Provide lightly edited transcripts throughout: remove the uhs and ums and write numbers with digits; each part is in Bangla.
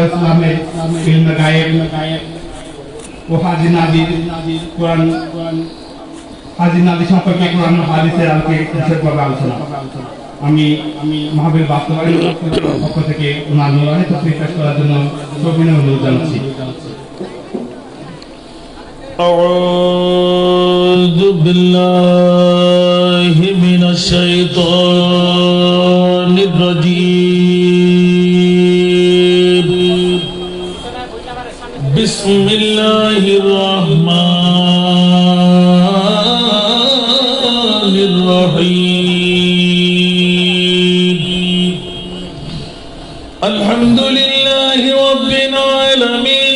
ইসলামের ইলমে গায়েব ও হাজি নাদির কোরআন হাজি নাদির সম্পর্কে কোরআন হাদিসের আলোকে বিশেষভাবে আলোচনা আমি মাহফিল বাস্তবায়নের পক্ষ থেকে ওনার নুরানি তফসির পেশ করার জন্য সবিনয় অনুরোধ জানাচ্ছি। أعوذ بالله من الشيطان الرجيم بسم الله الرحمن الرحيم الحمد لله رب العالمين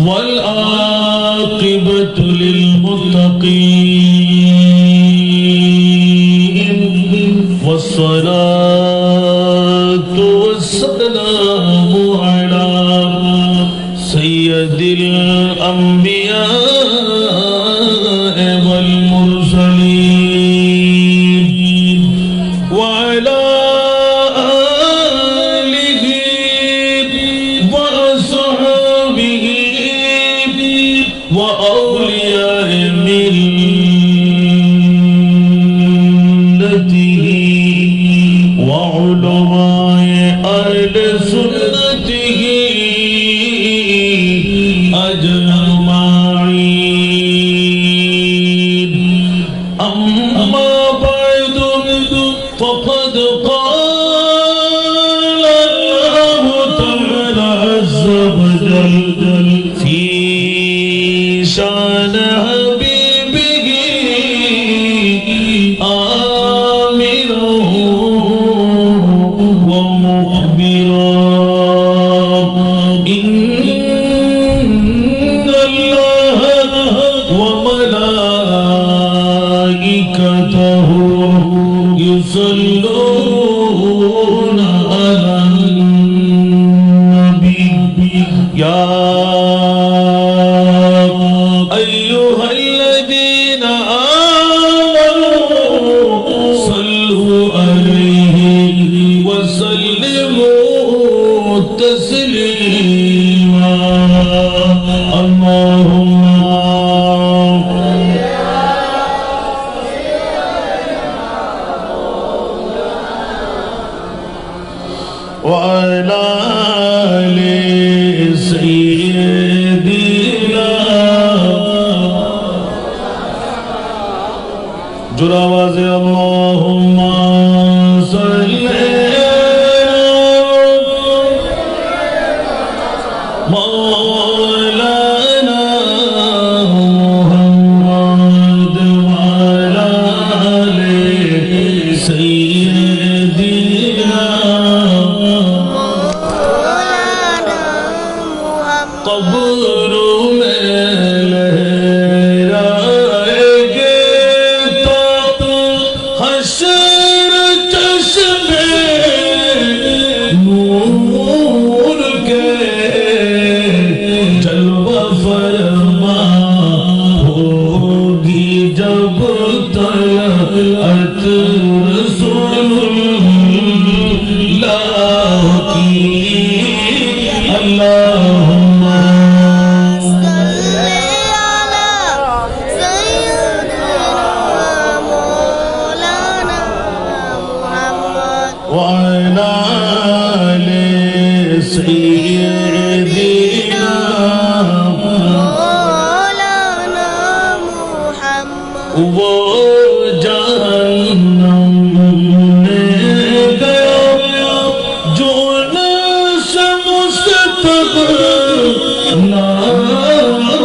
والعاقبة للمتقين والصلاة والسلام على سيد الأنبياء والمرسلين وعلى آله وأصحابه وأولياء ملته وعلماء أهل سنته أجمعين أما بعد فقد قال الله تعالى عز وجل في شان حبيبه آمرا ومخبرا إن الله وملائكته يصلون على النبي يا أيها الذين آمنوا صلوا عليه وسلموا تسليما اللهم وعلى آل سيدنا جراوز اللهم صل مولانا محمد وعلى آل سيدنا قبر میں لہرائے حشر چشمے نور کے جلوہ فرما ہوگی جب طلعت رسول اللہ کی اللہم وعلى آل سيدنا مولانا محمد وہ جہنم میں گیا جو نفس مستغنا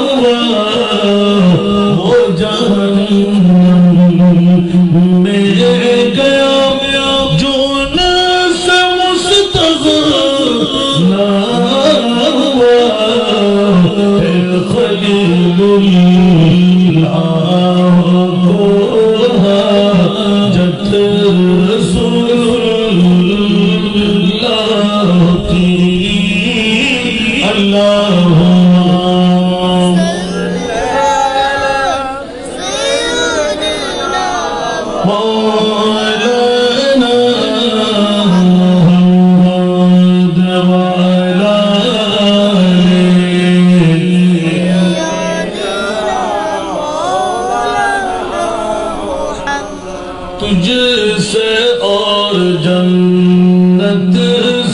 ہوا وہ جہنم میں گیا جو خليل الله جت رسول الله اللهم مولانا محمد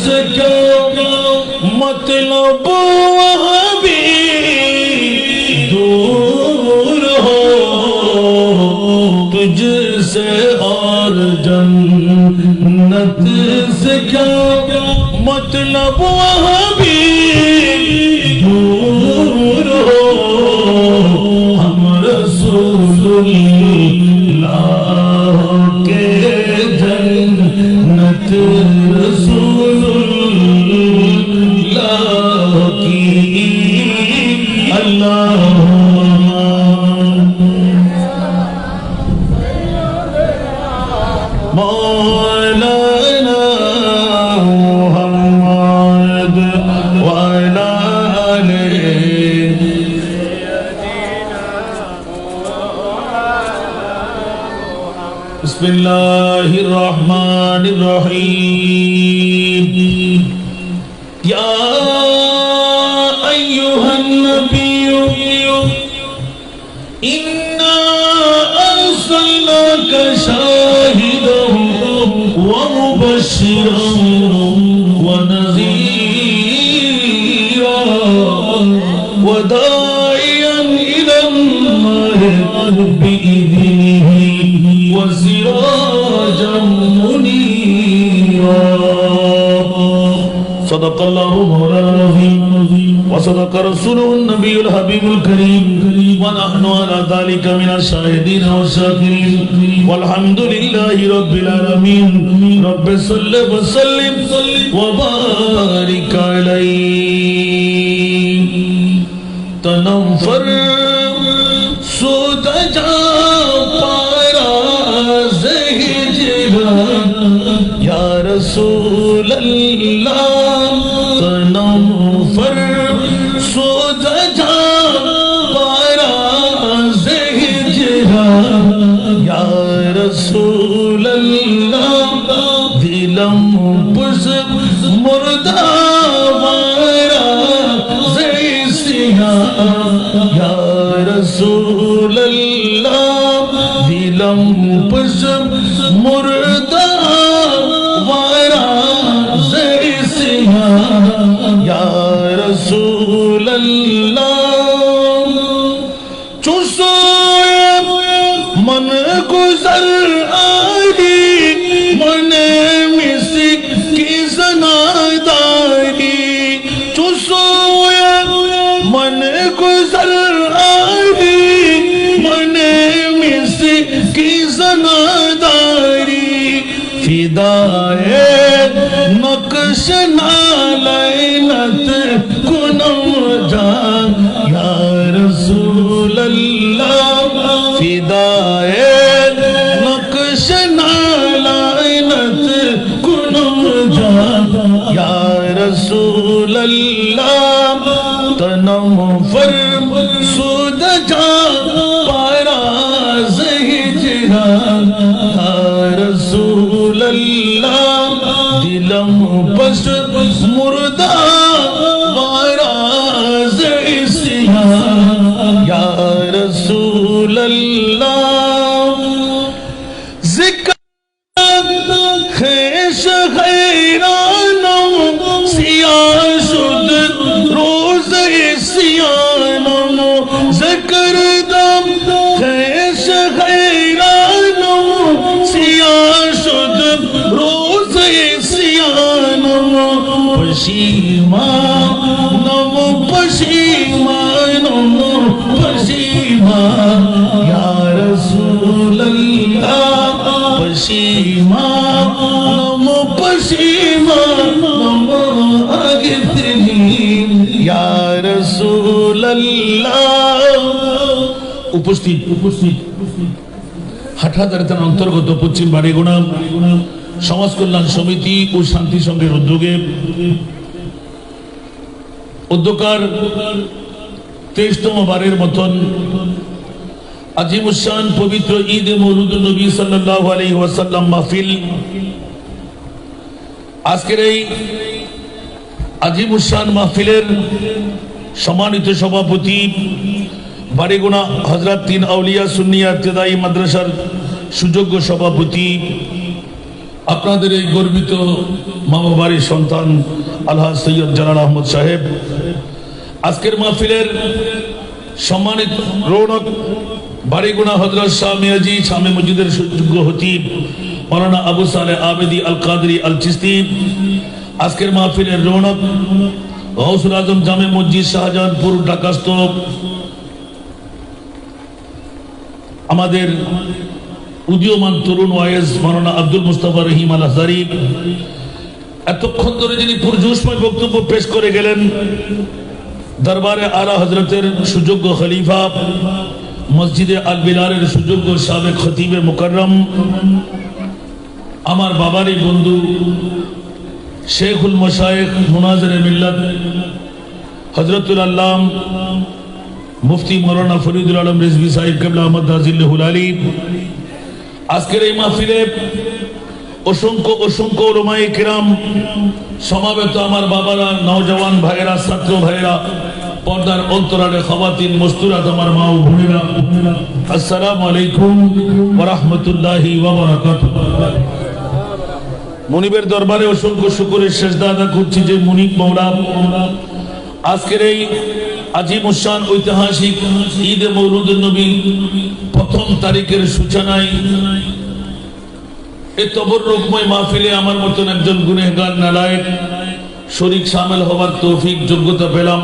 से क्या मतलब वहाँ भी दूर हो, तुझसे और जन्नत से क्या मतलब वहाँ भी दूर हो, हम रसूलुल्लाह के जन्नत रसूलुल्लाह की अल्लाह मौलाना मुहम्मद वाला बिस्मिल्लाहिर्रहमानिर्रहीम या अय्युहन नबिय्यु इन्ना अर्सलनाका शाहिदन व मुबश्शिरन व नज़ीरा व दाइयन इलल्लाहि बिइज़निहि व सिराजन मुनीरा सदक़ल्लाहु मौलाना अज़ीम व सदक़ रसूलुहुन नबियुल हबीबुल करीम व नहनु अला ज़ालिका मिनश शाहिदीन व शाकिरीन वल्हम्दुलिल्लाहि रब्बिल आलमीन रब्बि सल्लि व सल्लिम व बारिक अलैहि तनम फर सुदजा पारा ज़हिजरा या रसूल अल्लाह तनम फर सुदजा पारा ज़हिजरा या रसूल अल्लाह दिलम पुस मुर्दा वारा ज़ैसिया या रसूल अल्लाह दिलम पुस मुर्दा वारा ज़ैसिया या रसूल अल्लाह चुसो मन गुजर आरी मन मिसिक की सनादारी चुसो मन गुजर आरी मन मिसिक की सनादारी फिदाए नक्श नालैनत कुनम जान या रसूल अल्लाह फिदाए नक्श नालैनत कुनम जान या रसूल अल्लाह तनम फर सुदजा पारा ज़हिजरा या रसूल अल्लाह दिलम पस मुर्दा वारा ज़ैसिया या रसूल अल्लाह ज़िक्र ख़ैश खैरानम सियाशुद रोज़ सियानम ज़िक्र दम ख़ैश खैरानम सियाशुद रोज़ सियानम पशीमानम पशीमानम पशीमान या रसूल अल्लाह पशीमानम पशीमानम अगितनी या रसूल अल्लाह উপস্থিত হাটহাজারী থানার অন্তর্গত পশ্চিম বাড়িগোনা সমাজ কল্যাণ সমিতি ও শান্তি সংঘের উদ্যোগে উদ্যোগকার 23তম বারের মতন আজিমুশান পবিত্র ঈদ এ মওলুদুন নবী সাল্লাল্লাহু আলাইহি ওয়াসাল্লাম মাহফিল আজকের এই আজিমুশান মাহফিলের সম্মানিত সভাপতি বাড়িগোনা হযরত 3 আউলিয়া সুন্নিয়া ইবতেদায়ী মাদ্রাসার সুযোগ্য সভাপতি আপনাদের এই গর্বিত মামা বাড়ির সন্তান আলহাজ সৈয়দ জালাল আহমদ সাহেব আজকের মাহফিলের সম্মানিত রৌনক বাড়িগুনা হযরত শাহ মিয়াজি শামে মসজিদের সুযোগ্য খতিব মাওলানা আবু সালেহ আবেদি আল কাদরি আল চিশতি আজকের মাহফিলের রৌনক গৌসুল আজম জামে মসজিদ শাহজাহানপুর ঢাকাস্থ আমাদের উদীয়মান তরুণ ওয়াইজ মাওলানা আব্দুল মুস্তাফা রহিম আল আজহারি এতক্ষণ ধরে যিনি পুরজোশময় বক্তব্য পেশ করে গেলেন দরবারে আলা হযরতের সুযোগ্য খলিফা মসজিদে আল বিলালের সুযোগ্য সাবেক খতিবে মুকাররম আমার বাবারই বন্ধু শেখুল মশায়েখ মুনাজিরে মিল্লাত হযরতুল আল্লাম মুফতি মাওলানা ফরিদুল আলম রিজভী সাহেব কিবলা আহমদ দাজিল্লাহুল আলী আজকের এই মাহফিলে অসংখ্য অসংখ্য উলামায়ে কিরাম সমাবেত আমার বাবারা নওজওয়ান ভাইয়েরা ছাত্র ভাইয়েরা পর্দার অন্তরালে খাওয়াতিন মস্তুরাত আমার মা ও বোনেরা আসসালামু আলাইকুম ওয়া রাহমাতুল্লাহি ওয়া বারাকাতুহু মুনিবের দরবারে অসংখ্য শুকরের সেজদা আদা করছি যে মুনিব মাওলা আজকের এই আজিমুশান ঐতিহাসিক ঈদ এ মওলুদুন নবী প্রথম তারিখের সূচনায় এই তবররুকময় মাহফিলে আমার মতন একজন গুনাহগার নালায়েক শরীক শামিল হওয়ার তৌফিক যোগ্যতা পেলাম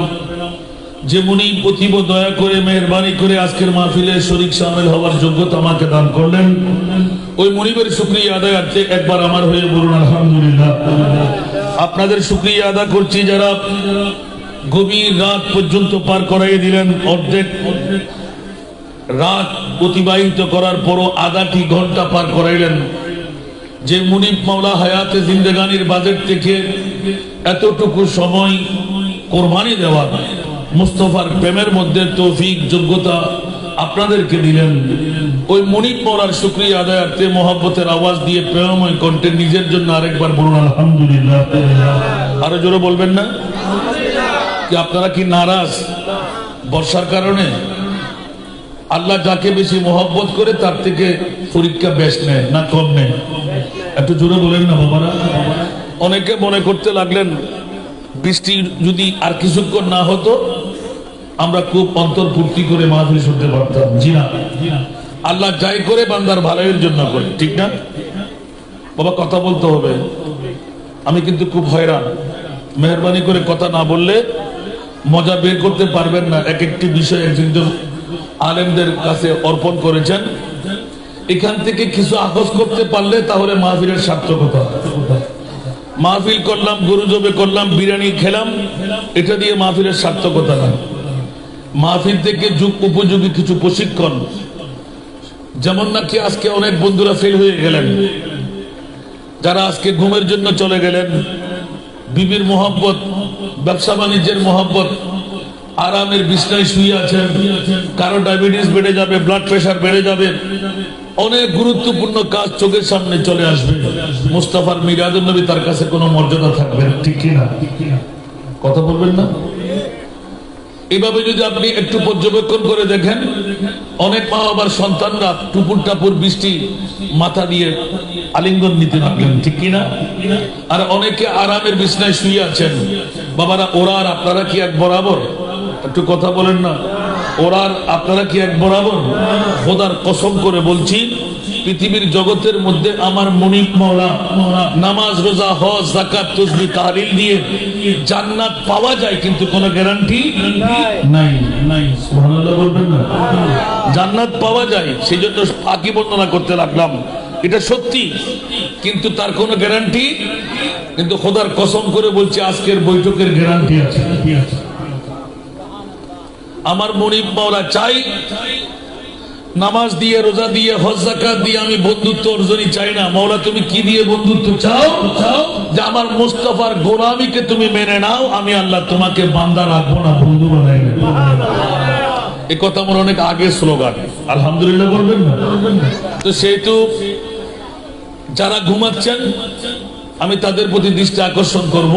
যে মুনিব অতীব দয়া করে মেহেরবানি করে আজকের মাহফিলে শরীক শামিল হওয়ার যোগ্যতা আমাকে দান করলেন ওই মুনিবের শুকরিয়া আদায়ার্থে একবার আমার হয়ে বলুন আলহামদুলিল্লাহ। আপনাদের শুকরিয়া আদা করছি যারা গভীর রাত পর্যন্ত পার করাইয়ে দিলেন অর্ধেক রাত অতিবাহিত করার পরও আধাটি ঘন্টা পার করাইলেন যে মুনিব মাওলা হায়াতে জিন্দেগানির বাজেট থেকে এতটুকু সময় কোরবানি দেওয়া মুস্তফার প্রেমের মধ্যে তৌফিক যোগ্যতা আপনাদেরকে দিলেন ওই মুনিব মাওলার শুকরিয়া আদায়ার্থে মোহাব্বতের আওয়াজ দিয়ে প্রেমময় কণ্ঠে নিজের জন্য আরেকবার বলুন আলহামদুলিল্লাহ। আরো জোরে বলবেন না কি আপনারা কি নারাজ বর্ষার কারণে? আল্লাহ যাকে বেশি মোহাব্বত করে তার থেকে পরীক্ষা বেশ নেয় না কম নেয়? একটু জোরে বলেন না বাবারা। অনেকে মনে করতে লাগলেন বৃষ্টি যদি আর কিছুক্ষণ না হতো আমরা খুব অন্তর্পূর্তি করে মাহফিল শুনতে পারতাম। জি না, আল্লাহ যাই করে বান্দার ভালোর জন্য করে, ঠিক না বাবা? কথা বলতে হবে। আমি কিন্তু খুব হয়রান, মেহরবানি করে কথা না বললে মজা বের করতে পারবেন না। এক একটি বিষয় একজন আলেমদের কাছে অর্পণ করেছেন, এখান থেকে কিছু আখজ করতে পারলে তাহলে মাহফিলের সার্থকতা। মাহফিল করলাম, গরু জবে করলাম, বিরিয়ানি খেলাম, এটা দিয়ে মাহফিলের সার্থকতা না। মাহফিল থেকে যুগ উপযোগী কিছু প্রশিক্ষণ, যেমন নাকি আজকে অনেক বন্ধুরা ফেল হয়ে গেলেন, যারা আজকে ঘুমের জন্য চলে গেলেন, বিবির মোহাব্বত, ব্যবসা বাণিজ্যের মোহাব্বত, আরামের বিছনায় শুয়ে আছেন, কারো ডায়াবেটিস বেড়ে যাবে, ব্লাড প্রেশার বেড়ে যাবে, অনেক গুরুত্বপূর্ণ কাজ চোখের সামনে চলে আসবে, মুস্তাফার মিলাদুন নবী তার কাছে কোনো মর্যাদা থাকবে না, ঠিক কিনা? কথা বলবেন না? এইভাবে যদি আপনি একটু পর্যবেক্ষণ করে দেখেন, অনেক মা বাবার সন্তানরা টুপুর টাপুর বৃষ্টি মাথা দিয়ে আলিঙ্গন নিতে লাগলেন, ঠিক কিনা? আর অনেকে আরামের বিছনায় শুয়ে আছেন। বাবারা, ওরা আর আপনারা কি এক বরাবর? একটু কথা বলেন না। ওরা আর আপনারা কি এক বরাবর? খোদার কসম করে বলছি, পৃথিবীর জগতের মধ্যে আমার মুনিব মাওলা নামাজ, রোজা, হজ, যাকাত, তাসবিহ, তাহলিল দিয়ে জান্নাত পাওয়া যায়, কিন্তু কোনো গ্যারান্টি নাই। নাই, সুবহানাল্লাহ বলবেন না? জান্নাত পাওয়া যায়, সেই জন্য ফাঁকি বর্ণনা করতে লাগলাম। এটা সত্যি, কিন্তু তার কোনো গ্যারান্টি। কিন্তু খোদার কসম করে বলছি, আজকের বৈঠকের গ্যারান্টি আছে। আমার মুনিব মাওলা চাই নামাজ দিয়ে, রোজা দিয়ে, হজ, যাকাত দিয়ে আমি বন্ধুত্ব অর্জনই চাই না। মাওলা তুমি কি দিয়ে বন্ধুত্ব চাও? যে আমার মুস্তাফার গোলামিকে তুমি মেনে নাও, আমি আল্লাহ তোমাকে বান্দা রাখবো না, বন্ধু বানাই নেব। এই কথা আমার অনেক আগে স্লোগান, আলহামদুলিল্লাহ বলবেন না? তো সেহেতু যারা ঘুমাচ্ছেন আমি তাদের প্রতি দৃষ্টি আকর্ষণ করব,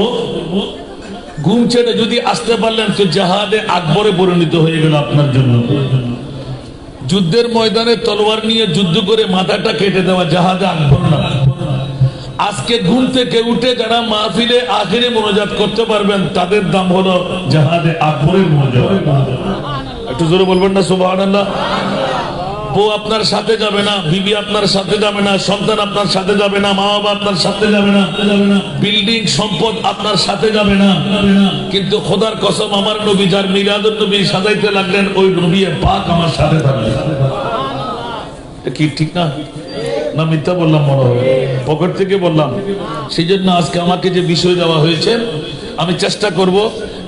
ঘুম ছেড়ে যদি আসতে পারলেন তো জাহাদে আকবরে পরিণত হয়ে গেল আপনার জন্য। যুদ্ধের ময়দানে তলোয়ার নিয়ে যুদ্ধ করে মাথাটা কেটে দেওয়া জাহাদে আকবর না। আজকে ঘুম থেকে উঠে যারা মাহফিলে আখিরে মোনাজাত করতে পারবেন তাদের দাম হলো জাহাদে আকবরের মোনাজাত। একটু জোরে বলবেন না সুবহানাল্লাহ। বউ আপনার সাথে যাবে না, বিবি আপনার সাথে যাবে না, সন্তান আপনার সাথে যাবে না, মা বাবা আপনার সাথে যাবে না, বিল্ডিং সম্পদ আপনার সাথে যাবে না, কিন্তু খোদার কসম আমার নবী যার মিলাদুন নবী সাজাইতে লাগলেন ওই নবী পাক আমার সাথে থাকবে। কি ঠিক না? না মিথ্যা বললাম? মনে হবে পকেট থেকে বললাম। সেই জন্য আজকে আমাকে যে বিষয় দেওয়া হয়েছে আমি চেষ্টা করব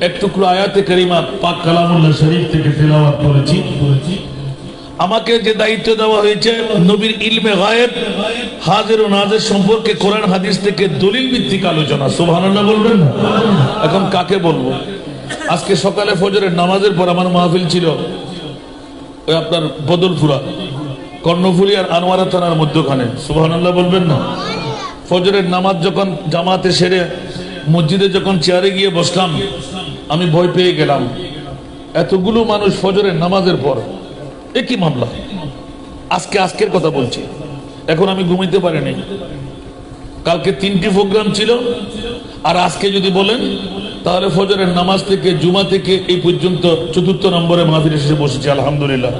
একটু আয়াতে কারিমা পাক কালামুল্লাহ শরীফ থেকে তেলাওয়াত করেছি। আমাকে যে দায়িত্ব দেওয়া হয়েছে নবীর ইলমে গায়েব হাজির ও নাজির সম্পর্কে কোরআন হাদিস থেকে দলিল ভিত্তিক আলোচনা। সুবহানাল্লাহ বলবেন না? এখন কাকে বলবো? আজকে সকালে ফজরের নামাজের পর আমার মাহফিল ছিল ওই আপনার বদলপুরা কর্ণফুলি আর আনোয়ারা থানার মধ্যখানে। সুবহানাল্লাহ বলবেন না? ফজরের নামাজ যখন জামাতে সেরে মসজিদে যখন চেয়ারে গিয়ে বসলাম আমি ভয় পেয়ে গেলাম। এতগুলো মানুষ ফজরের নামাজের পর একই মামলা। আজকের কথা বলছি। এখন আমি ঘুমাইতে পারিনি। কালকে 3টি প্রোগ্রাম ছিল আর আজকে যদি বলেন তাহলে ফজরের নামাজ থেকে জুমা থেকে এই পর্যন্ত 4র্থ নম্বরে মাহফিল এসে বসেছি। আলহামদুলিল্লাহ।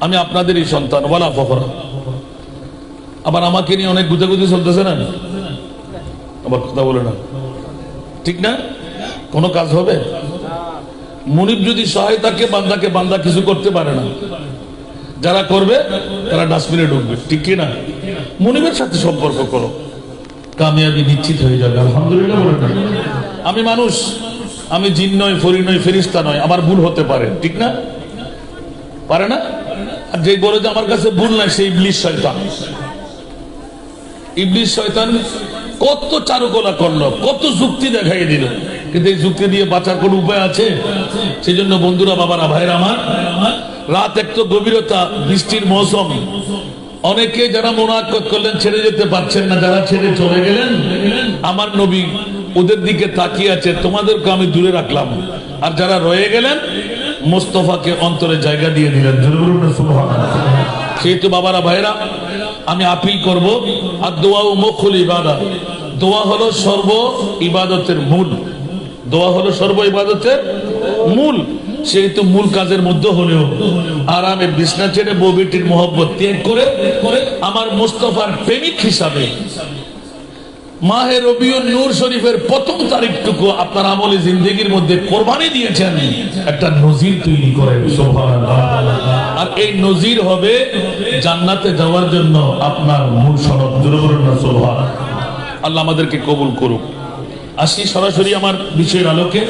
আমি আপনাদেরই সন্তান, ওয়ালা ফখরা। আবার আমাকে নিয়ে অনেক গুতাগুতি চলতেছে না? আবার কথা বলে না, ঠিক না? কোনো কাজ হবে? মুনিব যদি সহায় থাকে বান্দাকে, বান্দা কিছু করতে পারে না। যারা করবে তারা ডাস্টবিনে ঢুকবে, ঠিক কি না? মুনিবের সাথে সম্পর্ক করো, কামিয়াবি নিশ্চিত হয়ে যাবে। আলহামদুলিল্লাহ বলে না? আমি মানুষ, আমি জিন নয়, ফরি নয়, ফেরেশতা নয়, আমার ভুল হতে পারে, ঠিক না? পারে না? আর যে বলে যে আমার কাছে ভুল নাই সে ইবলিস শয়তান। ইবলিস শয়তান কত চারুকলা করলো, কত যুক্তি দেখাই দিল, কিন্তু এই যুক্তি দিয়ে বাঁচার কোন উপায় আছে? সেই জন্য বন্ধুরা, বাবারা, ভাইরা আমার, রাত একটু গভীরতা, বৃষ্টির মৌসুম, অনেকে যারা মুনাফাত করলেন ছেড়ে যেতে পারছেন না, যারা ছেড়ে চলে গেলেন আমার নবী ওদের দিকে তাকিয়ে আছে, তোমাদেরকে আমি দূরে রাখলাম। আর যারা রয়ে গেলেন মুস্তাফাকে অন্তরে জায়গা দিয়ে দিলেন। সেহেতু বাবারা, ভাইরা, আমি আপিল করব, আর দোয়া ও মুখুল ইবাদত। দোয়া হলো সর্ব ইবাদতের মূল। দোয়া হলো সর্ব ইবাদতের মূল। সেহেতু মূল কাজের মধ্যে হলেও আরামে বিছনা ছেড়ে বউ বেটির মোহব্বত ত্যাগ করে আমার মুস্তাফার প্রেমিক হিসাবে মাহে রবিউল নূর শরীফের প্রথম তারিখটুকু আপনার আমলে জিন্দেগির মধ্যে কোরবানি দিয়েছেন, একটা নজির তৈরি করেন। সুবহানাল্লাহ। আর এই নজির হবে জান্নাতে যাওয়ার জন্য আপনার মূল সনদ। সুবহানাল্লাহ। আল্লাহ আমাদেরকে কবুল করুক। আসি সরাসরি আমার বিষয়ের আলোকে।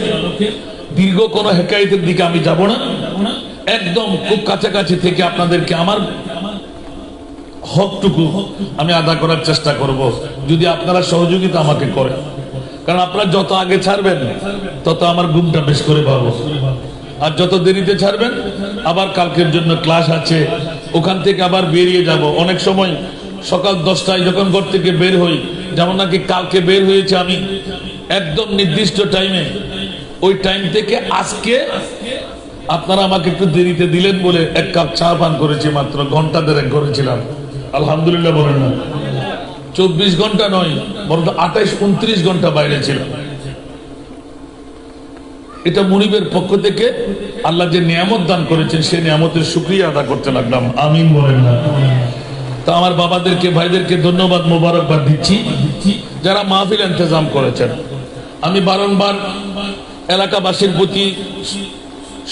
দীর্ঘ কোনো হেকায়েতের দিকে আমি যাব না, একদম খুব কাছাকাছি থেকে আপনাদেরকে আমার হকটুকু আমি আদা করার চেষ্টা করব, যদি আপনারা সহযোগিতা আমাকে করেন। কারণ আপনারা যত আগে ছাড়বেন তত আমার ঘুমটা বেশ করে পাবো, আর যত দেরিতে ছাড়বেন আবার কালকের জন্য ক্লাস আছে, ওখান থেকে আবার বেরিয়ে যাব। অনেক সময় সকাল 10টায় যখন ঘর থেকে বের হই, যেমন নাকি কালকে বের হয়েছে আমি একদম নির্দিষ্ট টাইমে, ওই টাইম থেকে আজকে আপনারা আমাকে একটু দেরিতে দিলেন বলে 1 কাপ চা পান করেছি মাত্র, ঘন্টা দেড়েক করেছিলাম। আলহামদুলিল্লাহ বলেন না? 24 ঘন্টা নয়, বরং 28-29 ঘন্টা বাইরে ছিলাম। এটা মুনিবের পক্ষ থেকে আল্লাহ যে নিয়ামত দান করেছেন সেই নিয়ামতের শুকরিয়া আদা করতে লাগলাম। আমিন বলেন না? তা আমার বাবাদেরকে, ভাইদেরকে ধন্যবাদ, মোবারকবাদ দিচ্ছি যারা মাহফিল ইন্তজাম করেছেন। আমি বারংবার এলাকাবাসীর প্রতি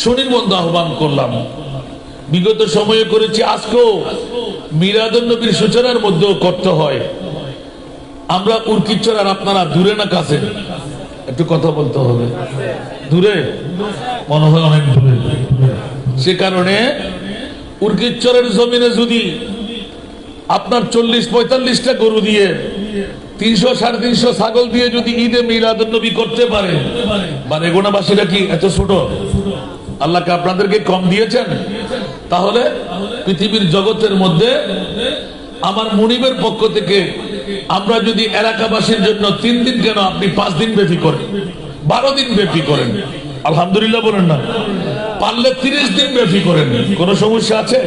সুনির্বন্ধ আহ্বান করলাম, বিগত সময়ে করেছি, আজকেও মিলাদুন নবীর সূচনার মধ্যেও করতে হয়। আমরা উরকিচ্ছর আর আপনারা দূরে না কাছে? একটু কথা বলতে হবে। দূরে মনে হয় অনেক দূরে। সে কারণে উরকিচ্ছরের জমিনে যদি আপনার 40-45টা গরু দিয়ে 300-350 ছাগল দিয়ে যদি ঈদে মিলাদুন নবী করতে পারে, মানে গোনাবাসীরা কি এত ছোট? আল্লাহকে আপনাদেরকে কম দিয়েছেন? তাহলে পৃথিবীর জগতের মধ্যে আমার মুনিবের পক্ষ থেকে আমরা যদি এলাকাবাসীর জন্য 3 দিন কেন, আপনি 5 দিন ব্যাপী করেন, 12 দিন ব্যাপী করেন। আলহামদুলিল্লাহ বলেন না? পারলে 30 দিন ব্যাপী করেন, কোন সমস্যা আছে?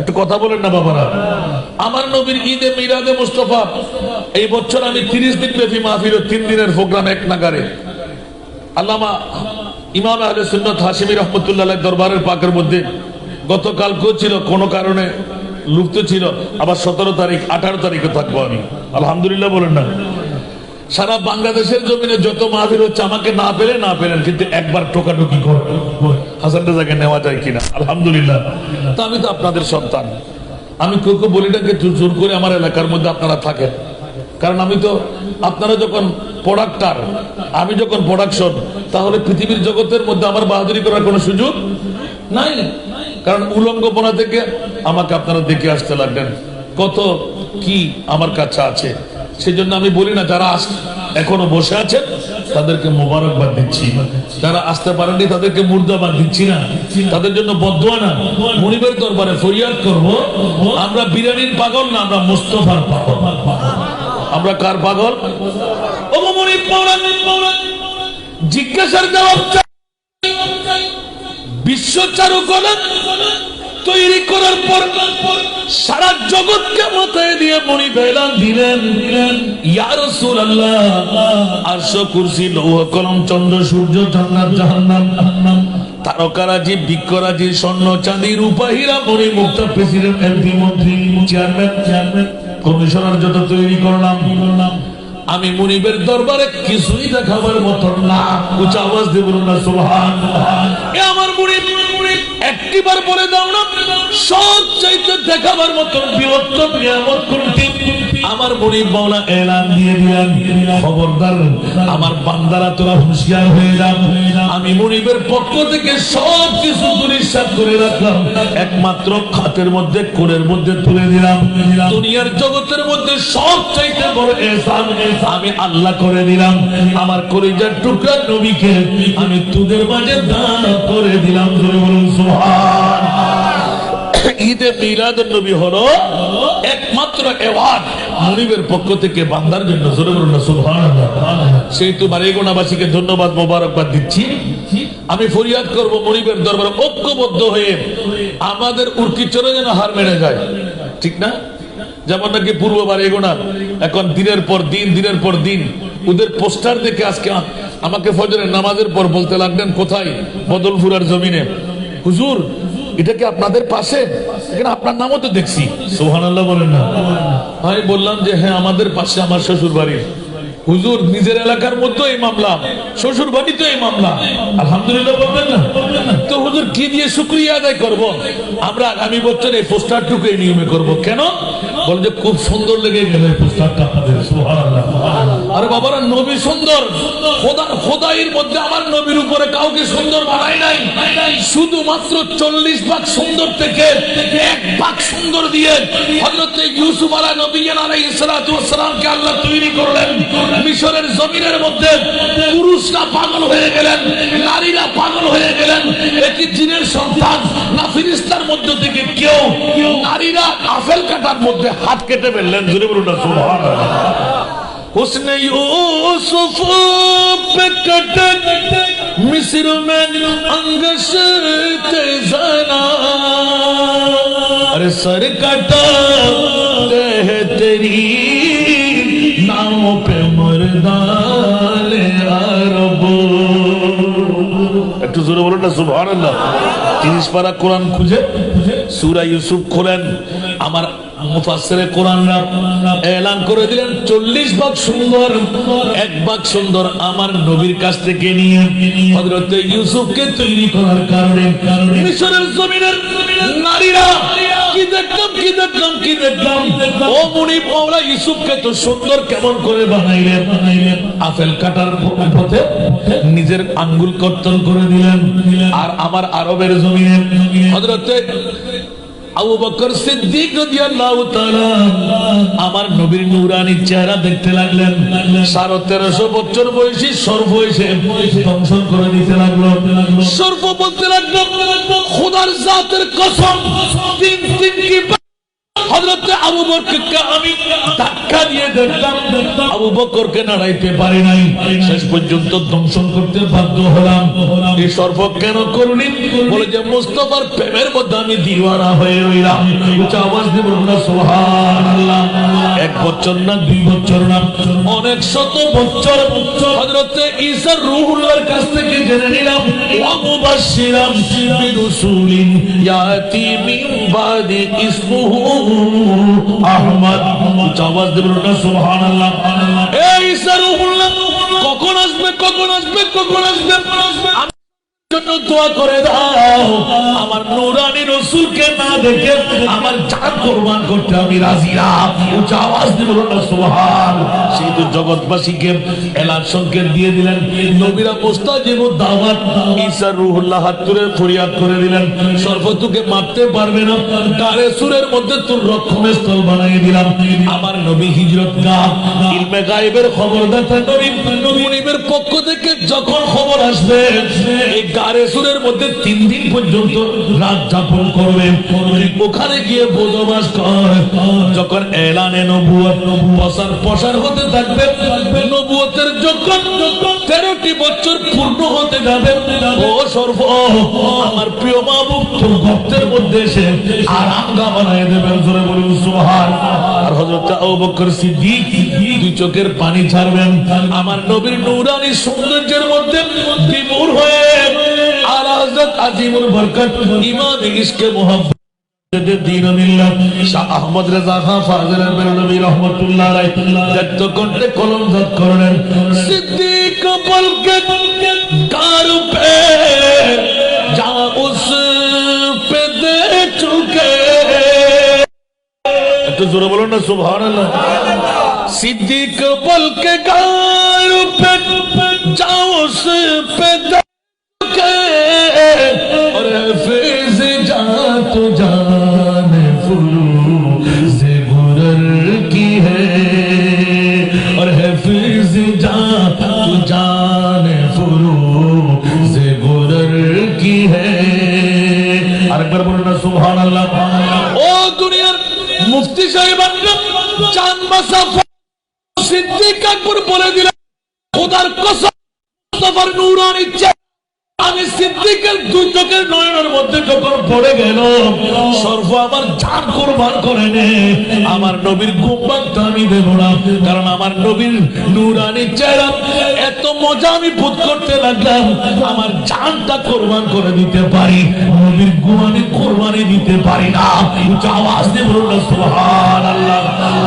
একটু কথা বলেন না বাবারা। আমার নবীর ঈদে মিলাদে মুস্তাফা এই বছর আমি 30 দিন ব্যাপী মাহফিল, 3 দিনের প্রোগ্রাম এক নাগারে আল্লামা ইমাম আহলে সুন্নাত হাশিমি রহমাতুল্লাহ আলাইহি দরবারের পাকের মধ্যে গতকালকেও ছিল, কোন কারণে লুপ্ত ছিল, আবার 17 তারিখ 18 তারিখে থাকবো আমি, আলহামদুলিল্লাহ বলেন না। সারা বাংলাদেশের জমিনে যত মাহফিল হচ্ছে আমাকে না পেলেন, কিন্তু একবার টোকাটুকি করে হাসান রেজাকে নেওয়া যায় কিনা, আলহামদুলিল্লাহ। তা আমি তো আপনাদের সন্তান, আমি কেউ বলি না জোর করে আমার এলাকার মধ্যে আপনারা থাকেন, কারণ আমি তো, আপনারা যখন প্রোডাক্টার, আমি যখন প্রোডাকশন, তাহলে পৃথিবীর জগতের মধ্যে আমার বাহাদুরি করার কোনো সুযোগ নাই, কারণ উলঙ্গপনা থেকে আমাকে আপনারা দেখে আসতে লাগলেন, কত কি আমার কাছে আছে। সেই জন্য আমি বলি না, যারা এখনো বসে আছেন তাদেরকে মোবারকবাদ দিচ্ছি, যারা আসতে পারেননি তাদেরকে মুর্দাবাদ দিচ্ছি না, তাদের জন্য বদদোয়া না, মনিবের দরবারে ফরিয়াদ করব, আমরা বিরিয়ানির পাগল না, আমরা মুস্তাফার পাগল। আমরা কার পাগল? ও মনিব মাওলানা, জিজ্ঞাসার জবাব চাই। বিশ্ব চারুকলা তৈরি করার পর সারা জগৎকে মাথায় দিয়ে মনিব এলান দিলেন, ইয়া রাসূলুল্লাহ, আরশ কুরসি লৌহ কলম চন্দ্র সূর্য জান্নাত জাহান্নাম তারকারাজি বৃক্ষরাজি স্বর্ণ চাঁদি রূপা হীরা মণি মুক্তা প্রেসিডেন্ট এমপি মন্ত্রী চেয়ারম্যান কমিশনার যত তৈরি করলাম, আমি মনিবের দরবারে কিছুই দেখাবার মতন না। উচ্চ আওয়াজ দিয়ে বলুন না সুবহানাল্লাহ। এ আমার মনিব, একটিবার বলে দাও না, সব চাইতে দেখাবার মতন বৃহত্তম নিয়ামত কোনটি? আমার মনিব মাওলা এলান দিয়ে দিলেন, খবরদার আমার বান্দারা তোরা হুঁশিয়ার হয়ে যান, আমি মনিবের পক্ষ থেকে সব কিছু দুলিশাত করে রাখলাম, একমাত্র খাতের মধ্যে কোণের মধ্যে তুলে দিলাম, দুনিয়ার জগতের মধ্যে সব চাইতে বড় ihsan আমি আল্লাহ করে দিলাম, আমার কলিজার টুকরা নবীকে আমি তোদের মাঝে দান করে দিলাম। জোরে বলুন সুবহানাল্লাহ। ঈদে মিলাদুন নবী হলো একমাত্র অ্যাওয়ার্ড মনিবের পক্ষ থেকে বান্দার জন্য। জোরে বলুন না সুবহানাল্লাহ। সেই তো বারেগোনাবাসীকে ধন্যবাদ মোবারকবাদ দিচ্ছি। আমি ফরিয়াদ করব মনিবের দরবারে ঐক্যবদ্ধ হয়ে আমাদের উর্কিচরে যেন হার মেনে যায়, ঠিক না? যেমন নাকি পূর্ব বারেগোনা এখন দিনের পর দিন ওদের পোস্টার দেখে আজকে আমাকে ফজরের নামাজের পর বলতে লাগলেন, কোথায়? বদলপুরার জমিনে, হুজুর এটা কি আপনাদের পাশে? এখানে আপনার নামও তো দেখছি। সুবহানাল্লাহ বলেন না। আমি বললাম যে হ্যাঁ আমাদের পাশে, আমার শ্বশুর বাড়ি। হুজুর নিজের এলাকার মধ্যে এই মামলা, শ্বশুর বাড়িতে এই মামলা, আলহামদুলিল্লাহ বলবেন না? তো হুজুর কি দিয়ে শুকরিয়া আদায় করব? আমরা আগামী বছর এই পোস্টারটুকু এই নিয়মে করব। কেন? বল যে খুব সুন্দর লেগে গেল এই পোস্টারটা আপনাদের। সুবহানাল্লাহ। আরে বাবারা, নবী সুন্দর, খোদাইয়ের মধ্যে আমার নবীর উপরে কাউকে সুন্দর বানায় নাই, শুধুমাত্র 40 ভাগ সুন্দর থেকে 1 ভাগ সুন্দর দিয়ে হযরত ইউসুফ আলাইহিস সালামকে আল্লাহ তৈরি করলেন। মিশরের জমিনের মধ্যে পুরুষরা পাগল হয়ে গেলেন, নারীরা পাগল হয়ে গেলেন। একই জিনের সন্তান না ফেরেশতার মধ্য থেকে কেউ, নারীরা আপেল কাটার মধ্যে হাত কেটে ফেললেন। জোরে বলুন না সুবহানাল্লাহ। হুসনে ইউসুফ पे कटक मिस्र में अंगश तेजाना, अरे सर कटा है तेरी नामों पे मर्दाने अरब। একটু জোরে বলুন না সুবহানাল্লাহ। 30 পারা কোরআন খুঁজে সূরা ইউসুফ খোলেন, আমার মুফাসসিরে কোরআনরা এলান করে দিলেন 40 ভাগ সুন্দর, 1 ভাগ সুন্দর আমার নবীর কাছ থেকে নিয়ে হযরত ইউসুফকে তৈরি করার কারণে মিশরের জমিনের নারীরা কি দেখলাম ও মুনিব মাওলা, ইউসুফকে তো সুন্দর কেমন করে বানাইলেন। আপেল কাটার পথে নিজের আঙ্গুল কর্তন করে দিলেন। আর আমার আরবের জমিনে হযরত আবু বকর সিদ্দিক রাদিয়াল্লাহু তাআলা আমার নবীর নূরানি চেহারা দেখতে লাগলেন। 1350 বছর বয়সী সর্প এসে দংশন করে দিতে লাগলো। সর্প বলতে লাগলো, খোদার জাতের কসম, 3 কি হযরত আবু বকরকে আমি ধাক্কা দিয়ে দেখলাম, আবু বকরকে নাড়াইতে পারি নাই, শেষ পর্যন্ত দংশন করতে বাধ্য হলাম। এই সর্ব কেন করলি? বলে যে মুস্তাফার প্রেমের মধ্যে আমি দিওয়ানা হয়ে রইলাম। উচ্চ আওয়াজ দিয়ে বলুন না সুবহানাল্লাহ। 1 বছর না 2 বছর না, অনেক শত বছর হযরত ঈসা রূহুল্লাহর কাছ থেকে জেনে নিলাম, ওয়া মুবাশশিরাম বিরাসূলিন ইয়াতি মিন বাদি ইসমুহু আহমদ। উচ্চ আওয়াজ দিয়ে বলুন না সুবহানাল্লাহ। এই ঈসা রূহুল্লাহ কখন আসবে, কখন আসবে, কখন আসবে? জন্য দোয়া করে দাও, আমার নূরানী রাসূলকে না দেখে আমার জান কুরবান করতে আমি রাজি না। উচ্চ আওয়াজ দিয়ে বলুন না সুবহান। সেই তো জগৎবাসীকে এলান সংকেত দিয়ে দিলেন, নবীরা মুস্তাজিবু দাওয়াত। ঈসা রূহুল্লাহ হাত তুলে ফরিয়াদ করে দিলেন, সর্বতুকে মারতে পারবে না, গারে সুরের মধ্যে তোর রক্ষণের স্থল বানিয়ে দিলাম। আমার নবী হিজরতগাহ, ইলমে গায়েবের খবরদাতা নবী, মুনিবের পক্ষ থেকে যখন খবর আসবে এই গারে সুরের মধ্যে 3 দিন পর্যন্ত রাত যাপন করবেন, ওখানে গিয়ে বসবাস কর। যখন এলানে নবুয়ত প্রসার হতে থাকবে, নবুয়তের যখন 13টি বছর পূর্ণ হতে যাবে, ও সর্ব আমার প্রিয় মাহবুব তোর ভক্তের মধ্যে এসে আরামগাহ বানিয়ে দেবেন। জোরে বলুন সুবহান। আর হযরত আবু বকর সিদ্দিক 2 চোখের পানি ছাড়বেন, আমার নবীর নূরানী সৌন্দর্যের মধ্যে বিমূঢ় হয়ে আলা হযরত আজিমুল বরকত ইমাম ইশকে মুহাব্বত শাহ আহমদ রেজা খান ফাজিল বেরলভী রহমতুল্লাহ আলাইহি যত কণ্ঠে কলমজাত করলেন, সিদ্দিক বলকে গার পে যা উস পে দে চুকে। একটু জোরে বলুন না সুবহানাল্লাহ। সিদ্দিক বলকে গার পে যা উস পে দে और हफीज जा तो जान फुरूज़ गुरर की है, और हफीज जा तो जान फुरूज़ गुरर की है। আরেকবার বলুন না সুবহানাল্লাহ। ও দুনিয়ার মুফতি সাহেবান জান মাসাফা সিদ্দিক আকবর বলে দিলেন, খোদার কসম মুস্তাফার নূরানী আমি সিদ্দিকের 2 চোখের নয়নের মধ্যে যখন পড়ে গেল, সর্ব আমার জান কুরবান করে নে। আমার নবীর গুম্বাদটা আমি দেব না, কারণ আমার নবীর নূরানী চেহারা এত মজা আমি বোধ করতে লাগলাম, আমার জানটা কুরবান করে দিতে পারি, নবীর গুমানি কুরবানি দিতে পারি না। উচ্চ আওয়াজ দিয়ে বলুন সুবহানাল্লাহ।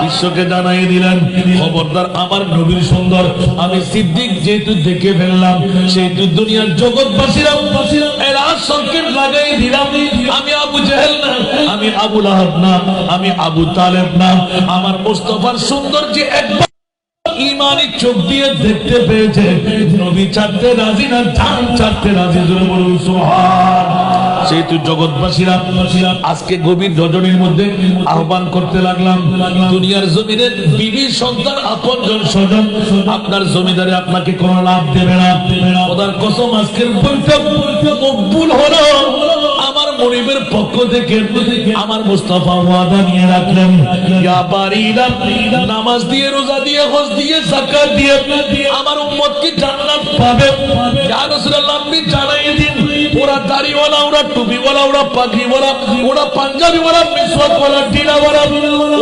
বিশ্বকে জানাই দিলেন, খবরদার আমার নবীর সুন্দর আমি সিদ্দিক যেহেতু দেখে ফেললাম, সেহেতু দুনিয়ার জগৎ লাগাই দিলাম, আমি আবু জেহেল না, আমি আবু লাহাব না, আমি আবু তালেব না, আমার মুস্তাফার সৌন্দর্য একবার ইমানি চোখ দিয়ে দেখতে পেয়েছে, নবী ছাড়তে রাজি না, জান ছাড়তে রাজি। জোরে বলুন সুবহান। সেহেতু জগৎবাসীরা আজকে গভীর রজনীর মধ্যে আহ্বান করতে লাগলাম, দুনিয়ার জমিনে বিবি সন্তান আপনজন স্বজন আপনার জমিদারে আপনাকে কোনো লাভ দেবে না। খোদার কসম আজকের বৈঠক মকবুল হলো আমার মনিবের পক্ষ থেকে। আমার মুস্তাফা ওয়াদা নিয়ে রাখলেন, ইয়া বারিনা নামাজ দিয়ে, রোজা দিয়ে, হজ দিয়ে, যাকাত দিয়ে আমার উম্মতকে জান্নাত পাবে। ইয়া রাসূলুল্লাহ আপনি জানাই দিন, ওরা দাড়িওয়ালা, ওরা টুপিওয়ালা, ওরা পাগড়িওয়ালা, ওরা পাঞ্জাবিওয়ালা, মিসওয়াকওয়ালা, টিলাওয়ালা,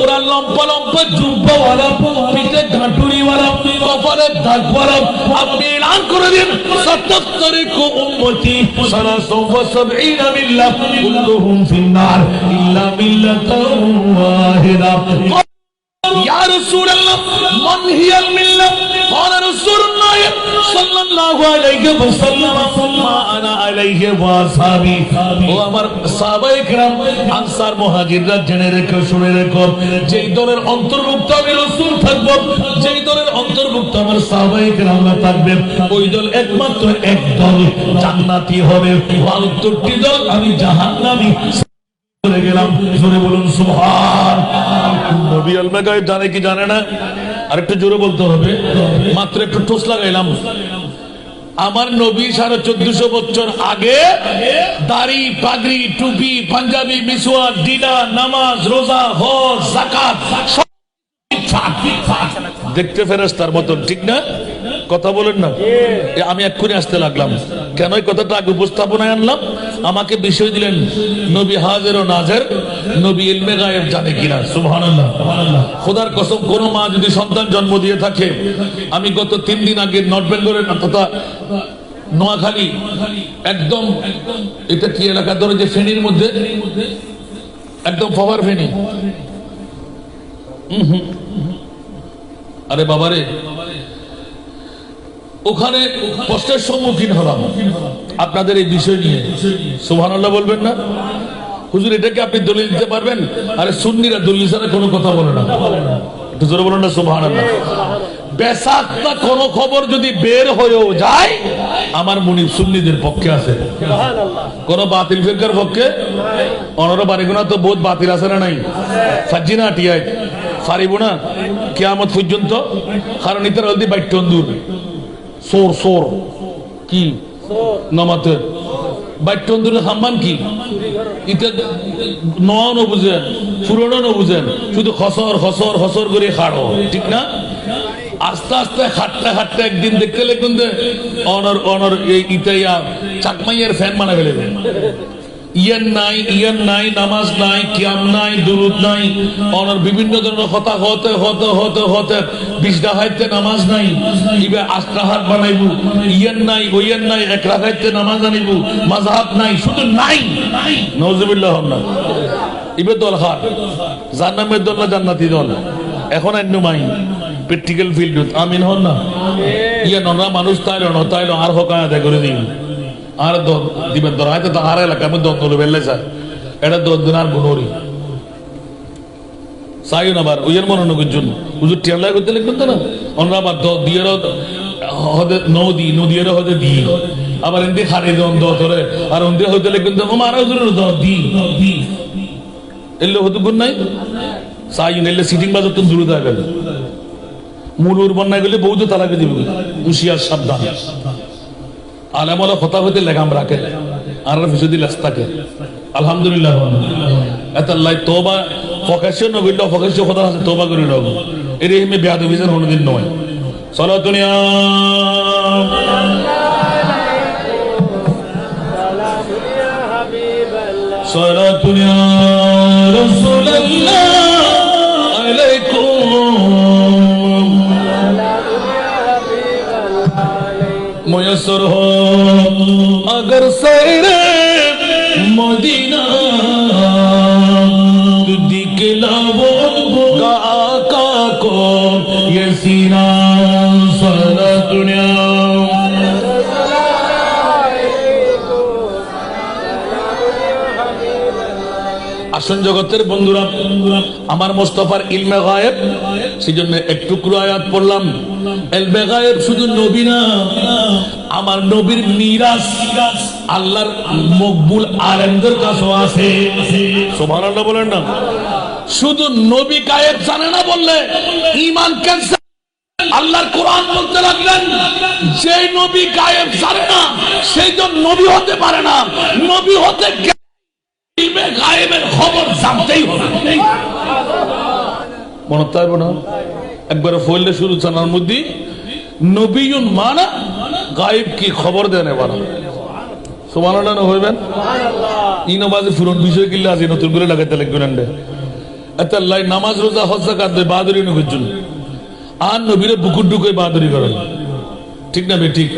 ওরা লম্বা লম্বা জুব্বাওয়ালা, পিঠে ঘাটুরিওয়ালা, কপালে দাগওয়ালা, আপনি এলান করে দিন, সাতাফতারিকু উম্মতি সালাসু ওয়া সাবঈনা মিল্লাহ কুল্লুহুম ফিন্নার ইল্লা মিল্লাতান ওয়াহিদা। ইয়া রাসূলুল্লাহ মান হিয়াল মিল্লাহ? ক্বালা রাসূলুল্লাহ সাল্লাল্লাহু আলাইহি ওয়াসাল্লাম মা আনা আলাইহি ওয়া আসহাবি। ও আমার সাহাবায়ে কেরাম, আনসার মুহাজিররা জেনে রেখো, শুনে রেখো, যেই দলের অন্তর্ভুক্ত আমি রাসূল থাকব, যেই দলের অন্তর্ভুক্ত আমার সাহাবায়ে কেরামরা থাকবে, ওই দল একমাত্র এক দল জান্নাতি হবে, 72টি দল আমি জাহান্নামী। চলে গেলাম, জোরে বলুন সুবহান। নবী আলমে গায়েব জানে কি জানে না? আরেকটু জোরে বলতে হবে, মাত্র একটু টোস লাগাইলাম। আমার নবী 1450 বছর আগে দাড়ি পাগড়ি টুপি পাঞ্জাবি মিসওয়াক দিনা নামাজ রোজা হজ যাকাত দেখতে ফেরেশতার মতন, ঠিক না? কথা বলেন না। আমি এক্ষুনি আসতে লাগলাম, কেন এই কথাটা আগে উপস্থাপনায় আনলাম? আমাকে বিষয় দিলেন নবী হাজির ও নাজের, নবী ইলমে গায়েব জানে কিনা। সুবহানাল্লাহ। খোদার কসম, কোন মা যদি সন্তান জন্ম দিয়ে থাকে, আমি গত 3 দিন আগে নর্থ বেঙ্গলের তথা নোয়াখালী একদম এটা কি এলাকা ধরে যে ফেনীর মধ্যে একদম ফবার ফেনী, আরে বাবারে, ওখানে কষ্টের সম্মুখীন হলাম আপনাদের এই বিষয় নিয়ে। সুবহানাল্লাহ বলবেন না? হুজুর এটাকে আপনি দলিল দিতে পারবেন? আরে সুন্নিরা দলিল ছাড়া কোনো কথা বলে না, একটু জোরে বলেন না সুবহানাল্লাহ। বেসাক্তা কোন খবর যদি বের হয়েও যায়, আমার মুনিব সুন্নিদের পক্ষে আছে, কোন বাতিল ফিরকার পক্ষে। অনর বাড়িগুনা তো বহুত বাতিল আছে না নাই? ফাজিনা টিয়ায় ফারিব না কিয়ামত পর্যন্ত, কারণ ইতার হলদি বাইটন্দুর সোর সোর কি নমাতে বাইটন্দুর হাম্মান কি ইটা নও ন বুঝেন, পুরনো ন বুঝেন, শুধু খসর খসর খসর করে খাড়ো, ঠিক না? আস্তে আস্তে খাটতে খাটতে একদিন দেখতে লেখুন অনর অনর এই ইতাইয়া চাকমাইয়ের ফ্যান বানা ফেলে ইয়ান নাই নামাজ নাই কিয়াম নাই দুরুদ নাই, অনর বিভিন্ন ধরনের কথা হতে হতে হতে হতে বিশটা হাইতে নামাজ নাই, ইবে আস্তাহাত বানাইবু, ইয়ান নাই ওয়ান নাই এক রাখাইতে নামাজ আনিবু, মাযহাব নাই, শুধু নাই নাউজুবিল্লাহ। না ইবে দল হার জান্নাতের দল না জান্নাতি দল, এখন আইনু মাই প্র্যাকটিক্যাল ফিল্ড আমিন হন না। ইয়ে নরা মানুষ তাইলো আর হকায় আদায় করে দিন, আর দিবেন ধর হয়তো তো আর এলাকার মধ্যে দল বেললে যায়, এটা দিন আর গুণরি চাইও না বার ওইয়ের মনোনগর জন্য হুজুর টেলা করতে লিখবেন তো না, অনরা আবার দিয়ের হদে নদীর হদে দি, আবার এমনি খারে দ ধরে আর অন্ধে হইতে লিখবেন তো আমার হুজুর দি এলে হতে গুণ নাই চাইও না, এলে সিটিং বাজার তো দূরে থাকবেন, মূল বন্যায় গেলে বহুত তালাকে দিবে, হুশিয়ার সাবধান। আলেমলা কথা হইতে লেগাম রাখে আর ফিসদি লাস্তাকে আলহামদুলিল্লাহ। এতাল্লাই তোবা ফকাশে নগিল্লা ফকাশে কথা আছে, তোবা করে লগ এর হিমে বিয়াদ অভিযান কোনদিন নয়। সালাতুনিয়া সালাতুনিয়া রাসূলুল্লাহ আলাইকুম मुयस्सर हो अगर सैरे मदीना दिखलाओ आका को ये सीना सारा दुनिया। আসন জগতের বন্ধুরা, আমার মুস্তাফার ইলমে গায়েব, সেজন্য এক টুকরো আয়াত পড়লাম। ইলমে গায়েব শুধু নবী না, আমার নবীর মিরাস আল্লাহর মকবুল আলেমদের কাছেও আছে। সুবহানাল্লাহ বলেন না? শুধু নবী গায়েব জানে না বললে ঈমান ক্যান্সার। আল্লাহর কোরআন বলতে লাগলেন, যে নবী গায়েব জানে না সেই তো নবী হতে পারে না, নবী হতে গায়েবের খবর জানতেই হবে। মনে থাকবে না একবারে ফইলে শুরু জানার মধ্যে নবীউন মানা গায়েব কি খবর দেন এবার। সুবহানাল্লাহ হইবেন ইনবাজে ফুরন বিষয় কিল্লা আছে নতুন করে লাগাইতে লাগবেন আন্ডে এতাল্লাই নামাজ রোজা হজ যাকাত দেয় বাহাদুরি নগর জন্য, আর নবীরে বুকুর ঢুকে বাহাদুরি করেন, ঠিক না বে ঠিক?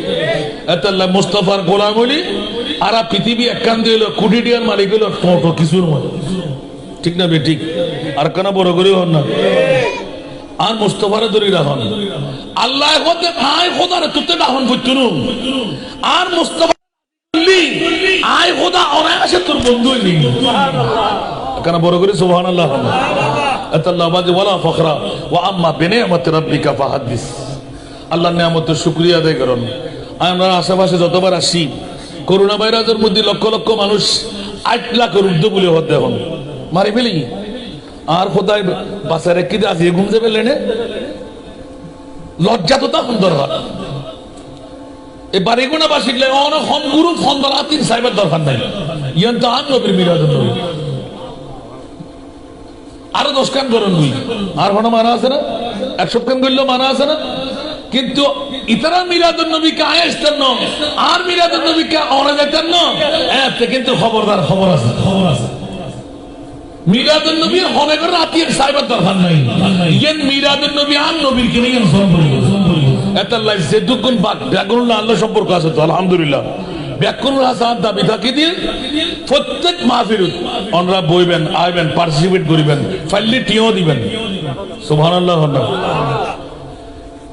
এতাল্লাই মুস্তাফার গোলাম হইলি আর পৃথিবী একখান দিয়ে কোটি টিয়ার মালিক হইল টোটো কিছুর মতো, ঠিক না বে ঠিক? আর কেন বড় করে হন না, আর মুস্তাফারে ধরে রাখুন। আল্লাহ হতে আয় খোদারে তুতে রাখুন বুঝতুন, আর মুস্তাফা আয় খোদা অনায়াসে তোর বন্ধু হইলি, কেন বড় করে সুবহানাল্লাহ। এতাল্লাহ বাজে ওয়ালা ফখরা ওয়া আম্মা বিনিআমাতি রাব্বিকা ফাহাদ্দিস। আল্লাহর নিয়ামতের শুকরিয়া আদায় করুন। আমরা আশেপাশে যতবার আসি, করোনা ভাইরাসের মধ্যে লক্ষ লক্ষ মানুষ 8 লাখের ঊর্ধ্ব বলে হতে এখন মারি ফেলি, আর খোদায় বাসায় রেখে দিয়ে আসি ঘুমতে পেলেন লজ্জা তো তখন দরকার। এই বাড়িগুনা বাসিলে অনেক হম গুরু ফোন বালাতির সাইবার দরকার নাই ইয়ান তো আন নবীর মিলাদুন নবী আরো 10 কান করুন দুই আর কোনো মানা আছে না 100 কান করলেও মানা আছে না কিন্তু ইতারা মিলাদুন নবীকে আয়েস্তেন না আর মিলাদুন নবীকে অনে যেতেন না এতে কিন্তু খবরদার খবর আছে মিলাদুন নবীর হনে করে রাতের সাইবার দরকার নাই ইয়ান মিলাদুন নবী আর নবীর কিনে ইয়ান সম্পর্ক এটা লাইফ যে দুগুণ ব্যাকরণ আল্লাহ সম্পর্ক আছে তো আলহামদুলিল্লাহ ব্যাকরণ হাসান দাবি থাকি দিন প্রত্যেক মাহফিল অনরা বইবেন আইবেন পার্টিসিপেট করিবেন ফাইলি টিও দিবেন সুবহানাল্লাহ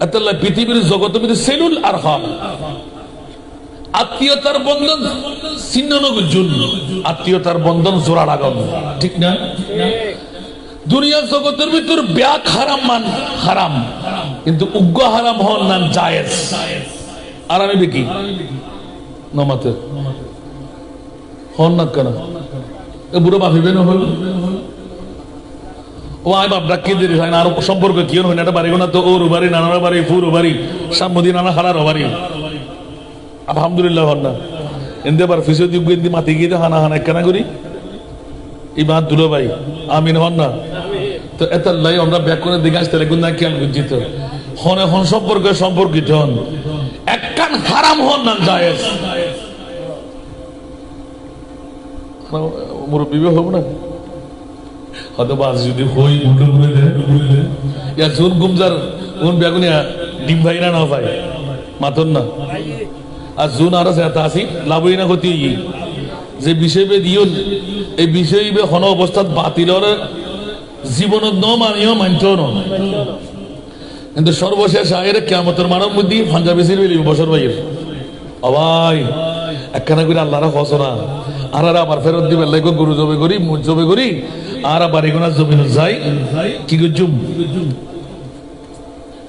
এটা লাইফ পৃথিবীর জগতের মধ্যে সেলুল আরহাম আত্মীয়তার বন্ধন ছিন্ননগর জন্য আত্মীয়তার বন্ধন জোড়া লাগানো ঠিক না দুনিয়ার জগতের ভিতর ব্যাক হারাম মান হারাম কিন্তু উগ্র হারাম হন না জায়েজ আর আমি দেখি নমাতে হন না কেন এ বুড়ো ভাবিবে না হল ও আই বাপ ডাকি দিদি হয় না আর সম্পর্ক কি হয় না এটা বাড়ি না তো ওর বাড়ি নানার বাড়ি ফুর বাড়ি সামদি নানা খালার বাড়ি আলহামদুলিল্লাহ হন না এনতে বার ফিসে দিব্যি মাতি গিয়ে হানা হানা কেন করি ইবাদ দুলো ভাই আমিন হন না তো এতাল্লাই আমরা ব্যাকরণের দিকে আসতে লাগুন না খেয়াল বুঝিত হন এখন সম্পর্কিত হন একখান হারাম হন না জায়েজ মুরব্বী হব না হয়তো বাস যদি হই উল্টো করে দেয় ইয়া জোর গুমজার উন ব্যাগুনিয়া ডিম ভাই না ভাই মাতন না আর জুন আর আসি লাভই না ক্ষতি যে বিষয় দিও এই বিষয় হন অবস্থাত বাতিলর জীবনত ন মানিও মানত ন কিন্তু সর্বশেষ আয়ের কিয়ামতের মানব মধ্যে পাঞ্জাবিসির বেলি বছর ভাইয়ের অবাই একখানা করে আল্লাহরা হসনা আর আবার ফেরত দিবে লাইগো গরু জবে করি মুজ জবে করি আর বাড়িগোনা জমিন যাই কি গুজুম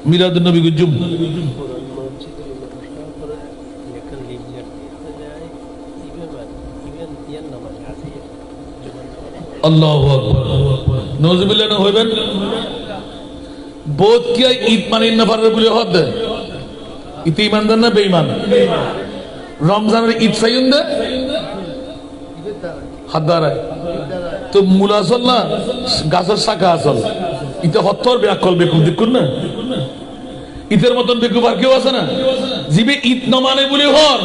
মিলাদুন নবী গুজুম আল্লাহু আকবার নওজুবিল্লাহ না হইবেন বোধ কি ঈদ মানেন না পারবে বলে হদ ইতি ইমানদার না বেঈমান রমজানের ঈদ ফাইন দে হাদারা তো মূল আসল না গাছের শাখা আসল ইতে হত্তর ব্যাকল বেকুব দেখুন না ঈদের মতন বেকুব আর কেউ আছে না জিবে ঈদ ন মানে বলে হর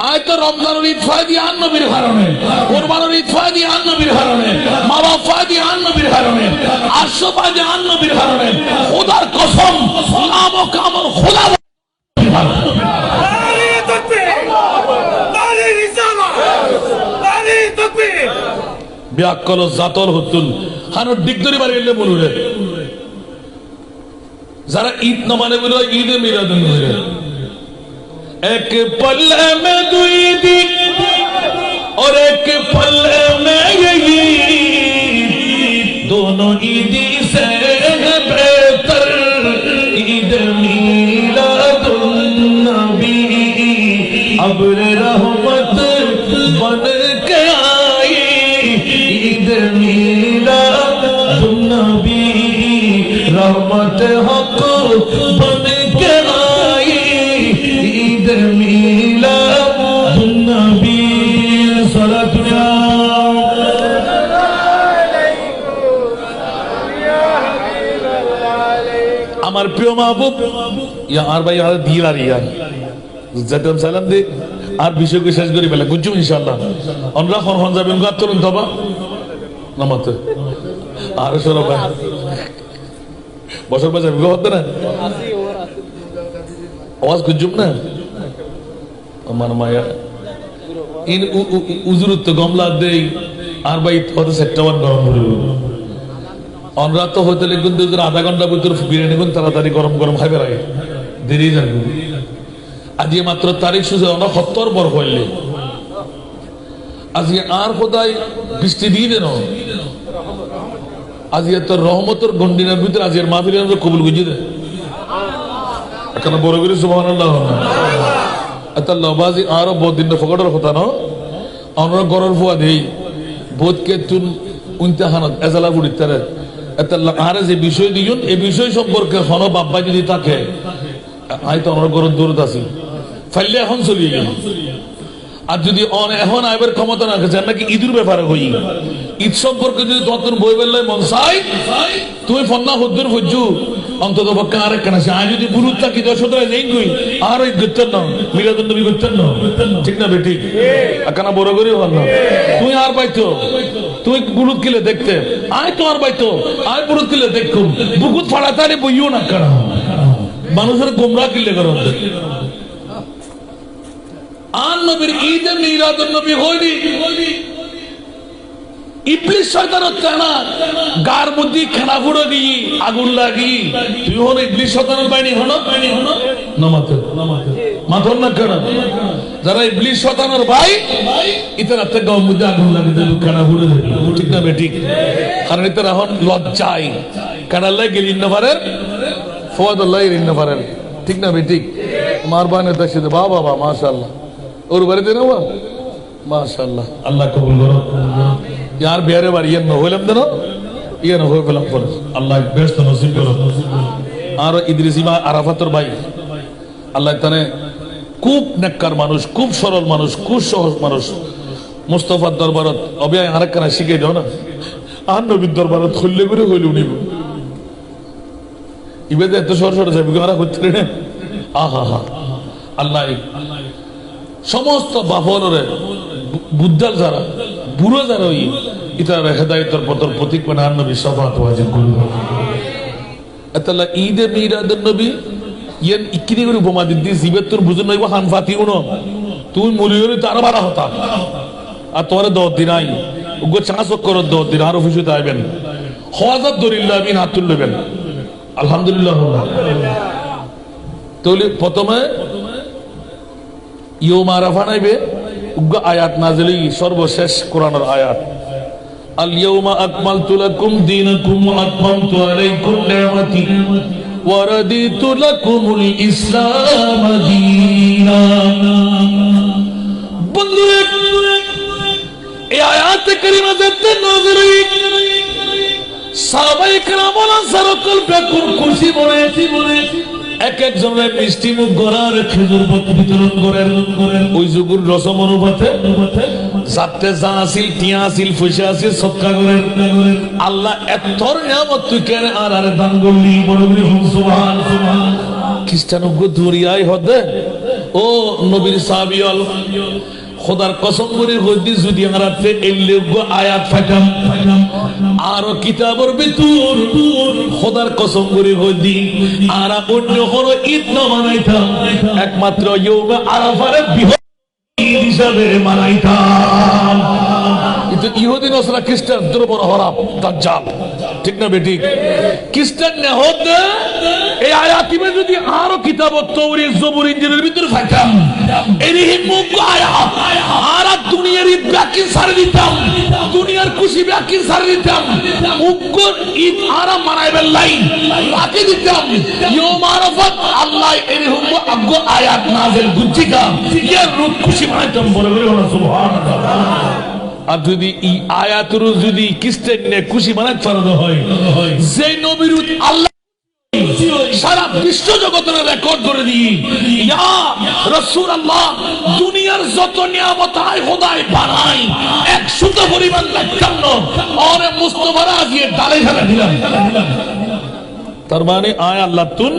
আয় তো রমজানের ঈদ ফায়দি আন নবীর কারণে কুরবানের ঈদ ফায়দি আন নবীর কারণে মা বাবা ফায়দি আন নবীর কারণে আরশ ফায়দি আন নবীর কারণে খোদার কসম নাম ও কামর খোদা নারী তাকবীর নারী রিসালাত নারী তাকবীর বিয়াকল জাতল হুতুল হানো ডিগদরি বাড়ি এলে বলুরে যারা ঈদ না মানে বলে ঈদে মিলাদুন নবী एक पल्ले में दुई दी और एक पल्ले में यही दोनों ईदी से बेहतर ईद मिलादुन नबी अब्र रहमत बन के आई ईद मिलादुन नबी रहमत हक बन के आई ईद मिलादुन नबी सल्लल्लाहु আমার প্রিয় মাহবুব ইয়া আর ভাই আর দিল আর ইয়া জাতম সালাম দে আর বিষয়কে শেষ করি বলে গুজুম ইনশাআল্লাহ আমরা হন যাবেন গাতরুন তবা নামাতে আর সরব বছর বছর বিয়ে হতো না আওয়াজ গুজুম না আমার মায়া ইন উজুরত গমলা দেই আর ভাই হতে সেক্টর গরম করে অনরা তো হইতে লিখুন আধা ঘন্টা ভিতর বিরিয়ানি গুন তাড়াতাড়ি গরম গরম খাইবে রাখে দেরি যাবে আজ মাত্র তারিখ সুযোগ আমরা 70 বর হইলে আজ আর কোথায় বৃষ্টি দিয়ে দেন আজ তোর রহমতের গন্ডিনার ভিতরে আজ মাহফিল আমরা কবুল গুজি দে এখন বড় করে সুবহানাল্লাহ আতা লবাজি আরো বহুত দিন ফকড়র কথা না আমরা গরর ফুয়া দেই বোধকে তুন ইমতিহানত এজালা ফুড়িতারে আর যে বিষয় দিন এই বিষয় সম্পর্কে হন বাপ্পা যদি থাকে হয়তো আমরা গরুর দূরত আছি ফাইলে এখন চলিয়ে গেল। আর যদি এখন আইবার ক্ষমতা না রাখেন নাকি ঈদের ব্যাপারে হই, ঈদ সম্পর্কে যদি তোমার বই বেলায় মন চাই, তুমি ফন্না হদ্দুর হজ্জু অন্তত পক্ষে আর এক কাছে আয় যদি বুরুত থাকি 10-15 যাই কই আর ঈদ করতেন না, মিলাদুন নবী করতেন না, ঠিক না বেটি? একখানা বড় করে হল না, তুই আর পাইতো তুই বুরুত কিলে দেখতে আয়, তো আর পাইতো আয় বুরুত কিলে দেখুন, বুকুত ফাড়া তারে বইও না কারা মানুষের গোমরা কিলে করো। আর নবীর ঈদে মিলাদুন নবী হইনি, ইবলিস শয়তানের টানা গার মধ্যে খানা ফুড়ে দিয়ে আগুন লাগি, তুই হন ইবলিস শয়তানের বাইনি হন না মাথর না কেন? যারা ইবলিস শয়তানের ভাই ইতার থেকে গার মধ্যে আগুন লাগি দেবে, খানা ফুড়ে দেবে, ঠিক না বেঠিক? কারণ ইতার এখন লজ্জায় কানাল্লাই গেলি না পারেন, ফোয়াদুল্লাহ রিন্না পারেন, ঠিক না বেঠিক? মার বানে দেখছে বাবা বাবা মাশাআল্লাহ ওর বাড়িতে নেওয়া মাশাআল্লাহ, আল্লাহ কবুল করো। यार बेरे बार ये न होलम देनो, ये न होय ফেলাম পড়ে, আল্লাহ বেস্ট নসিব করো। আর ইদ্রিসিমা আরাফাতর ভাই আল্লাহ তানে খুব নেককার মানুষ, খুব সরল মানুষ, খুব সহজ মানুষ। মুস্তাফার দরবারত অবিয়ায় আরেকখানা শিখে দাও না, আর নবীর দরবারত খুললে করে হইল উনিব ইবেদে এত সর সর যাবি আর হচ্ছে না। আহা হা আল্লাহ সমস্ত বাফলরে বুদ্ধাল যারা বুড়ো যারা ওই ইতারা হেদায়েতের পথর প্রতীক মানে আর নবী শাফাত ওয়াজিব করল। আতাল্লাহ ঈদে মিলাদুন নবী ইয়ান ইকিনি করে উপমা দিদি জিবেত তোর বুঝুন নইব হানফাতি উনো তুই মুলিয়নি তার বারা হতা আর তোরে 10 দিন আই উগো চাষ কর 10 দিন আর অফিসে আইবেন হওয়াজাত দরিল্লাহ বিন হাতুল লবেন আলহামদুলিল্লাহ। তাহলে প্রথমে ইয়ৌম আরাফা নাইবে উগ্র আয়াত নাজিলি সর্বশেষ কোরআনের আয়াত, আল ইয়াউমা আকমালতু লাকুম দীনাকুম ওয়া আতমামতু আলাইকুম নি'মাতি ওয়া রাদিতু লাকুমুল ইসলাম দীনান। বন্ধুরা এই আয়াতে কারিমা দেখতে নাজিলি সাহাবায়ে কেরাম আনসারুল বেকুল খুশি মনে এক একজনের মিষ্টি মুখ গড়ার খেজুর বিতরণ করেন। ওই যুগুর রসম অনুপাতে যাতে যা আসিল টিয়া আসিল পয়সা আসিল সৎকা করেন। আল্লাহ এত নিয়ামত তুই কেন আর আরে দান করলি বড় বড় সুবহান সুবহান। খ্রিস্টান দরিয়ায় হদে ও নবীর সাহাবীল খোদার কসম করে হইদি যদি আমারাতে এলে আয়াত ফাটাম আর কিতাবের ভিতর খোদার কসম করে হইদি আর অন্য কোন ঈদ না মানাইতাম, একমাত্র ইয়াউমে আরাফার বৃহৎ ঈদ হিসাবে মানাইতাম। কিন্তু ইহুদি নসরা খ্রিস্টান তোর বড় হরাম দাজ্জাল, ঠিক না বেটি? খ্রিস্টান না হতে এই আয়াতিমে যদি আরো কিতাব তৌরাত জবুর ইনজিলের ভিতর ফাইতাম এরই মুখ আয়াত আর দুনিয়ার ঈদ ব্যাকিং সারে দিতাম, দুনিয়ার খুশি ব্যাকিং সারে দিতাম, উগ্র ঈদ আরাম মানাইবেন লাই রাখি দিতাম। ইয়াউম আরাফাত আল্লাহ এরই হুম আগ্গো আয়াত নাযিল গুজিকা ইয়ার রূপ খুশি মানাইতাম বলে বলে সুবহানাল্লাহ। আর যদি এই আয়াতের যদি খ্রিস্টান খুশি মানাতে পারো হয় যে নবীর আল্লাহ সারা বিশ্ব জগতের রেকর্ড করে দিই ইয়া রাসূলুল্লাহ দুনিয়ার যত নিয়ামত আয় খোদায় বানাই 100 পরিমাণ লাগতাম না আরে মুস্তাফা আজিয়ে ডালে ঢালা দিলাম। তার মানে আয় আল্লাহ তুন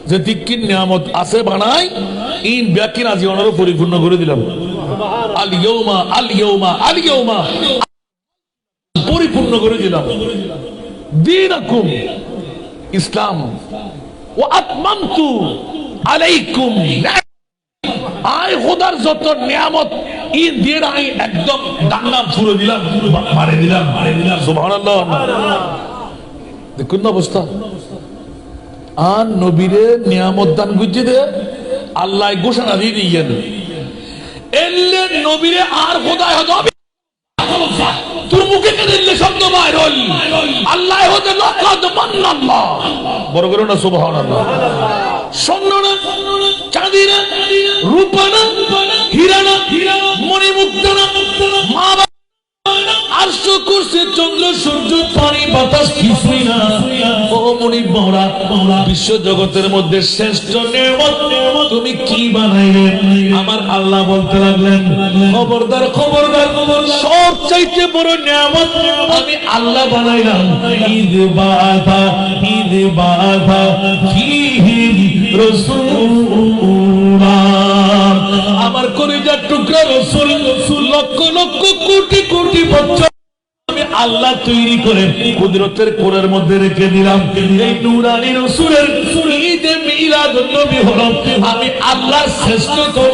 যে তিক্কিন নিয়ামত আছে বানাই ইন ব্যাকিন আজি ওনারও পরিপূর্ণ করে দিলাম। আল ইয়াউমা আল ইয়াউমা আল ইয়াউমা পরিপূর্ণ করে দিলাম দীনাকুম ইসলাম ওয়া আতমামতু আলাইকুম। আয় খোদার যত নিয়ামত ঈদ দিয়ে আই একদম ডান্না ফুলে দিলাম মারে দিলাম সুবহানাল্লাহ। দেখুন না অবস্থা আর নবীরে নিয়ামত দান গুজি দে আল্লাহ ঘোষণা দিয়ে দিয়েন এলে নবীরে আর খোদায় হবে তোর মুখে দিলে শব্দ বাইর হল আল্লাহ হতে লাকাদ মান্নাল্লাহ বড় করে না সুবহানাল্লাহ। স্বর্ণ না চাঁদি না রূপা না হীরা না মণিমুক্তা না মা বাবা আরশ নষ্ট করছে চন্দ্র সূর্য পানি বাতাস কিছুই না। ও মনিব মওলা, বিশ্ব জগতের মধ্যে শ্রেষ্ঠ নেয়ামত তুমি কি বানাইলে? আমার আল্লাহ বলতে লাগলেন, খবরদার খবরদার, সব চাইতে বড় নেয়ামত আমি আল্লাহ বানাইলাম। ঈদ বাআথা ফীহি রাসূলা, আমার কলিজার টুকরা রাসূল লক্ষ লক্ষ কোটি কোটি বছর আমি আল্লাহ তৈরি করে কুদরতের কোণের মধ্যে রেখে দিলাম। এই নূরানী রাসূলের ঈদে মিলাদুন নবী হলো আমি আল্লাহর শ্রেষ্ঠতম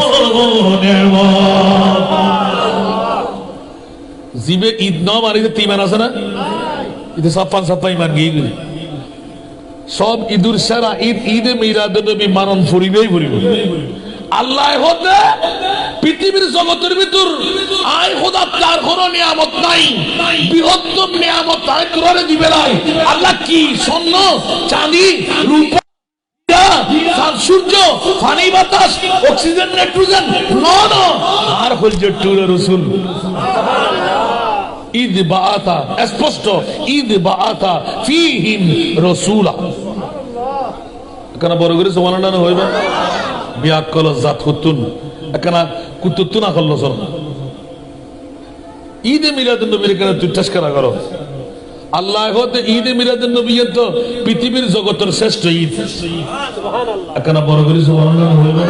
নেয়ামত। জিবে ঈদ নাম আর ঈদে তিমান আছে না? ঈদে সাফা ইমান গিয়ে গেলি সব ঈদুর সেরা ঈদ ঈদে মিলাদুন নবী মানন ফুরিবেই ফুরিবে। আল্লাহ হতে পৃথিবীর জগতের ভিতর আয় খোদা তার কোনো নিয়ামত নাই, বৃহত্তম নিয়ামত তাই করে দিবে নাই। আল্লাহ কি স্বর্ণ চাঁদি রূপা সূর্য পানি বাতাস অক্সিজেন নাইট্রোজেন নন আর হচ্ছে টুরে রসুল। ঈদ বাআতা স্পষ্ট, ঈদ বাআতা ফীহিম রাসূলা। কেন বড় করে সুবহানাল্লাহ হইবে বিয়াক কল জাত হুতুন একনা কুতুতুন আকল চল। ঈদে মিলাদুন নবীর কেন তুই টাস্কারা করো? আল্লাহ হতে ঈদে মিলাদুন নবী তো পৃথিবীর জগতের শ্রেষ্ঠ ঈদ। একনা বড় করে সুবহানাল্লাহ হইবে।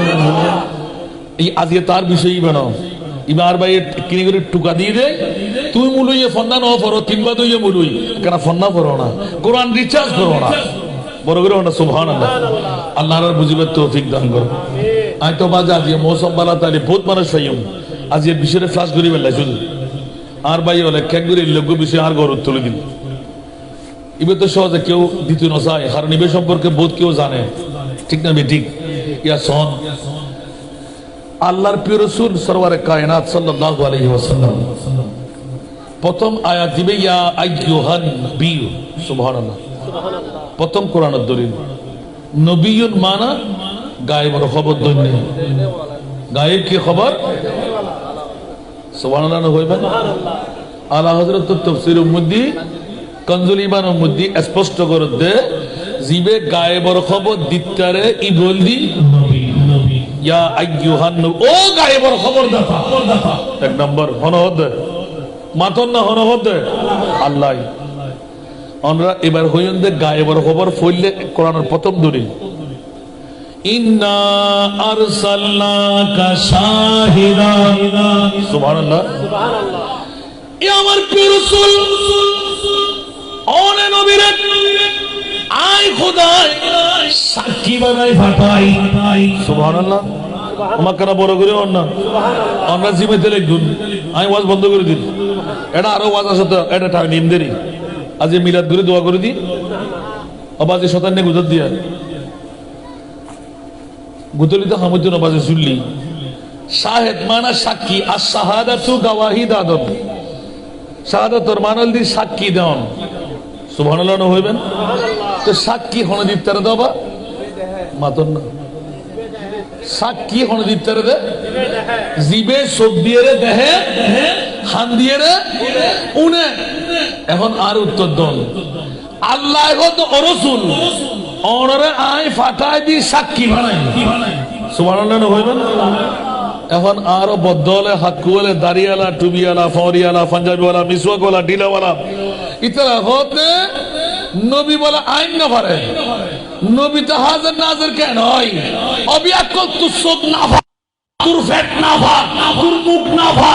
এই আজকে তার বিষয়ই বানাও ইবার ভাই কিনে করে টুকা দিয়ে দে, তুই মুলুইয়ে ফন্না ন পড়ো, তিনবার দুইয়ে মুলুই কেন ফন্না পড়ো না, কোরআন রিচার্জ করো না। বড় করে ওটা সুবহানাল্লাহ। আল্লাহর বুঝিবার তৌফিক দান করো। আই তো বাজে আজ মৌসুম বালা তালি বহুত মানুষ পাইম আজ এর বিষয়ে ফ্লাশ করি বেলা শুধু আর ভাই হলে খেক করে লঘু বিষয় আর গরু তুলে দিন। এবার তো সহজে কেউ দ্বিতীয় নসায়, কারণ এবার সম্পর্কে বহুত কেউ জানে, ঠিক না ঠিক? ইয়া সন আল্লাহর প্রিয় রাসূল সরওয়ারে কায়নাত সাল্লাল্লাহু আলাইহি ওয়াসাল্লাম প্রথম আয়াত দিবে ইয়া আইয়ুহান নবী। সুবহানাল্লাহ। প্রথম কোরআনের দলিল নবীয়ুন মানা গায়েবের খবর দৈন্য, গায়েব কি খবর? সুবহানাল্লাহ হইবে। আলা হযরত তাফসীরের মধ্যে কনজুল ইমানের মধ্যে স্পষ্ট করে দে জিবে গায়েবের খবর দিতারে ই বলদি নবী ইয়া আইয়ুহান নবী, ও গায়েবের খবর দাতা। এক নম্বর হনহদ মাতন না হনহদ আল্লাহ। আমরা এবার হইন দে গায়েবের খবর ফইলে কোরআনের প্রথম দলিল ইন্না আরসালনাকা শাহিদা। সুবহানাল্লাহ। এ আমার প্রিয় রাসূল অনে নবীরে আই খোদাই সাক্ষী বানাই ফাটাই। সুবহানাল্লাহ। আমার কেন বড় করে না আমরা জিমেতে লিখুন আমি ওয়াজ বন্ধ করে দিন। এটা আরো ওয়াজ আছে তো, এটা নিম দেরি আজ মিলাদ করে দোয়া করে দিই আবাজে শতান্নে গুজর দিয়া গুতলিতে হামুদ্দ নবাজে জুল্লি শাহেদ মানা সাক্ষী আর শাহাদাতু গাওয়াহি দাদন। শাহাদাতর মানাল দি সাক্ষী দেন। সুবহানাল্লাহ না হইবেন তো সাক্ষী হন দিতারে দাও বা মাতন না সাক্ষী হন দিতারে দে জিবে সব দিয়ে রে দেহে খান দিয়ে রে উনে। এখন আর উত্তর দন আল্লাহ তো রাসূল অনরে আই ফাটাই দি সাক্ষী বানাই। সুবহানাল্লাহ হইবেন। এখন আরো বদলে হাকুলে দাড়িয়ালা টুবিয়ালা ফরিয়ালা পাঞ্জাবিওয়ালা মিসওয়াকওয়ালা ডিলাওয়ালা ইতরা হতে নবী বলা আইন না পারে। নবী তো হাজার নাজার কেন হয় অবিয়াকল তুসব না ভা তোর ফেট না ভা তোর মুখ না ভা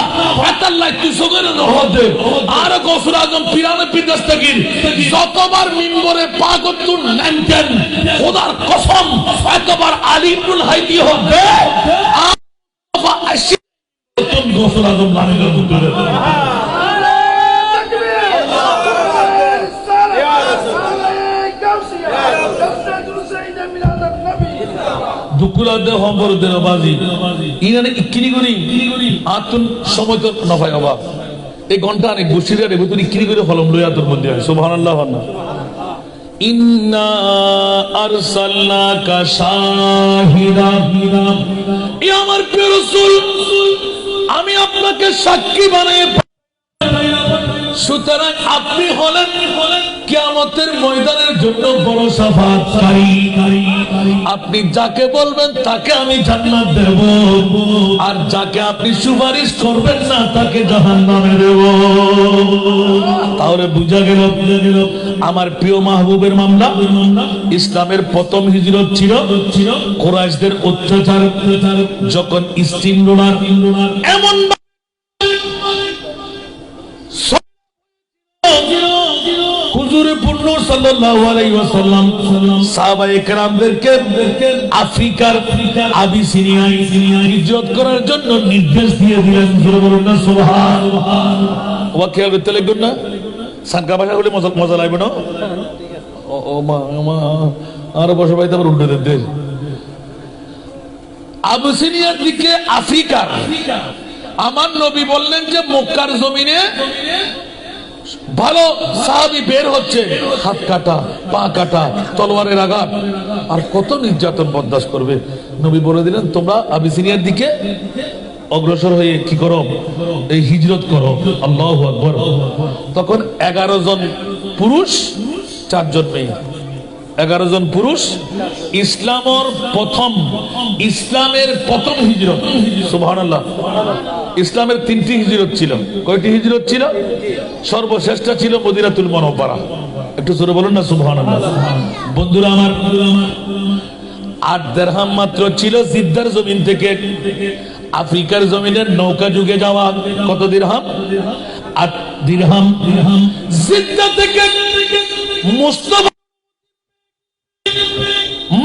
এতাল্লাই তুই সগরে না হতে আর গৌসুল আজম পিরানে পিদস্তাগির যতবার মিম্বরে পাগত তুর নামতেন খোদার কসম এতবার আলী ইবনুল হাইদি হবে গৌসুল আজম নামে তুলে দুকুলাদে হম্বরদে নবাজি ইনানে ইকিনি করি আতুন সময় তো নফাই অভাব এই ঘন্টা অনেক বসিরা রে বুতুনি ইকিনি করে ফলম লইয়া তোর মধ্যে হয়। সুবহানাল্লাহ। ইন্না আরসালনাকা শাহিদা। এ আমার প্রিয় রাসূল আমি আপনাকে সাক্ষী বানিয়ে সুতরাং আপনি হলেন কিয়ামতের ময়দানের জন্য বড় শাফাআতকারী। আপনি যাকে বলবেন তাকে আমি জান্নাত দেব, আর যাকে আপনি সুপারিশ করবেন না তাকে জাহান্নামে দেব। তাহলে বুঝা গেল আমার প্রিয় মাহবুবের মামলা। ইসলামের প্রথম হিজরত ছিল কুরাইশদের অত্যাচার, যখন স্টিম রোলার এমন হুজুরে পূর্ণ সাল্লাল্লাহু আলাইহি ওয়াসাল্লাম সাহাবায়ে কেরামদেরকে আফ্রিকার আবিসিনিয়ায় হিজরত করার জন্য নির্দেশ দিয়ে দিলেন। জোরে বলুন না সুবহানাল্লাহ। ওয়া খেয়াল করতে লাগবেন না, সানকা ভাষা হলে মজা লাগবে না। ও মা আর বসে ভাই তারপর উল্টো দেন। আবিসিনিয়ার দিকে আফ্রিকার আমার নবী বললেন যে মক্কার জমিনে ভালো সাহাবী বের হচ্ছে, হাত কাটা, পা কাটা, তলোয়ারের আঘাত, আর কত নির্যাতন বরদাস্ত করবে। নবী বলে দিলেন তোমরা আবিসিনিয়ার দিকে অগ্রসর হয়ে কি করো, এই হিজরত করো। আল্লাহু আকবার। তখন 11 জন পুরুষ 4 জন মেয়ে, 11 জন পুরুষ। ইসলামের প্রথম হিজরত। সুবহানাল্লাহ। ইসলামের 3টি হিজরত ছিল। কয়টি হিজরত ছিল? সর্বশ্রেষ্ঠ ছিল মদিনাতুল মুনাওয়ারা। একটু জোরে বলুন না সুবহানাল্লাহ। বন্ধুরা আমার, 8 দিরহাম মাত্র ছিল জিদ্দার জমিন থেকে আফ্রিকার জমিনের নৌকা যুগে যাওয়া। কত দিরহাম? 8 দিরহাম। জিদ্দা থেকে মুস্তাফা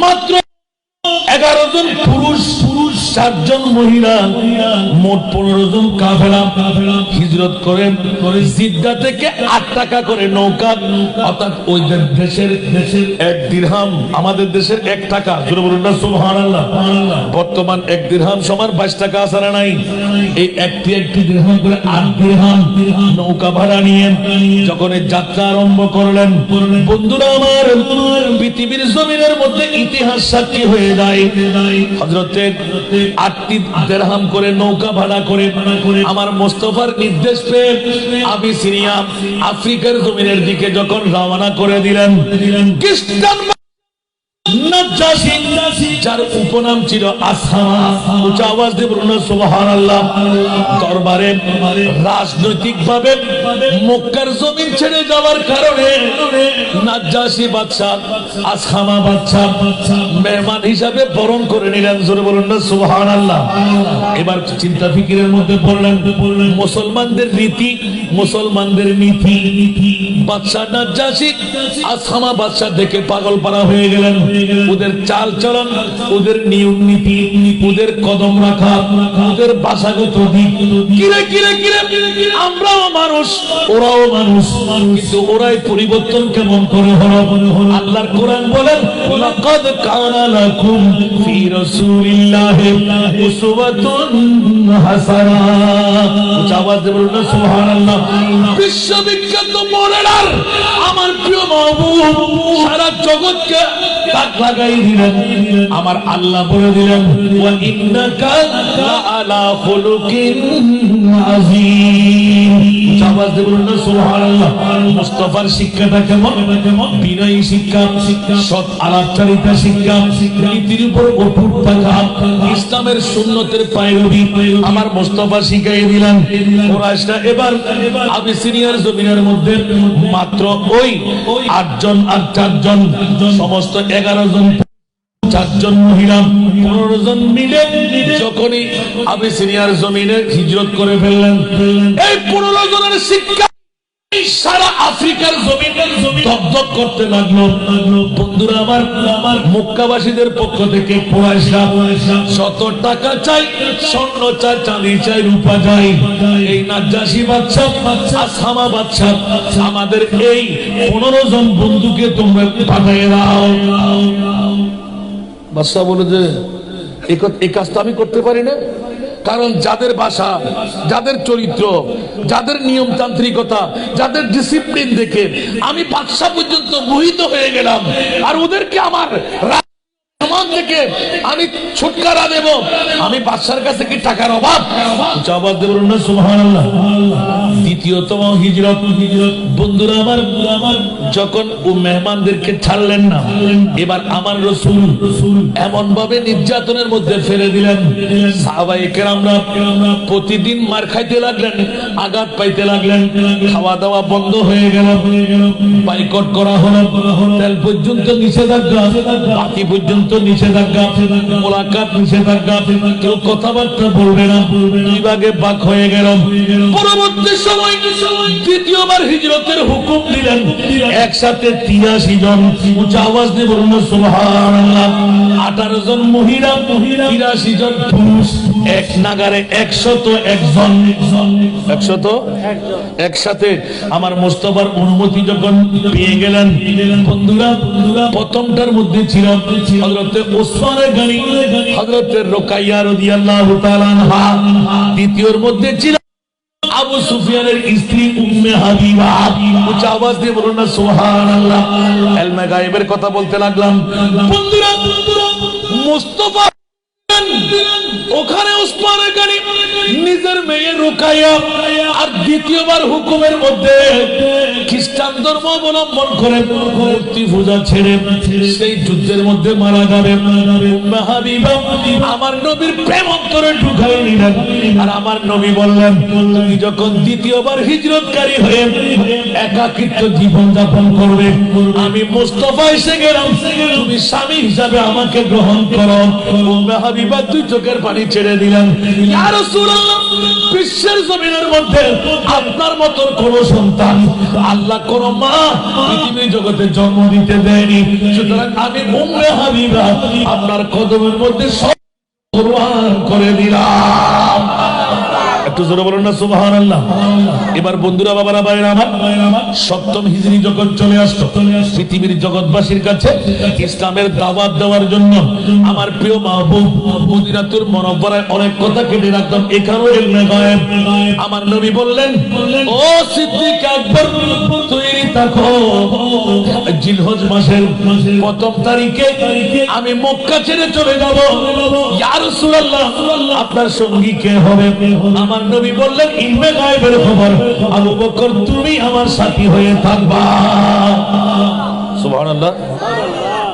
মাত্র 11 জন পুরুষ, 4 জন মহিলা, মোট 15 জন কাফেলা হিজরত করেন। জিদ্দা থেকে 8 টাকা করে নৌকা, অর্থাৎ ওই দেশের 1 দিরহাম আমাদের দেশের 1 টাকা। জোরে বলুন না সুবহানাল্লাহ। বর্তমান 1 দিরহাম সমান 22 টাকা আছে না নাই? এই একটি দিরহাম করে 8 দিরহাম নৌকা ভাড়া নিয়ে যখন এই যাত্রা আরম্ভ করলেন, বন্ধুরা আমার, পৃথিবীর জমিনের মধ্যে ইতিহাস সাক্ষী হয়ে যায় হযরতে 8টি দিরহাম করে নৌকা ভাড়া করে আমার মুস্তাফার নির্দেশ পেয়ে আবিসিনিয়া আফ্রিকার জমিনের দিকে যখন রওনা করে দিলেন, খ্রিস্টান নাজ্জাশী, যার উপনাম ছিল আসহামা, উচ্চ আওয়াজ দিয়ে বলুন সুবহানাল্লাহ, দরবারে রাজনৈতিকভাবে মক্কার জমিন ছেড়ে যাওয়ার কারণে নাজ্জাশী বাদশা আসহামা বাদশা মেহমান হিসাবে বরণ করে নিলেন। জোরে বলুন না সুবহানাল্লাহ। এবার চিন্তা ফিকিরের মধ্যে পড়লেন মুসলমানদের রীতি, মুসলমানদের নীতি। বাদশা নাজ্জাশী আসহামা বাদশা দেখে পাগল পারা হয়ে গেলেন। ওদের চাল চলন, ওদের নিয়ম নীতি, ওদের কদম রাখা, ওদের ভাষাগত দিক, আমরাও মানুষ, ওরাও মানুষ, কিন্তু ওরাই পরিবর্তন কেমন করে হলো। আল্লাহর কোরআন বলেন, লাকাদ কানা লাকুম ফি রাসূলিল্লাহি উসওয়াতুন হাসানাহ। আওয়াজ দিয়ে বলুন সুবহানাল্লাহ। বিশ্ববিখ্যাত মডেলার আমার প্রিয় মাহবুব সারা জগৎকে তাক লাগাই দিলেন। আমার আল্লাহ বলে দিলেন, ওয়া ইন্নাকা লাআলা খুলুকিন আযীম। আওয়াজ দিয়ে বলুন সুবহানাল্লাহ। মুস্তাফার শিক্ষাটা কেমন? বিনয়ী শিক্ষা, সৎ আলাপচারিতা শিক্ষা, নীতির উপর অটুট থাকা, ইসলামের সুন্নতের পায়রবি আমার মুস্তাফা শিখাই দিলেন। কুরাইশরা এবার আবিসিনিয়ার জমিনের মধ্যে মাত্র ওই 8 জন আর 4 জন, সমস্ত 11 জন, 4 জন মহিলা, 15 জন মিলে যখনই আবিসিনিয়ার জমিনে হিজরত করে ফেললেন, এই 15 জনের শিক্ষা সারা আফ্রিকার জমিন দগদগ করতে লাগলো। বন্ধুরা আমার, মক্কাবাসীদের পক্ষ থেকে কুরাইশরা শত টাকা চাই, স্বর্ণ চাই, চাঁদি চাই, রূপা চাই। এই নাজ্জাশী বাদশা, আসহামা বাদশা, আমাদের এই 15 জন বন্ধুকে তোমরা পাঠিয়ে দাও। বাদশা বলে যে এই কাজটা আমি করতে পারি না, কারণ যাদের ভাষা, যাদের চরিত্র, যাদের নিয়মতান্ত্রিকতা, যাদের ডিসিপ্লিন দেখে আমি বাদশা পর্যন্ত মোহিত হয়ে গেলাম, আর ওদেরকে আমার সম্মান দেখে থেকে আমি ছুটকারা দেব, আমি বাদশার কাছে কি টাকার অভাব? জবাব দেব না সুবহানাল্লাহ। দ্বিতীয়তম হিজরত, বন্ধুরা আমার, যখন ও মেহমানদেরকে ছাড়লেন না, এবার আমার রাসূল এমন ভাবে নির্যাতনের মধ্যে ফেলে দিলেন, সাহাবায়ে কেরামরা প্রতিদিন মার খাইতে লাগলেন, আঘাত পাইতে লাগলেন, খাওয়া দাওয়া বন্ধ হয়ে গেল, বাইকট করা হলো, তেল পর্যন্ত নিষেধাজ্ঞা, বাতি পর্যন্ত নিষেধাজ্ঞা, মোলাকাত নিষেধাজ্ঞা, কেউ কথাবার্তা বলবে না, দুই ভাগে ভাগ হয়ে গেল। পরবর্তী সময় দ্বিতীয়বার হিজরতের হুকুম দিলেন, একসাথে 83 জন, উঁচা আওয়াজ দিয়ে বলুন সুবহানাল্লাহ। 18 জন মহিলা, 83 জন পুরুষ, এক নাগারে 101 জন, 101 একসাথে আমার মুস্তাফার অনুমতি যখন পেয়ে গেলেন, বন্ধুরা প্রথমটার মধ্যে ছিল হযরতে ওসমান গনি, হযরতে রুকাইয়া রাদিয়াল্লাহু তাআলা আনহা, দ্বিতীয়র মধ্যে ছিল আবু সুফিয়ানের স্ত্রী উম্মে হাবিবা। উচ্চ আওয়াজ দিয়ে বলুন না সুবহানাল্লাহ। ইলমে গায়েবের কথা বলতে লাগলাম। বন্ধুরা মুস্তাফা ওখানে ওসমান গনি নিজের মেয়ে রুকাইয়া আর দ্বিতীয়বার হুকুমের মধ্যে খ্রিস্টান ধর্ম অবলম্বন করে মূর্তি পূজা ছেড়ে সেই যুদ্ধের মধ্যে মারা যাবে। উম্মে হাবিবা আমার নবীর প্রেম অন্তরে ঢুকাই নিলেন, আর আমার নবী বললেন, তুমি যখন দ্বিতীয়বার হিজরতকারী হয়ে একাকিত্ব জীবন যাপন করবে, আমি মুস্তাফা এসে গেলাম, তুমি স্বামী হিসাবে আমাকে গ্রহণ করো। উম্মে হাবিবা দুই চোখের পানি ছেড়ে দিলেন, ইয়া রাসূলুল্লাহ, বিশ্বের জমিনের মধ্যে আপনার মতো কোন সন্তান আল্লাহ কোন মা পৃথিবীর জগতে জন্ম দিতে দেয়নি, সুতরাং আমি উম্মে হাবিবা আপনার কদমের মধ্যে সব কুরবান করে দিলাম। একটু জোরে বলুন না সুবহানাল্লাহ। এবার বন্ধুরা, বাবারা, ভাইরা আমার, সপ্তম হিজরি যখন চলে আসতো, পৃথিবীর জগৎবাসীর কাছে ইসলামের দাওয়াত দেওয়ার জন্য আমার প্রিয় মাহবুব মদিনাতুল মুনাওয়ারায় অনেক কথা কেটে রাখতাম, এখানেও ইলমে গায়েব। আমার নবী বললেন, ও সিদ্দিক আকবর, তৈরি থাকো, জিলহজ মাসের প্রথম তারিখে আমি মক্কা ছেড়ে চলে যাব। ইয়া রাসূলুল্লাহ, আপনার সঙ্গী কে হবে? আমার নবী বললেন, ইলমে গায়েবের খবর, আবু বকর তুমি আমার সাথী হয়ে থাকবা। সুবহানাল্লাহ।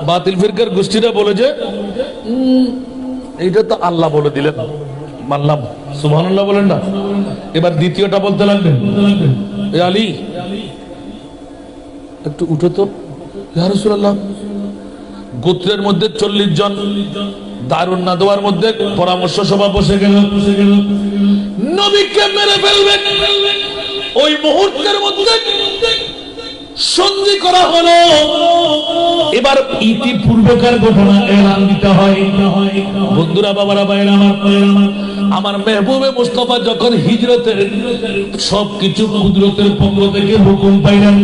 বাতিল ফিরকার গোষ্ঠীরা বলে যে এইটা তো আল্লাহ বলে দিলেন, মানলাম। সুবহানাল্লাহ বলেন না। এবার দ্বিতীয়টা বলতে লাগলেন, এ আলী একটু উঠো তো। ইয়া রাসূলুল্লাহ, গোত্রের মধ্যে 40 জন দারুন নাদওয়ার মধ্যে পরামর্শ সভা বসে গেল, নবীকে মেরে ফেলবেন। ওই মুহূর্তের মধ্যে সন্ধি করা হলো। এবার ইতিপূর্বেকার ঘটনা এলান দিতে হয়। বন্ধুরা, বাবারা, ভাইরা আমার মেহবুবে মুস্তাফা যখন হিজরতের সবকিছু কুদরতের পক্ষ থেকে হুকুম পাইলেন,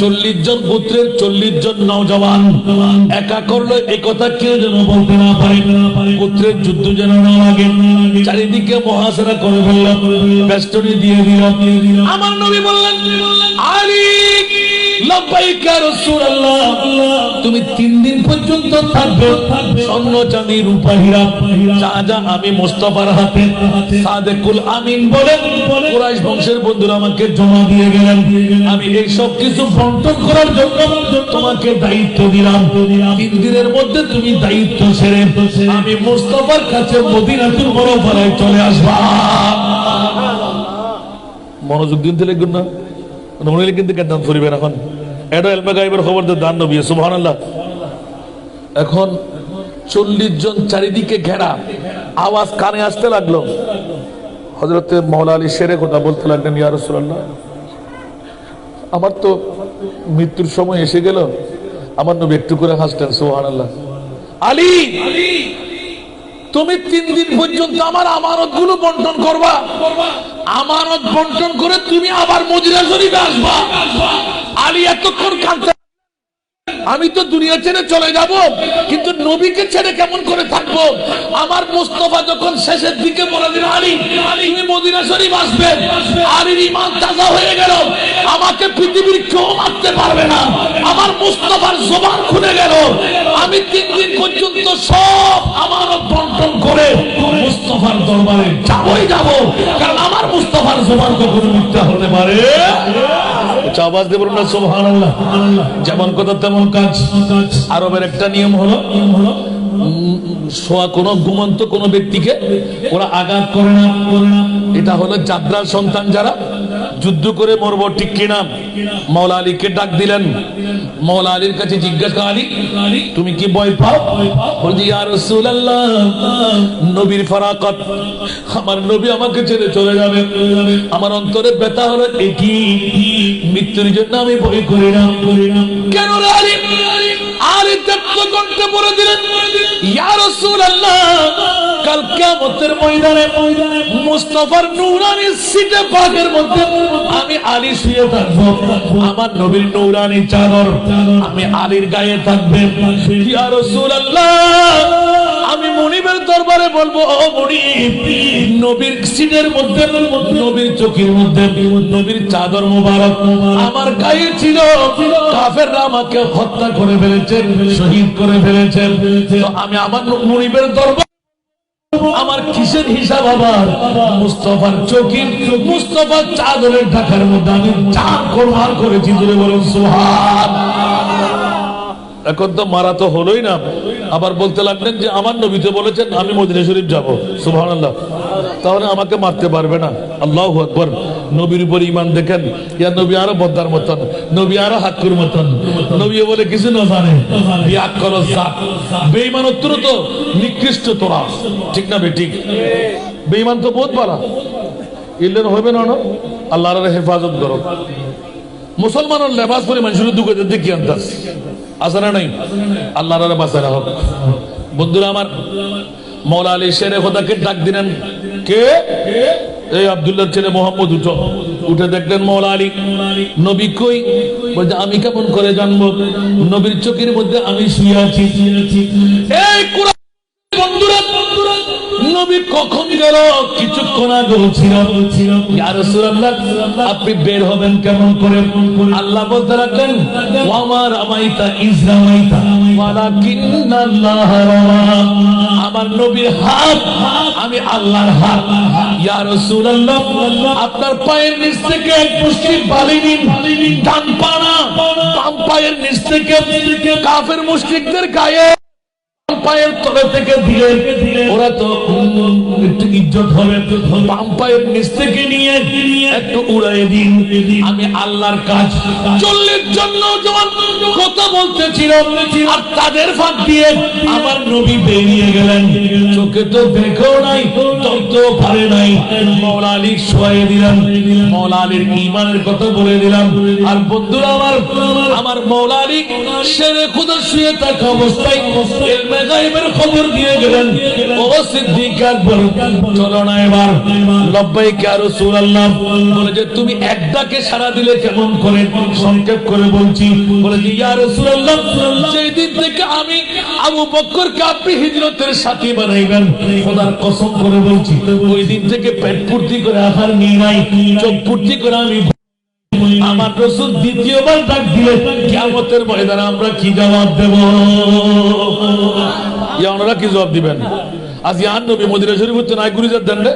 40 জন গোত্রের 40 জন নওজওয়ান একা করলো, এ কথা কেউ যেন বলতে না পারে, গোত্রের যুদ্ধ যেন না লাগে, চারিদিকে মহাসারা করে ফেলল, বেষ্টনী দিয়ে দিল। আমার নবী বললেন, আলী লাব্বাইক ইয়া রাসূলুল্লাহ, তুমি 3 দিন পর্যন্ত থাকবে, স্বর্ণ চাঁদি রূপা হীরা যা যা আমি মুস্তাফার হাতে সাদেকুল আমিন বলে কুরাইশ বংশের বন্ধুরা আমাকে জমা দিয়ে গেলেন, আমি এই সব কিছু বন্টন করার জন্য তোমাকে দায়িত্ব দিলাম। 3 দিনের মধ্যে তুমি দায়িত্ব ছেড়ে আমি মুস্তাফার কাছে মদিনাতুল মুনাওয়ারায় চলে আসবা। মনোযোগ দিতে লিখুন না, মনে কিন্তু কেন ফুরিবেন। এখন এটা ইলমে গায়েবের খবর দিয়ে দান নবী। সুবহানাল্লাহ। এখন 40 জন চারিদিকে ঘেরা, আওয়াজ কানে আসতে লাগলো। হযরতে মাওলা আলী শেরে কথা বলতে লাগলেন, ইয়া রাসূলুল্লাহ, আমার তো মৃত্যুর সময় এসে গেল। আমার নবী একটু করে হাসলেন। সুবহানাল্লাহ। আলী, তুমি 3 দিন পর্যন্ত আমার আমানত গুলো বন্টন করবা, আমানত বন্টন করে তুমি আবার মদিনা শরীফে আসবা। আলী এতক্ষণ কাঁদতে, আমি তো দুনিয়া ছেড়ে চলে যাব, কিন্তু নবীকে ছেড়ে কেমন করে থাকবো? আমার মুস্তাফা যখন শেষের দিকে বলে দিল, আলী তুমি মদিনা শরীফ আসবে, আলীর ঈমান তাজা হয়ে গেল, আমাকে পৃথিবীর কেউ মারতে পারবে না, আমার মুস্তাফার জবান খুলে গেল, আমি 3 দিন পর্যন্ত সব আমানত বন্টন করে মুস্তাফার দরবারে যাবই যাব, কারণ আমার মুস্তাফার জবান কখনো মিথ্যা হতে পারে। আওয়াজ দেব না সুবহানাল্লাহ। যেমন কথা তেমন কাজ। আরবের একটা নিয়ম হলো শোয়া কোন ঘুমন্ত কোন ব্যক্তিকে ওরা আঘাত করে না। এটা হলো জাদ্রার সন্তান যারা যুদ্ধ করে মরবো, ঠিক কিনা? মাওলা আলীকে ডাক দিলেন, মাওলা আলীর কাছে জিজ্ঞাসা, আলী তুমি কি ভয় পাও? বলছি ইয়া রাসূলুল্লাহ, নবীর ফারাকাত, আমার নবী আমাকে ছেড়ে চলে যাবে, আমার অন্তরে ব্যথা হলো, এটি মৃত্যুর জন্য আমি ভয় করি না। কেন রে আলী? আলী তত্ত্ব কণ্ঠে বলে দিলেন, ইয়া রাসূলুল্লাহ, কাল কিয়ামতের ময়দানে মুস্তাফার নূরানি সিটে পাকের মধ্যে আমি আলী শুয়ে থাকবো, আমার নবীর নূরানি চাদর আমি আলীর গায়ে থাকবে। ইয়া রাসূলুল্লাহ, আমি মুনিবের দরবারে বলবো, ও মুনিব, নবীর সিটের মধ্যে, নবীর চোখের মধ্যে নবীর চাদর মোবারক আমার গায়ে ছিল, কাফেররা আমাকে হত্যা করে ফেলেছে, শহীদ করে ফেলেছে, তো আমি আমার মুনিবের দরবার আমার কিসের হিসাব? আবার মুস্তাফার চোখের, মুস্তাফার চাদরের ঢাকার মধ্যে আমি চাঁদ কোরবান করেছি। জোরে বলুন সুবহানাল্লাহ। এখন তো মারা তো হলোই না, আবার বলতে লাগলেন যে আমার নবী তো বলেছেন আমি মদিনা শরীফ যাব। সুবহানাল্লাহ। তাহলে আমাকে মারতে পারবে না। আল্লাহু আকবার। নবীর উপর ঈমান দেখেন, ইয়া নবী আরো বদ্দার মতন, নবী আরো হাক্কুর মতন, নবী বলে কিছু না জানে, বিয়াক করো জাত, বেঈমান অত্যন্ত নিকৃষ্ট তোরা, ঠিক না বেঠিক? বেঈমান তো বহুত বালা, ইল্লেন হবে না, আল্লাহর হেফাজত করো। মুসলমানের লেবাস পরে মানুষের দুঃখে দেখি আন্দাজ আসে না নাই? আল্লাহর বাঁচারা হোক। বন্ধুরা আমার, মাওলা আলী শেরে খোদাকে ডাক দিলেন, কে? এই আব্দুল্লাহর ছেলে মোহাম্মদ, উঠে দেখলেন মাওলা আলী। নবী কই? বলছে আমি কেমন করে জানবো? নবীর চোখের মধ্যে আমি শুয়ে আছি। এই কুরআন বন্ধুরা, নবী কখন গেল? কিছুক্ষণ আগে ছিল। ইয়া রাসূলুল্লাহ, আপনি বের হবেন কেমন করে? আল্লাহ বলতে লাগলেন, ওয়া মা রামাইতা ইজ রামাইতা ওয়ালাকিন্নাল্লাহ রামা। আমার নবীর হাত, আমি আল্লাহর হাত। ইয়া রাসূলুল্লাহ, আপনার পায়ের নিচ থেকে এক মুষ্টি বালি নিন, ডান পা না বাম পায়ের নিচ থেকে কাফের মুশরিকদের গায়ে পায়ের তলে থেকে দিলে ওরা তো একটু ইজ্জত হবে, বাম পায়ের নিচ থেকে নিয়ে একটু উড়াই দিন। আমি আল্লাহর কাজ 40 জন নওজওয়ান কথা বলতেছিল, আর তাদের ফাঁক দিয়ে আমার নবী বেরিয়ে গেলেন। চোখে তো দেখেও নাই, ধরতেও পারে নাই। মাওলা আলী শোয়াই দিলাম, মাওলা আলীর ঈমানের কথা বলে দিলাম। আর বন্ধুরা আমার মাওলা আলী শেরে খুদা শুয়ে থাকা অবস্থায় গায়েবের খবর দিয়ে গেলেন, ও সিদ্দিক আকবর, চলো না এবার। লব্বাইক ইয়া রাসূলুল্লাহ। বলে যে তুমি এক ডাকে সাড়া দিলে কেমন করে? সংক্ষেপ করে বলছি। বলে যে ইয়া রাসূলুল্লাহ, সেই দিন থেকে আমি আবু বকরকে আপনি হিজরতের সাথী বানাইবেন, খোদার কসম করে বলছি, ওই দিন থেকে পেট পূর্তি করে আহার নিই নাই, চোখ পূর্তি করে আমি। আমার রাসূল দ্বিতীয়বার ডাক দিলে কিয়ামতের ময়দানে আমরা কি জবাব দেব? ওনারা কি জবাব দিবেন? আজ ইয়ান নবী মদিনা শরীফ হচ্ছে নাই গুরিজার দেন রে,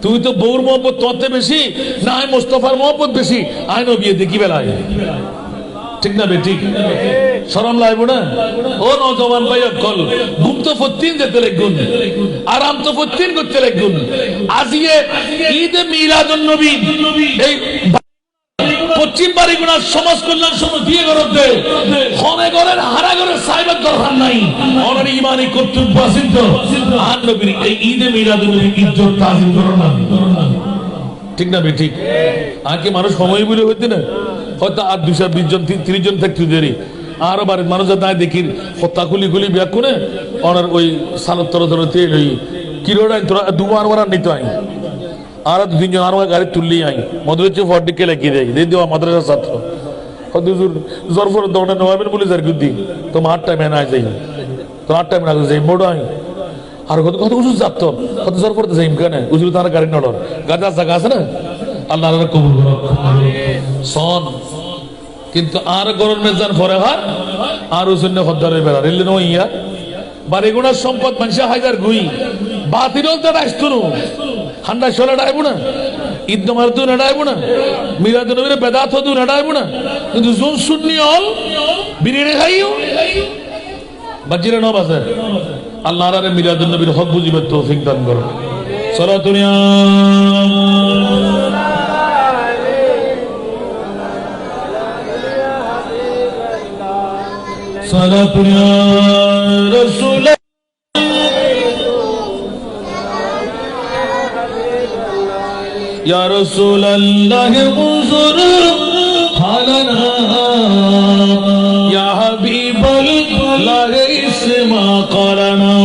তুই তো বউর মোহাম্মত তোতে বেশি না, আয় মুস্তাফার মোহাম্মত বেশি, আয় নবী দেখি বেলায়, ঠিক না বেঠিক? শরম লাগবে না? ও নওজওয়ান ভাই অকল, ঘুম তো ফত্তিন যেতে লাগুন, আরাম তো ফত্তিন করতে লাগুন। আজিয়ে ঈদে মিলাদুন নবী, এই পশ্চিম বাড়িগুলার সমাজ কল্যাণ সমিতি করতে হনে ঘরের হারা ঘরের সাইবার দরকার নাই, অনেক ইমানি কর্তব্য আছেন তো। আর নবীর এই ঈদে মিলাদুন নবীর ইজ্জত তাজিম করো না, ঠিক না বেঠিক? আর কি মানুষ সময় বলে হইতে না, হয়তো আর 220 জন 30 জন থাকতে দেরি, আরো বাড়ির মানুষ দায় দেখি হত্যা খুলি খুলি বিয়া করে অনার ওই সালত তর ধরে তেল ওই কিলোটাই তোরা দুবার ওরা নিতে হয়, আর 2-3 জন আর গাড়ি তুললি আই মধুর হচ্ছে ফটিকে লেখিয়ে দেয় দিয়ে দেওয়া মাদ্রাসার ছাত্র হুজুর জরফর দৌড়ে নেওয়াবেন বলে যার গুদ্দি তো 8 টাইমে না যাই, তো 8 টাইমে না যাই মোড় আই আর কত কত উঁচু যাত কত জোর পড়তেছে ইমকানে উঁচু তার গাড়ি নড়র গাছ জায়গা আছে না আল্লাহ কবুল করো সন কিন্তু আর গরম মেজান পরে হয় আর উসন্য খদ্দারে বেড়া রেলে নইয়া বাড়িগুড়ার সম্পদ মানুষের হাজার গুই বাতিল তারা আসতো ঠান্ডা সলে ডাইবো না ঈদ নমার দু নাড়াইবো না মিরাদ নবীর বেদাত দু নাড়াইবো না কিন্তু জোন শূন্য হল বিরিয়ানি খাইও বাজিরে ন বাজে আল্লাহ রে মিরাদ নবীর হক বুঝিবার তৌফিক দান করো সরাতুনিয়া সালাতুনিয়া রাসূল يا رسول الله انظر حالنا يا حبيب الله اسمع قولنا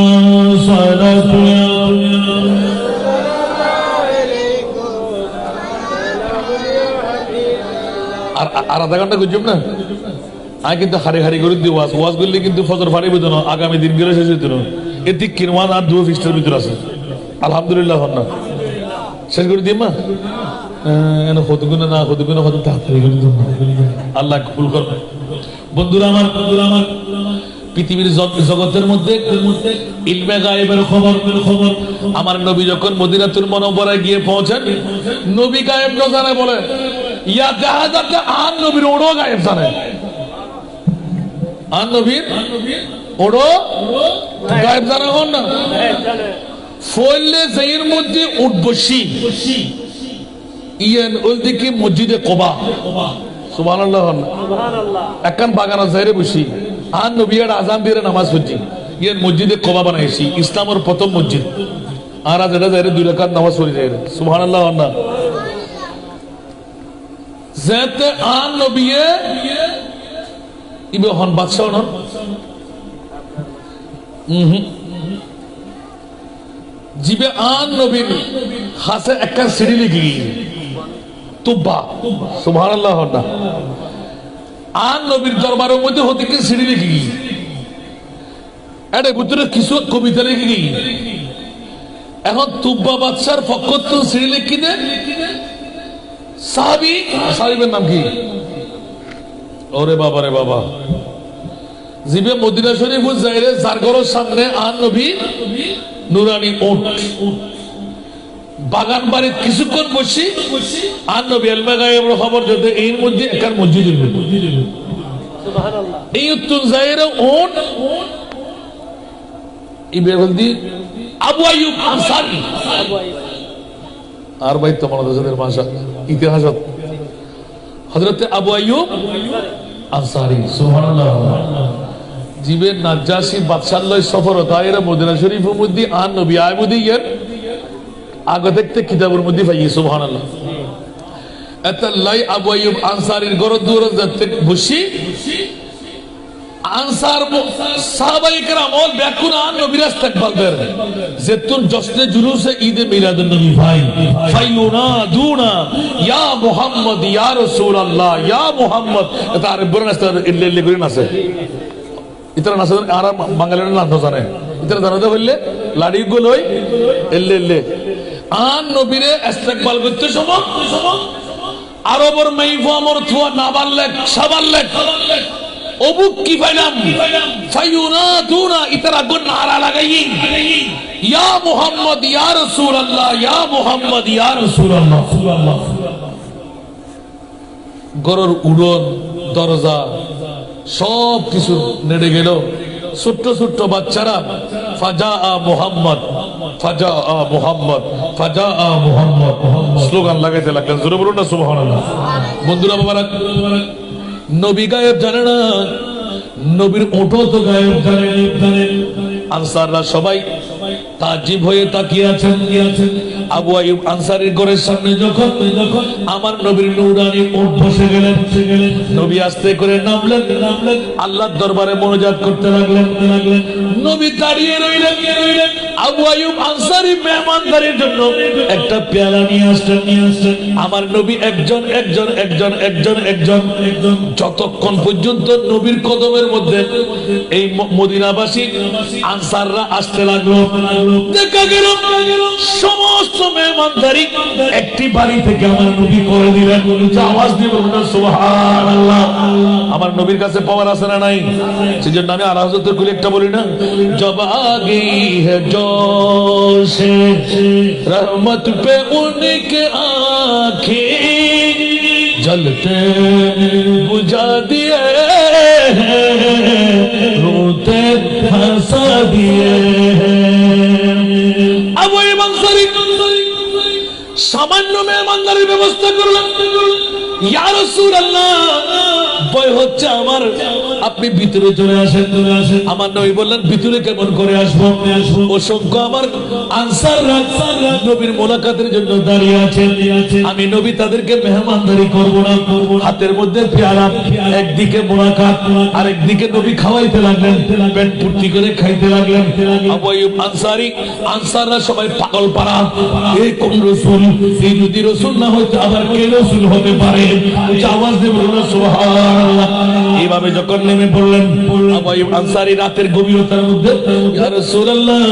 صلاة আর আধা ঘন্টা গুজব না আমি কিন্তু হারি হারি করে দিই ওয়াজ করলে কিন্তু ফজর ফাড়ি বেতন আগামী দিন গেলে শেষ হইতো এদিক কিনওয়ান আর দুটো ফিস্টের ভিতর আছে আলহামদুলিল্লাহ না শেষ করে দিই মা হতগুনা না হতগুনা হত তাড়াতাড়ি করে দিই আল্লাহ কবুল করবে বন্ধুরা আমার পৃথিবীর জগতের মধ্যে ইলমে গায়েবের খবর আমার নবী যখন মদিনাতুল মুনাওয়ারায় গিয়ে পৌঁছেন নবী গায়েব না জানে বলে ইয়া জাহাজাতে আর নবীর ওড়ো গায়েব জানে আর নবীর ওড়ো গায়েব জানে হন না ফলে যের মধ্যে উঠবসি ইয়ান ওই দিকে মসজিদে কোবা সুবহানাল্লাহ একখান বাগান যাইরে বসি আর নবীর আজান দিয়ে নামাজ পড়ছি ইয়ান মসজিদে কোবা বানাইছি ইসলামের প্রথম মসজিদ আর আজ এটা যাইরে 2 রাকাত নামাজ পড়ি যাইরে সুবহানাল্লাহ না যেতে আর নবীয়ে ইবে হন বাদশাহ নন জিবে আন নবীর হাসে একটা সিঁড়ি লিখি তুব্বা সুবহানাল্লাহ না আন নবীর দরবারের মধ্যে হতে কি সিঁড়ি লিখি এটা ভিতরে কিছু কবিতা লিখি এখন তুব্বা বাদশার পক্ষ তো সিঁড়ি লিখি দে সাহাবী সাহাবীর নাম কি ওরে বাবা রে বাবা জিবে মদিনা শরীফ যাইরে যার ঘরের সামনে আন নবী নুরানি উট বাগান বাড়ি কিছুক্ষণ বসি আর নবী ইলমে গায়েবের খবর যদি এর মধ্যে একার মসজিদ এই উত্তর জায়রে উট ইবে বলদি আবু আইয়ুব আনসারী আর ভাই তোমার দেশের ভাষা ইতিহাসত হযরত আবু আইয়ুব আনসারী সুবহানাল্লাহ জিবে নাজাসি বাদশাহ লয় সফর তাইরা মদিনা শরীফের মধ্যে আর নবী আইবুদি এর আগে দেখতে কিতাবের মধ্যে পাই সুবহানাল্লাহ এতাল্লাই আবু আইয়ুব আনসারীর ঘর দূর যাতে বসি আনসার সাহাবায়ে কেরাম ও বেকুন আর নবীর ইস্তেকবাল দেন যেতুন জশ্নে জুলুসে ঈদে মিলাদুন নবী ভাই ফাইলুনা দুনা ইয়া মুহাম্মদ ইয়া রাসূলুল্লাহ ইয়া মুহাম্মদ এটা আর বড় নাস্তা ইল্লে করে আছে ইতরা নাসা আর বাঙালিরা না জানে ইতরা জানাতে বললে লাড়ি গুলোই এল্লে আন নবীরে ইস্তেকবাল করতে সময় আরবের মাইফা আমর থুয়া না বাড়লে সাবাড়লে অবুক কি পাইলাম ফাইউনা দুনা ইতরা গুন নারা লাগাই ইয়া মুহাম্মদ ইয়া রাসূলুল্লাহ ইয়া মুহাম্মদ ইয়া রাসূলুল্লাহ গরর উড়ন দরজা সব কিছু নেড়ে গেল ছোট্ট ছোট্ট বাচ্চারা ফাজা মুহাম্মদ ফাজা মুহাম্মদ ফাজা মুহাম্মদ স্লোগান লাগাইতে লাগলেন জোরে বলুন না সুবহানাল্লাহ বন্ধুরা বাবারা নবী গায়েব জানে না নবীর ওঠো তো গায়েব জানে আনসাররা সবাই তাজিব হয়ে তাকিয়ে আছেন আবু আইয়ুব আনসারীর ঘরের সামনে যখন আমার নবীর নূরানি উট বসে গেলেন নবী আস্তে করে নামলেন আল্লাহর দরবারে মোনাজাত করতে লাগলেন নবী দাঁড়িয়ে রইলেন আবু আইয়ুব আনসারী মেহমানদারির জন্য একটা পেয়ালা নিয়ে আসলেন। আমার নবী একজন যতক্ষণ পর্যন্ত নবীর কদমের মধ্যে এই মদিনাবাসী আনসাররা আসতে লাগলো, দেখা গেল সমস্ত মেহমানদারি একটি বাড়ি থেকে আমার নবী করে দিলেন। আওয়াজ দিয়ে বলুন সুবহানাল্লাহ। আমার নবীর কাছে পাওয়ার আছে না নাই? সেজন্য আমি আর হযরতের কুল একটা বলি না, জব আগি হে জোশে রহমত পে উনকে आँखें जलते बुझा दिए रोते हंसा दिए। अब वही मंसरी सामान्य मेहमानदाরির ব্যবস্থা করলাম। ইয়া রাসূলুল্লাহ, ভয় হচ্ছে আমার, আপনি ভিতরে চলে আসেন। আমার নবী বললেন, ভিতরে কেমন করে আসবো? অসংখ্য আমার আনসাররা নবীর মোলাকাতের জন্য দাঁড়িয়ে আছেন। আমি নবী তাদেরকে মেহমানদারি করব না। হাতের মধ্যে পেয়ালা, একদিকে মোলাকাত আর একদিকে নবী খাওয়াইতে লাগলেন, পেট পূর্তি করে খাইতে লাগলেন। আবু আইয়ুব আনসারী, আনসাররা সবাই পাগল পাড়া, এই কোন রাসূল? এই যদি রাসূল না হইতো আবার কে রাসূল হতে পারে? আওয়াজ দিয়ে বলুন সুবহানাল্লাহ। এইভাবে যখন নেমে পড়লেন আবু আইয়ুব আনসারী রাতের গভীরতার মধ্যে, ইয়া রাসূলুল্লাহ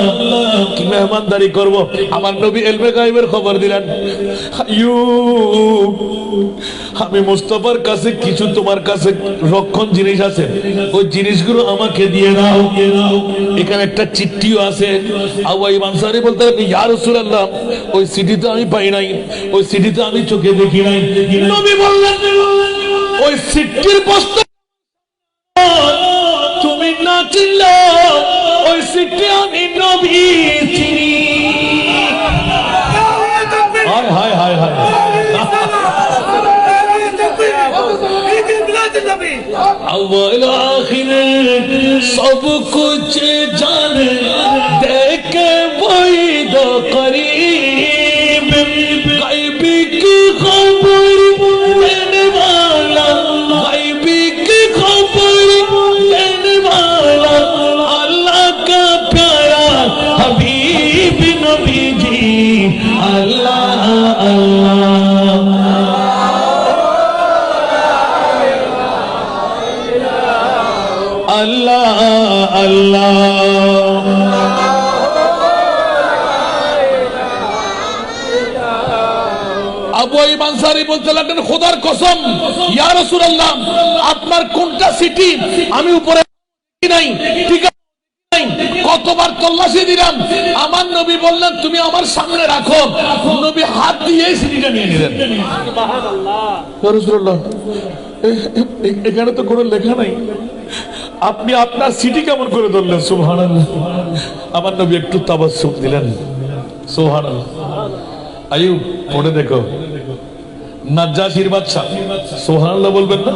কি মেহমানদারি করব? আমার নবী ইলমে গায়বের খবর দিলেন, আইয়ুব আমি মুস্তাফার কাছে কিছু তোমার কাছে রক্ষণ জিনিস আছে, ওই জিনিসগুলো আমাকে দিয়ে দাও। এখানে একটা চিঠিও আছে। আবু আইয়ুব আনসারী বলতে, ইয়া রাসূলুল্লাহ ওই চিঠিটা আমি পাই নাই, ওই চিঠিটা আমি চোখে দেখি নাই। নবী বললেন, ওই চিঠির বস্তু তুমি না চিনলে ওই চিঠি আমি নবী চিনি। হায় হায় হায় হায়, अव्वल आखिर सब कुछ जाने देखे वही दो करीब, गायबी की खबर देने वाला, गायबी की खबर देने वाला अल्लाह का प्यारा हबीब नबी जी। अल्लाह अल्लाह अल्लाह अल्लाह। আবু আইয়ুব আনসারী বলতে লাগলেন, খোদার কসম ইয়া রাসূলুল্লাহ আপনার কোনটা সিটি আমি উপরে নাই, ঠিক আছে কতবার তল্লাশি দিলাম। আমার নবী বললেন তুমি আমার সামনে রাখো। নবী হাত দিয়ে সিটিটা নিয়ে নিলেন। সুবহানাল্লাহ। ইয়া রাসূলুল্লাহ এখানে তো কোনো লেখা নাই, আপনি আপনার সিটি কেমন করে ধরলেন? সুবহানাল্লাহ। আমার নবী একটু তাবাসসুম দিলেন। সুবহানাল্লাহ। আইয়ুব পড়ে দেখো, নাজ্জাশীর বাদশা। সুবহানাল্লাহ বলবেন না?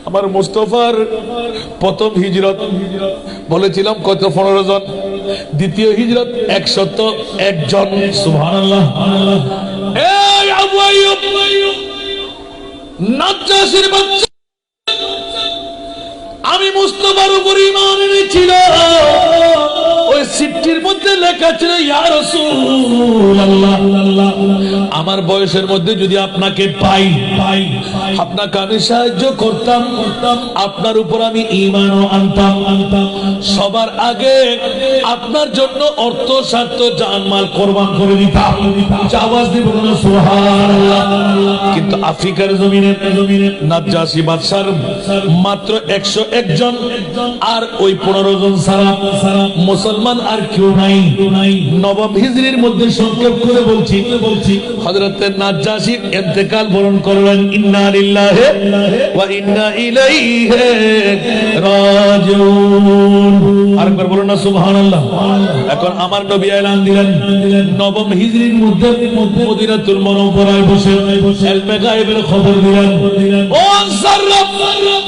আমার মুস্তাফার প্রথম হিজরত বলেছিলাম কত? 15 জন। দ্বিতীয় হিজরত 101 জন। সুবহানাল্লাহ। এই আবু আইয়ুব নাজ্জাশীর বাদশা, আমি মুস্তাফার উপর ঈমান এনেছিল। ওই চিঠির মধ্যে লেখা ছিল, ইয়া রাসূলুল্লাহ আমার বয়সের মধ্যে যদি আপনাকে পাই, আপনাকে আমি সাহায্য করতাম, আপনার উপর আমি ঈমানও আনতাম। সবার আগে আপনার জন্য অর্থ স্বার্থ জানমাল কোরবান করে দিতাম। আওয়াজ দিয়ে বলুন সুবহানাল্লাহ। কিন্তু আফ্রিকার জমিনে নাজ্জাশী বাদশার মাত্র 101 জন, আর ওই 15 জন ছাড়া মুসলমান আর কেউ নাই। নবম হিজরির মধ্যে সংক্ষেপ করে বলছি, হযরত নাজ্জাশী ইন্তেকাল বরণ করলেন। ইন্না লিল্লাহি ওয়া ইন্না ইলাইহি রাজিউন। আরেকবার বলুন না সুবহানাল্লাহ। এখন আমার নবী এলান দিলেন, নবম হিজরির মধ্যে মদিনাতুল মুনাওয়ারায় বসে ইলমে গায়বের খবর দিলেন, ও আনসাররা,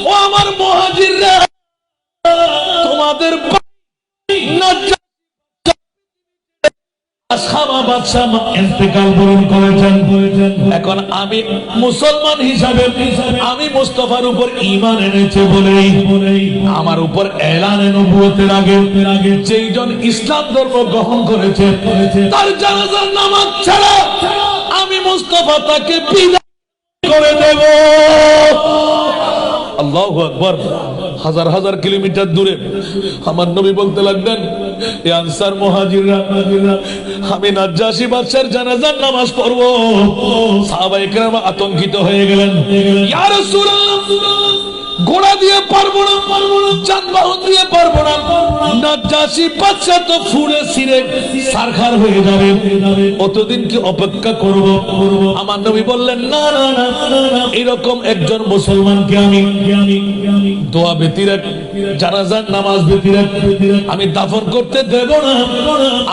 ও আমার মুহাজিররা, তোমাদের আসামা বাদশা ইন্তেকাল করেছেন। এখন আমি মুসলমান হিসাবে আমি মুস্তাফার উপর ঈমান এনেছে বলেই আমার উপর এলানে নবুয়তের আগে যেইজন ইসলাম ধর্ম গ্রহণ করেছে তার জানাজার নামাজ ছাড়া আমি মুস্তাফা তাকে বিদায় করে দেব। আল্লাহু আকবার। হাজার হাজার কিলোমিটার দূরে আমার নবী বলতে লাগলেন, এ আনসার মুহাজিররা, আমি নাজ্জাশী বাদশার জানাজার নামাজ পড়বো। সাহাবায়ে কেরাম আতঙ্কিত হয়ে গেলেন, ইয়া রাসূলুল্লাহ, ঘোড়া দিয়ে পারবো না, যানবাহন দিয়ে পারবো না, নাজ্জাশী বাদশা তো ফুরে ছিঁড়ে সারখার হয়ে যাবে, অতদিন কি অপেক্ষা করব? আমার নবী বললেন, না না না, এরকম একজন মুসলমানকে আমি দোয়া ব্যতিরেক, জানাজার নামাজ ব্যতিরেক আমি দাফন করতে দেব না।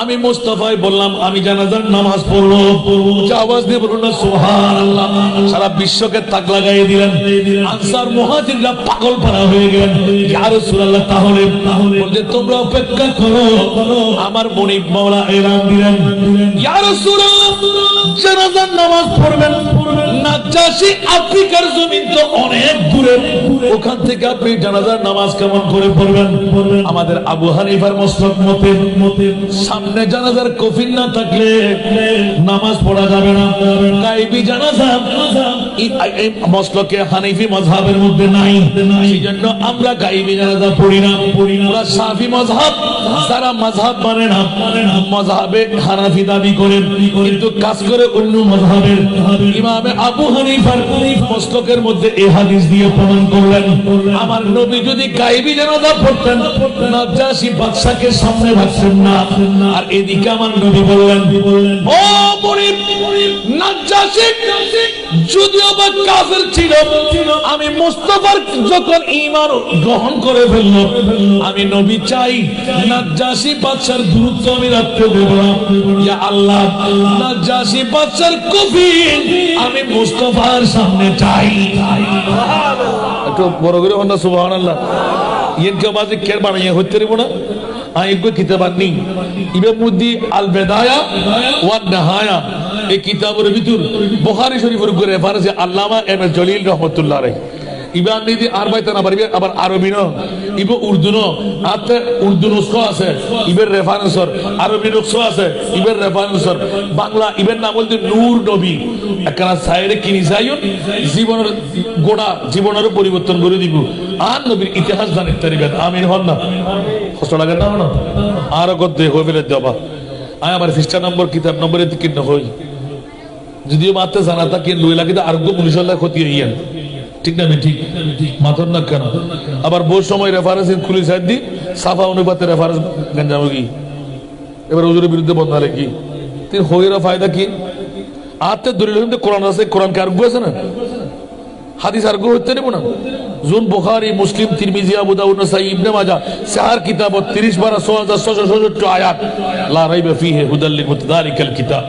আমি মুস্তাফায় বললাম, আমি জানাজার নামাজ পড়বো। আওয়াজ দিয়ে বলুন না সুবহানাল্লাহ। সারা বিশ্বকে তাক লাগাই দিলেন। আনসার মুহাজিররা পাগল পারা হয়ে গেলেন, ইয়া রাসূলুল্লাহ, তাহলে বলতে তোমরা অপেক্ষা করো। আমার মনিব মাওলা এলান দিলেন, ইয়া রাসূলুল্লাহ, জানাজার নামাজ পড়বেন। নাজ্জাশী আফ্রিকার জমিন তো অনেক দূরে, ওখান থেকে আপনি জানাজার নামাজ কেমন করে পড়বেন? আমাদের আবু হানিফার মাসলাক মতে সামনে জানাজার কফিন না থাকলে নামাজ পড়া যাবে না। গায়বী জানাজা এই মাসলাকে হানিফি মাযহাবের মধ্যে নাই, সেজন্য আমরা গায়বী জানাজা পড়ি না। ওরা শাফি মাযহাব, যারা মাযহাব মানে না, মাযহাবে হানাফি দাবি করেন কিন্তু কাজ করে অন্য মাযহাবের। ইমামে আবু হানিফার মাসলাকের মধ্যে এই হাদিস দিয়ে প্রমাণ করলেন, আমার নবী যদি গায়বী জানাজা পড়তেন নাজ্জাশী বাদশাকে সামনে রাখতেন না। আর এদিকে আমার নবী বললেন, ও মুনিব, নাজ্জাশী যদিও বা কাফের ছিল, আমি মুস্তাফার যখন ঈমান গ্রহণ করে ফেলল, আমি নবী চাই নাজ্জাশী বাদশার গুরুত্ব আমি রাখতে দেব না। ইয়া আল্লাহ, নাজ্জাশী বাদশার কফিন আমি মুস্তাফার সামনে চাই। একটু বড় করে বলুন সুবহানাল্লাহ। ইনকে বাজে কের বানিয়ে হইতে রিব না। আইগো কিতাব নি ইমাম মুদ্দি আল বেদায়া ওয়ান নিহায়া, এই কিতাবের ভিতর বুখারী শরীফের উপরে reference Allama M A Jalil রাহমাতুল্লাহ আলাইহি। ইবান নিদি আরবাইতে না পারবে, আবার আরবি ন, ইবো উর্দু ন, আতে উর্দু নুসখা আছে, ইবের রেফারেন্সর আরবি নুসখা আছে, ইবের রেফারেন্সর বাংলা ইবের নাম বলতে নূর নবী। একখানা সাইরে কিনি যাইন জীবনের গোড়া জীবনের পরিবর্তন করে দিব। আর নবীর ইতিহাস জানিতে পারিবেন। আমিন হন না? কষ্ট লাগে না? না আর গদ্দে হয়ে ফেলে দেবা। আয় আমার পৃষ্ঠা নম্বর কিতাব নম্বরে কিন্ন হই, যদিও মাত্র জানা থাকে লই লাগে আরোগ্য পুলিশের ক্ষতি হইয়ান, ঠিক না? ঠিক মাথর না কেন? আবার বহু সময় রেফারেন্স খুলি সাইড দি সাফা অনুপাতে রেফারেন্স গঞ্জামগি, এবার হুজুরের বিরুদ্ধে বন্ধ হলে কি তিন হইরা ফায়দা কি? আতে দলিল কোরআন আছে, কোরআন কে আরোগ্য আছে না, হাদিস আরোগ্য হইতে নেব না। জুন বুখারী, মুসলিম, তিরমিজি, আবু দাউদ, নাসাই, ইবনে মাজাহ চার কিতাব 30 বার 6667 আয়াত লা রাইবা ফিহি হুদাল লিল মুতাদারিকাল কিতাব।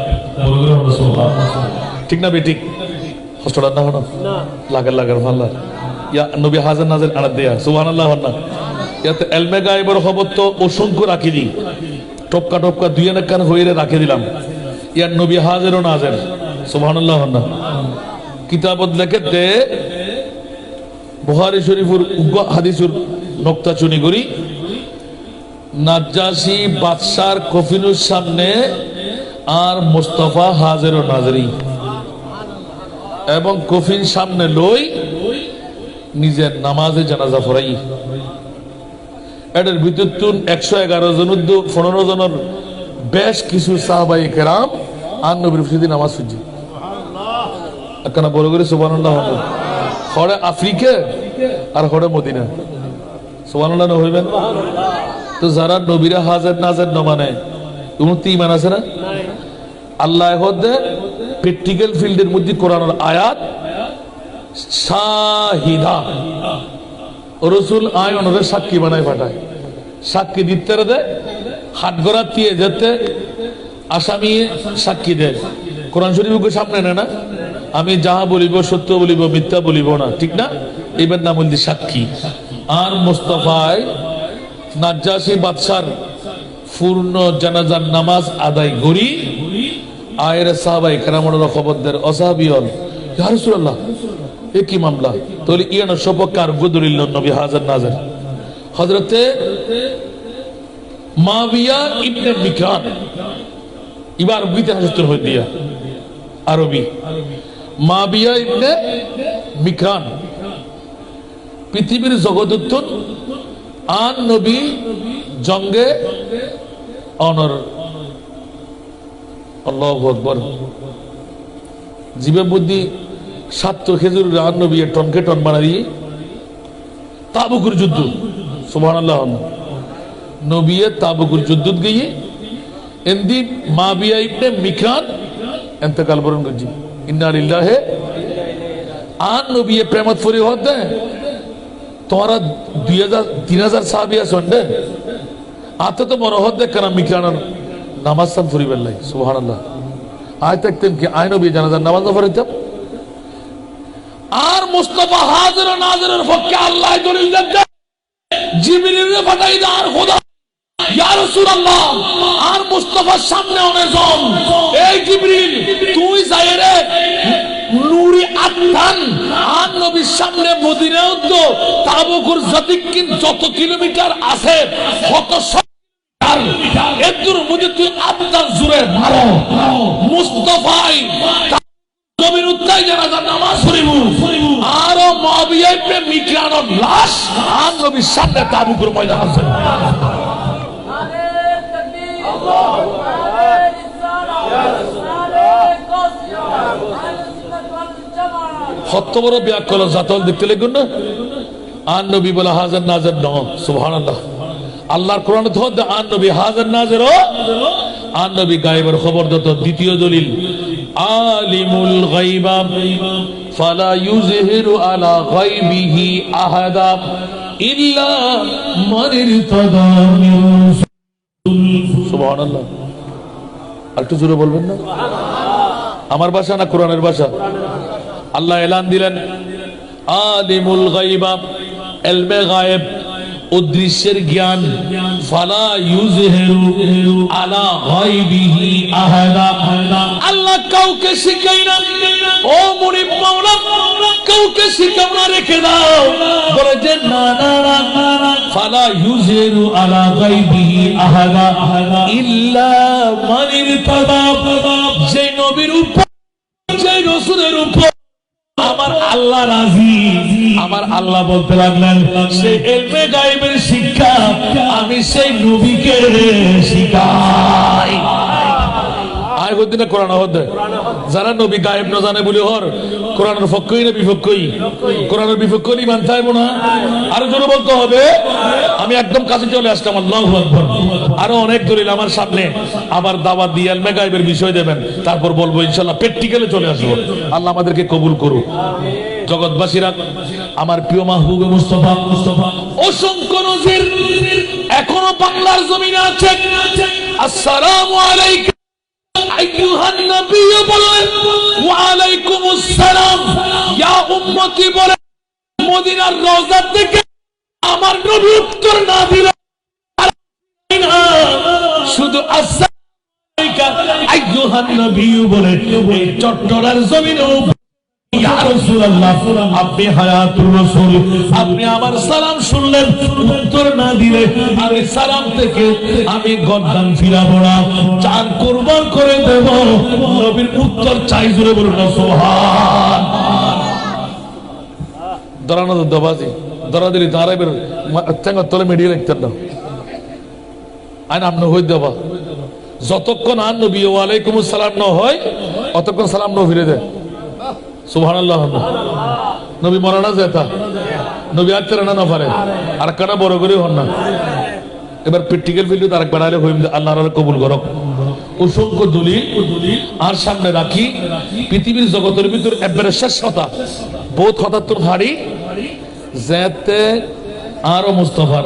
ঠিক না বেঠিক? কষ্টটা না হলো লাগার ভাল্লা ইয়া নবী হাজার নাজের আনাদ দেয়া সুবহানাল্লাহ। না ইয়াতে এলমে গায়েবের খবর তো অসংখ্য রাখি দি, টপকা টপকা দুই এক কান হইরে রাখি দিলাম। ইয়ার নবী হাজার ও নাজের সুবহানাল্লাহ। না কিতাবত লেখে দে বুখারী শরীফের হাদিসের নকতা চুনি করি, নাজ্জাশী বাদশার কফিনুর সামনে আর মুস্তাফা হাজির ও নাজরি, এবং কফিন সামনে লই নিজের নামাজে জানাজা পড়াই। এটার ভিতর 111 জন 15 জনের বেশ কিছু সাহাবায়ে কেরাম আর নবীর প্রতি নামাজ পড়ছে। একখানা বড় করে সুবহানাল্লাহ। হরে আফ্রিকা আর হরে মদিনা, সুবহানাল্লাহ না হইবেন? তো যারা নবীরা হাজার নাজার ন মানে উন্নতি ইমান আছে না? আল্লাহ হদে প্র্যাকটিক্যাল ফিল্ডের মধ্যে কোরআনের আয়াত শাহিদা রসুল আয় ওনাদের সাক্ষী বানায় পাঠায়, সাক্ষী দিতে দেয়, হাট গড়া দিয়ে যেতে আসামি সাক্ষী দেয়। কোরআন শরীফকে সামনে নেয় না, আমি যাহা বলিব সত্য বলিব মিথ্যা বলিব না, ঠিক না? এবার নাম বলছি সাক্ষী। আর মুস্তাফায় নাজ্জাশী বাদশার পূর্ণ জানাজার নামাজ আদায় করি আয়ের সাহাবাই কেরামরা খবরদের অসাহাবিয়ন ইয়া রাসূলুল্লাহ এ কি মামলা তাহলে ইয়ানো সপক্ষে আর গুদরিল নবী হাজার নাজার হযরতে মাবিয়া ইবনে মিকান এবার বিতে হাজর হয়ে দিয়া আরবি মাবিয়া ইবনে মিকান পৃথিবীর জগদুত্তর আন নবী জঙ্গে অনর আল্লাহু আকবার জীবে বুদ্ধি সাত খেজুর আন নবী টনকে টন বানা দিয়ে তাবুকের যুদ্ধ সুবহানাল্লাহ নবী তাবুকের যুদ্ধ গিয়ে এন্দি মাবিয়া ইবনে মিকান ইন্তেকাল বরণ করছি ইন্না লিল্লাহি আন নবী প্রেমত ফরি হতে তোমারা 2000-3000 সাহাবী আছেন আতে তো মনে হতে কেন মিকানের নামাজ সান ফরি বেল্লাই সুবহানাল্লাহ আয় থাকতেন কি আয় নবী জানাজার নামাজ না পড়িতাম আর মুস্তাফা হাজির ও নাজিরের পক্ষে আল্লাহ দলিল দেন জিবরিলের পাঠাই দেন আর খোদা ইয়া রাসূলুল্লাহ আর মুস্তাফার সামনে অনেজন এই জিবরিল তুই যাইরে নূরি আত্মান আর নবীর সামনে মদিনা উদ্দ তাবুকুর যতকিন যত কিলোমিটার আছে কত এদুর মধ্যে তুই আত্মার জুড়ে মারো মুস্তাফাই নবীর উত্তাই জানাজার নামাজ পড়িবু আর মুআবিয়া ইবনে মিকানের লাশ আর নবীর সামনে তাবুকুর ময়দান আছে কত বড় ব্যাকল জাতল দেখতে লাগুন না আন নবী বলে হাজার নাজার ন সুবহানাল্লাহ আল্লাহর কোরআন তো আন নবী হাজার নাজার আন নবী গায়েবের খবর দত দ্বিতীয় দলিল আলিমুল গায়বা ফালা ইউযহিরু আলা গায়বিহি আহাদা ইল্লা মান ইরতাদা মিন সুবহানাল্লাহ একটু জোরে বলবেন না আমার ভাষা না কোরআনের ভাষা আল্লাহ এলান দিলেন আলিমুল গায়বা ইলমে গায়েব অদৃশ্যের জ্ঞান ফালা ইউযহিরু আলা গায়বিহি আহাদা আল্লাহ কাউকে শিখাই না ও মুনিব মাওলা কাউকে শিখাও না রেখে দাও বলে যে না না না ফালা ইউযহিরু আলা গায়বিহি আহাদা ইল্লা মান ইরতাদা যে নবীর উপর যে রাসূলের উপর আমার আল্লাহ রাজি আমার আল্লাহ বলতে লাগলেন সেই ইলমে গায়েবের শিক্ষা আমি সেই নবীকে শিখাই আয় হদিনে কোরআন হদে যারা নবী গায়েব না জানে বলে হর কোরআনের পক্ষই না বিপক্ষই কোরআনের বিপক্ষই ইমান চাইব না আর জোরে বলতে হবে আমি একদম কাছে চলে আসলাম আল্লাহু আকবার আরো অনেক দলিল আমার সামনে আবার দাওয়াত দিয়ে ইলমে গায়েবের বিষয় দেবেন তারপর বলবো ইনশাআল্লাহ প্র্যাকটিক্যালে চলে আসবো আল্লাহ আমাদেরকে কবুল করুক জগৎবাসীরা আমার প্রিয় মাহবুবে মুস্তাফা অসংখ্য নজির এখনো বাংলার জমিনে আছে আসসালামু আলাইকুম আইয়ুহান নবী বলেন ওয়া আলাইকুমুস সালাম ইয়া উম্মতি বলেন মদিনার রওজা থেকে আমার নবী উত্তর না দিলে শুধু আসসালামু আইয়ুহান নবী বলেন এই চট্টলার জমিনে ইয়া রাসূলুল্লাহ আপনি হায়াতুর রাসূল আপনি আমার সালাম শুনলেন উত্তর না দিলে আমি সালাম থেকে আমি গর্দান ফিরাবো না চার কুরবান করে দেব নবীর উত্তর চাই জোরে বলুন না সুবহান দরানো দবাজি দরাদিরি দাঁড়াইবের টেঙ্গা তলে মিডিয়ে রাখতেন না আইন আপনি হই দেবা যতক্ষণ আর নবী ওয়া আলাইকুমুস সালাম না হয় অতক্ষণ সালাম না ফিরে দেয় সুবহানাল্লাহ নবী মরানা যেতা নবী আর তেরা না পারে আর কানা বড় করে হন না এবার প্র্যাকটিক্যাল ভিডিও তার একবার আলে হইম আল্লাহর কবুল করক অসংখ্য দলিল আর সামনে রাখি পৃথিবীর জগতের ভিতর একবারে শেষ কথা বহুত কথা তোর হাড়ি যেতে আর মুস্তাফার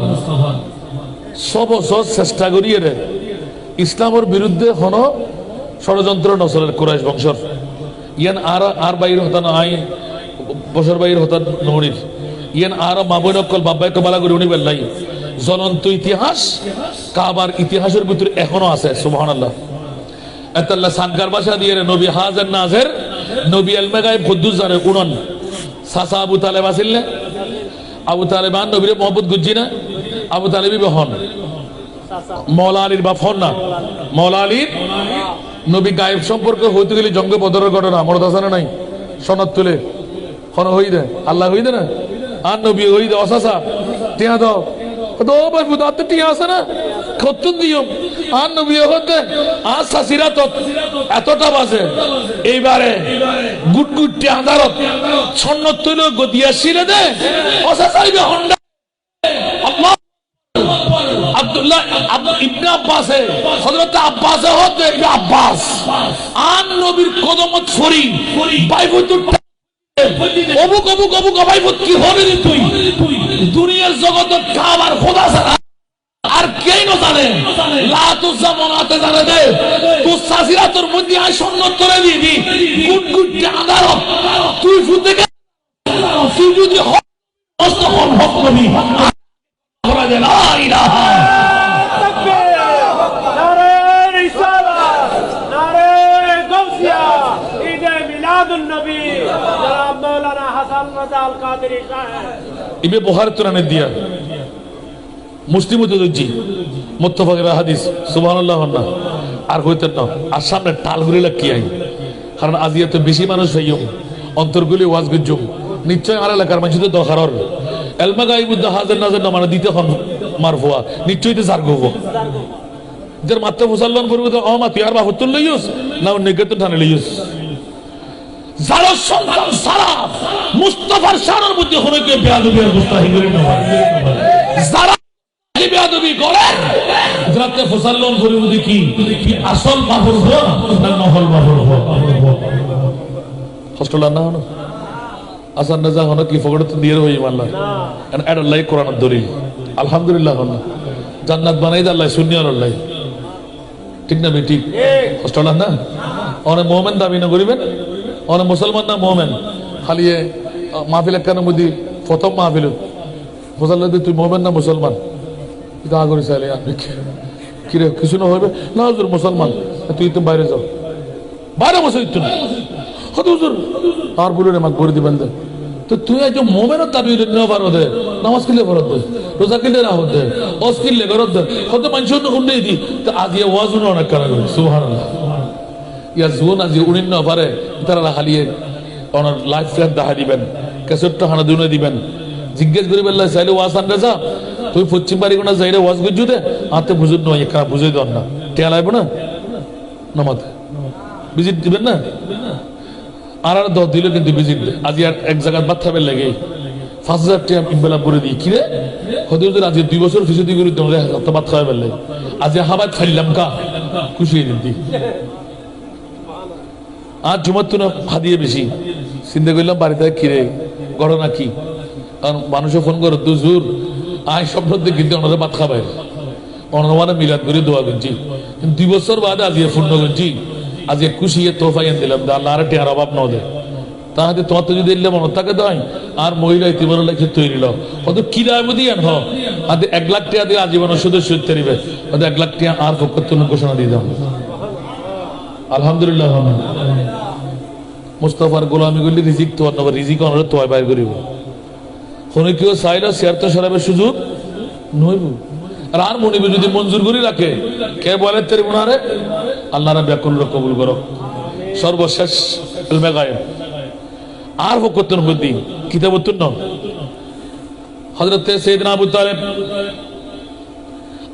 সব চেষ্টা করিয়ে রে ইসলামের বিরুদ্ধে হন ষড়যন্ত্র নসলের কুরাইশ বংশর ইয়ান আর বাইর হতান আই বছর বাইর হতান নড়ির ইয়ান আর মা বই নকল বাবাই কবালা করে উনি বেল্লাই জ্বলন্ত ইতিহাস কাবার ইতিহাসের ভিতরে এখনো আছে সুবহানাল্লাহ এতাল্লাহ সানকার ভাষা দিয়ে নবী হাজার নাজের নবী আলমে গায়েব কুদ্দুস জানে উনন সাসা আবু তালেব আসিল আবু তালেবান নবীর মোহাম্মদ গুজ্জি না আবু তালেবি বহন মৌলা আলীর বাপ হন না মৌলা আলীর নবী গায়েব সম্পর্কে হইতে গেলে জঙ্গে বদরের ঘটনা মরদ হাসানা নাই সনদ তুলে হন হই দে আল্লাহ হই দে না আর নবী হই দে অসাসা টিয়া দাও তো ভাই বুদা তো টিয়া আছে না কতন দিও আর নবী হতে আর সাসিরা তো এতটা বাজে এইবারে গুট গুট টিয়া দারত সনদ তুলে গদিয়া শিরে দে অসাসাইবে হন্ডা আল্লাহ আব্দুল্লাহ ইবনে আব্বাস হযরত আব্বাস হতে আব্বাস আন নবীর কদমত ছড়ি বাইবুতুর অবুক অবুক অবুক বাইবুত কি হবে রে তুই দুনিয়ার জগতে কাবার খোদা ছাড়া আর কেই না জানে লা তুজা মনাতে জানে দে তুই সাসিরা তোর মধ্যে আই সুন্নত করে দিবি গুড গুড আদার তুই ফুতে তুই যদি হস্ত হক নবী বলা যায় লা ইলাহা ইবে বুখারী তুরানে দিয়া মুসলিম উদ্দুজি মুত্তাফাক হাদিস সুবহানাল্লাহ না আর হইতে না আর সামনে টালগুলি লাগি আই কারণ আজিয়া তো বেশি মানুষ হইম অন্তরগুলি ওয়াজ গুজুম নিশ্চয় আর এলাকার মানুষ তো দরকার এলমা গায়বুদ্দ হাজার নাজার না মানে দিতে হন মারফুয়া নিশ্চয়ই তো জার গব যার মাত্রা মুসলমান করবে তো মাতি আর বাহুতুল লইউস না নেগে তো ঠানে লইউস যারা সন্তান সারা মুস্তাফার শানের মধ্যে হলো কে বেয়াদবি আর মুস্তাহি করে না যারা বেয়াদবি করে যাতে মুসলমান করবে দেখি কি আসল বাহুর হো না নহল বাহুর হো হস্টলা না হলো আসান না যা হলো কি ফগড়ত দিয়ে হই মাল্লা এন্ড এড আল্লাহ কোরআনের দলিল আলহামদুলিল্লাহ হলো জান্নাত বানাই দে আল্লাহ সুন্নিয়ার আল্লাহ ঠিক না বেটি হস্টলা না অনেক মুমিন দাবি না করিবেন অনেক মুসলমান না মোমেন খালি মাহফিল একখানের মধ্যে প্রথম মাহফিল মুসলমান তুই মোমেন না মুসলমান এটা আগরে চাইলে কিরে কিছু না হবে না হুজুর মুসলমান তুই তো বাইরে যাও বাইরে বসে দিত না হুজুর আর বলে রে আমাকে করে দিবেন তো তুই আজ মোমেনের দাবি নেওয়া পারো দে নামাজ কিনলে ফরত দে রোজা কিনলে রাহত দে অস কিনলে করত দে হয়তো মানুষ উন্নই দি তো আজ ওয়াজ অনেক কারা করে সুবহানাল্লাহ ইয়া জোন আজি উনিন না পারে তারা হালিয়ে ওনার লাইফ ফ্রেন্ড দেখা দিবেন ক্যাসেটটা হানা দুনে দিবেন জিজ্ঞেস করি বললে চাইলে ওয়াজ আনতে যা তুই পশ্চিম বাড়ি কোনা যাইলে ওয়াজ গুজু দে আতে বুঝুন নয় একটা বুঝাই দেন না টেয়া লাগবে না নামাতে ভিজিট দিবেন না আর আর দশ দিলে কিন্তু ভিজিট দে আজ আর এক জায়গায় বাদ খাবেন লাগে 5,000 টাকা ইমবেলা করে দিই কিরে হতে হতে আজ 2 বছর ফিসে দিয়ে তোমরা তো বাদ খাবেন লাগে আজ হাবাত খাইলাম কা খুশি হয়ে দিন আর জুমার তো না হাদিয়ে বেশি চিন্তা করলাম বাড়িতে কিরে ঘটনা কি কারণ মানুষও ফোন করে দুজুর আয় সব কিন্তু ওনারা ভাত খাবে ওনারা মানে মিলাদ করে দোয়া করছি 2 বছর বাদে আজ পূর্ণ করছি আজ খুশি তোফা এনে দিলাম আল্লাহ আর টেয়ার অভাব না দেয় তাহলে তোমার তো যদি এলে মনে থাকে দেয় আর মহিলা ইতিবার লেখে তৈরি ল অত কিরায় বুঝি আন আর 1 লাখ টাকা দিয়ে আজীবনের সদস্য তৈরিবে অত 1 লাখ টাকা আর পক্ষের ঘোষণা দিয়ে দাও আলহামদুলিল্লাহ মুস্তাফার গোলামি করলে রিজিক তো আর রিজিক অনরে তো বাইর করিব কোন কেউ চাইলে শেয়ার তো সরাবের সুযোগ নইব আর আর মনিবে যদি মঞ্জুর করি রাখে কে বলে তেরি মনারে আল্লাহর ব্যাকুল কবুল করো সর্বশেষ ইলমে গায়েব আর ফকতুন বুদ্ধি কিতাবতুন ন হযরত সাইয়েদনা আবু তালেব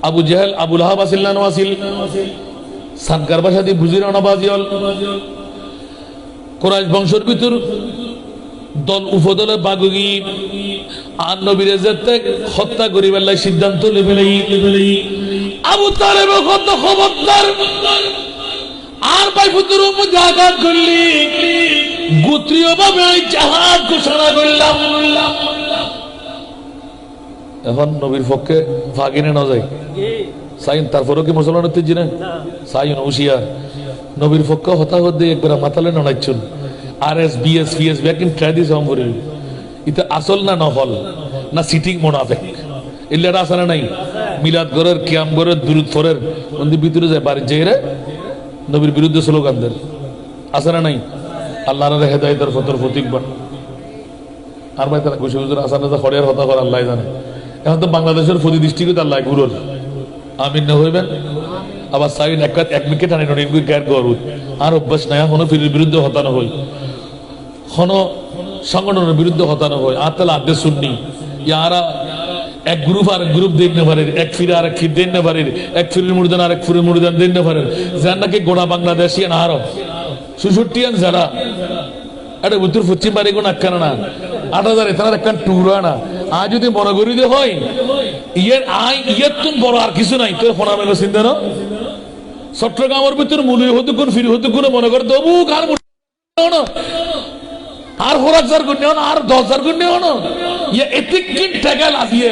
আবু জাহেল আবু লাহাব আসিল্লান ওয়াসিল সানকার ভাষা দিয়ে বুঝির অনাবাজিয়ল কুরাইশ বংশের ভিতর দল উপদলে বাগুগি আর নবীর যেতে হত্যা করিবার লাই সিদ্ধান্ত লেবেলাই আবু তালেব কত খবরদার আর ভাই পুত্র মধ্যে আঘাত করলি গোত্রীয় ভাবে জাহাদ ঘোষণা করলাম এখন নবীর পক্ষে ভাগিনে না যায় সাইন তারপরেও কি মুসলমান হতে জিনে সাইন হুশিয়ার নবীর পক্ষে হতাহত দিয়ে একবার মাতালে নড়াইছুন আর এস বিএস পিএস ব্যাক ইন ট্র্যাডিস হম করে এটা আসল না নহল না সিটিং মোনাফেক ইল্লাটা আসানা নাই মিলাদ গরের কিয়াম গরের দুরুদ ফরের ওদের ভিতরে যায় বাড়ির জায়গায় নবীর বিরুদ্ধে স্লোগান দেন আসানা নাই আল্লাহর হেদায়েতের ফতর ফতিক বান আর ভাই তারা খুশি হুজুর আসানা যা খড়িয়ার হতা করে আল্লাহ জানে এখন তো বাংলাদেশের ফতি দৃষ্টিগত আল্লাহ গুরুর আমিন না হইবেন আবার সাইন এক উইকেট আনি নড়িন গুই গ্যার গরুদ আর অভ্যাস নাই হনো ফিরির বিরুদ্ধে হতানো হই হনো সংগঠনের বিরুদ্ধে হতানো হয় আর তাহলে আদ্যে শুননি ইয়ারা এক গ্রুপ আর গ্রুপ দেন না পারে এক ফিরে আর এক ফির দেন না পারে এক ফিরের মুড়িদান আর এক ফিরের মুড়িদান দেন না পারে যার নাকি গোড়া বাংলাদেশি আরো 66 যারা এটা উত্তর পশ্চিম বাড়ি কোন আখ্যান না 8000 এখানে একটা টুর না আজ যদি মনে করি যে হয় ইয়ের তুন বড় আর কিছু নাই তোর ফোনা মেলো চিন্তা না চট্টগ্রামের ভিতর মূল হতে কোন ফিরি হতে কোন মনে করে তবু কার আর 4000 গুণ নেও না আর 10000 গুণ নেও না ইয়ে এতিকিন টাকা লাগিয়ে